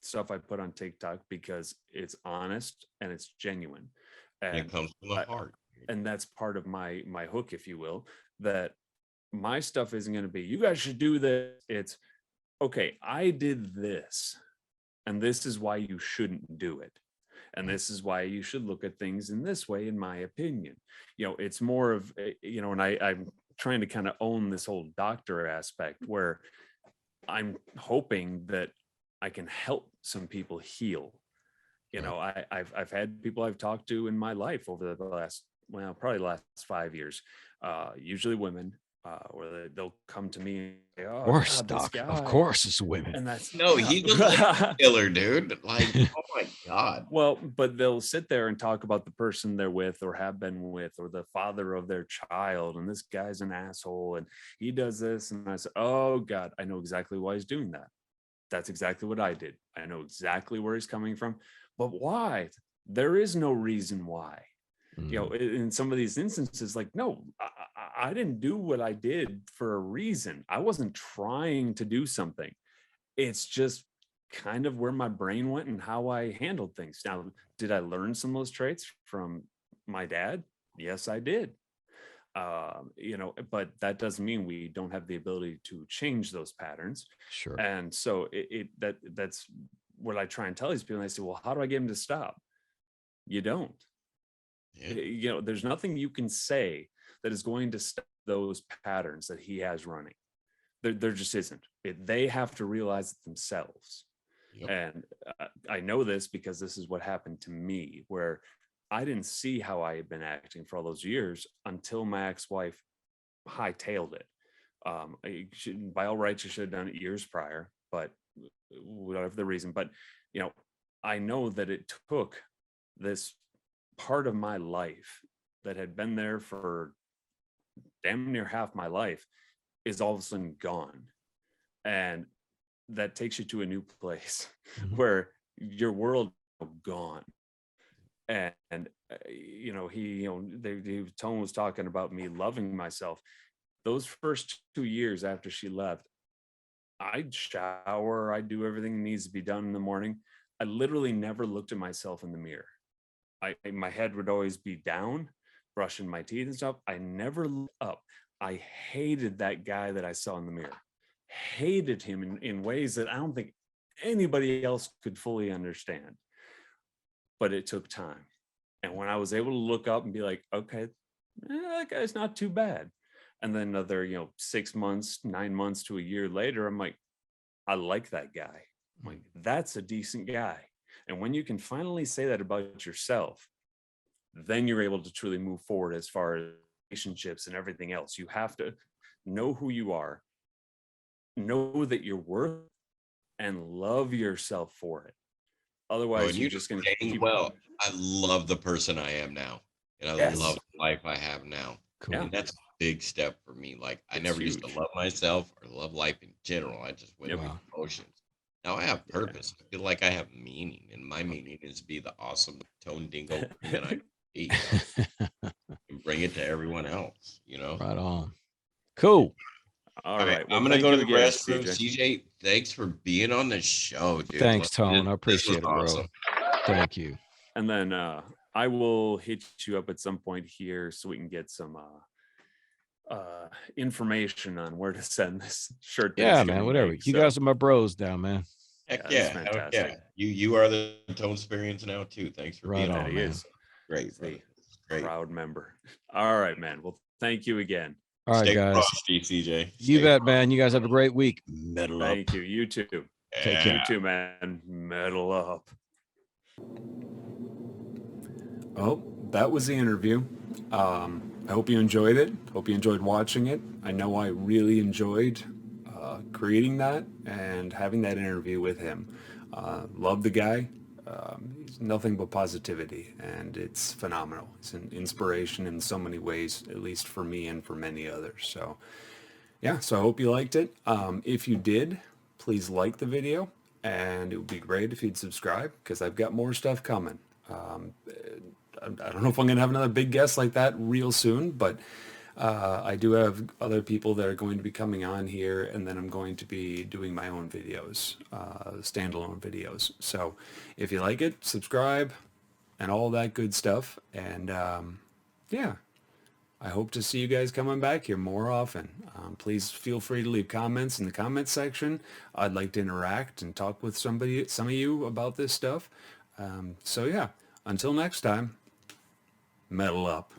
stuff I put on TikTok because it's honest and it's genuine. And it comes from the heart. And that's part of my hook, if you will, that my stuff isn't going to be, you guys should do this. It's, okay, I did this, and this is why you shouldn't do it. And this is why you should look at things in this way, in my opinion. It's more of, and I'm trying to kind of own this whole doctor aspect, where I'm hoping that I can help some people heal. I've had people I've talked to in my life over the last, probably the last 5 years, usually women, where they'll come to me and say, oh, of course, God, Doc, of course it's women. And that's he's a killer, dude. Like, oh my God. Well, but they'll sit there and talk about the person they're with or have been with, or the father of their child, and this guy's an asshole and he does this. And I said, oh God, I know exactly why he's doing that. That's exactly what I did. I know exactly where he's coming from. But why? There is no reason why. In some of these instances, like, no, I didn't do what I did for a reason. I wasn't trying to do something. It's just kind of where my brain went and how I handled things. Now, did I learn some of those traits from my dad? Yes, I did. But that doesn't mean we don't have the ability to change those patterns. Sure. And so that's what I try and tell these people. And I say, well, how do I get them to stop? You don't. Yeah. There's nothing you can say that is going to stop those patterns that he has running. There just isn't. They have to realize it themselves. Yep. And I know this because this is what happened to me, where I didn't see how I had been acting for all those years until my ex-wife hightailed it. By all rights, I should have done it years prior, but whatever the reason. But, I know that it took this part of my life that had been there for damn near half my life is all of a sudden gone. And that takes you to a new place Mhm. where your world is gone. And Tone was talking about me loving myself. Those first 2 years after she left, I'd shower, I'd do everything that needs to be done in the morning. I literally never looked at myself in the mirror. My head would always be down, brushing my teeth and stuff. I never looked up. I hated that guy that I saw in the mirror. Hated him in ways that I don't think anybody else could fully understand. But it took time. And when I was able to look up and be like, okay, that guy's not too bad. And then another, 6 months, 9 months to a year later, I'm like, I like that guy. I'm like, that's a decent guy. And when you can finally say that about yourself, then you're able to truly move forward as far as relationships and everything else. You have to know who you are, know that you're worth, and love yourself for it. Oh, Otherwise, and you're you know, just going to dang keep. well, I love the person I am now, and I Yes. love the life I have now. Cool. And that's a big step for me. Like, I It's never used to huge. love myself or love life in general. I just went Yep. through Wow. emotions. Now I have Yeah. purpose. I feel like I have meaning, and my meaning is to be the awesome Tone Dingo Freeman I can be, and bring it to everyone else. Right on. Cool. All All right, right. Well, I'm gonna thank go to you the again, restroom. CJ. CJ, thanks for being on the show, dude. Thanks, Tone. I This was appreciate it, bro. awesome. Thank you. And then I will hit you up at some point here so we can get some information on where to send this shirt. Yeah, man, whatever. You guys are my bros now, man. Heck That's yeah, heck fantastic. yeah. You are the Tone experience now too. Thanks for Right being on, on. He man. is. Great, He's brother. the Great. proud member. All right, man. Well, thank you again. All right, Stay guys. frosty, CJ. You Stay bet, man. You guys have a great week. Metal up. Thank you. You too. Take You care. too, man. Metal up. Oh, that was the interview. I hope you enjoyed it. Hope you enjoyed watching it. I know I really enjoyed creating that and having that interview with him. Love the guy. He's nothing but positivity, and it's phenomenal. It's an inspiration in so many ways, at least for me and for many others. So, yeah, so I hope you liked it. If you did, please like the video, and it would be great if you'd subscribe because I've got more stuff coming. I don't know if I'm going to have another big guest like that real soon, but I do have other people that are going to be coming on here, and then I'm going to be doing my own videos, standalone videos. So if you like it, subscribe and all that good stuff. And yeah, I hope to see you guys coming back here more often. Please feel free to leave comments in the comment section. I'd like to interact and talk with some of you about this stuff. So yeah, until next time, metal up.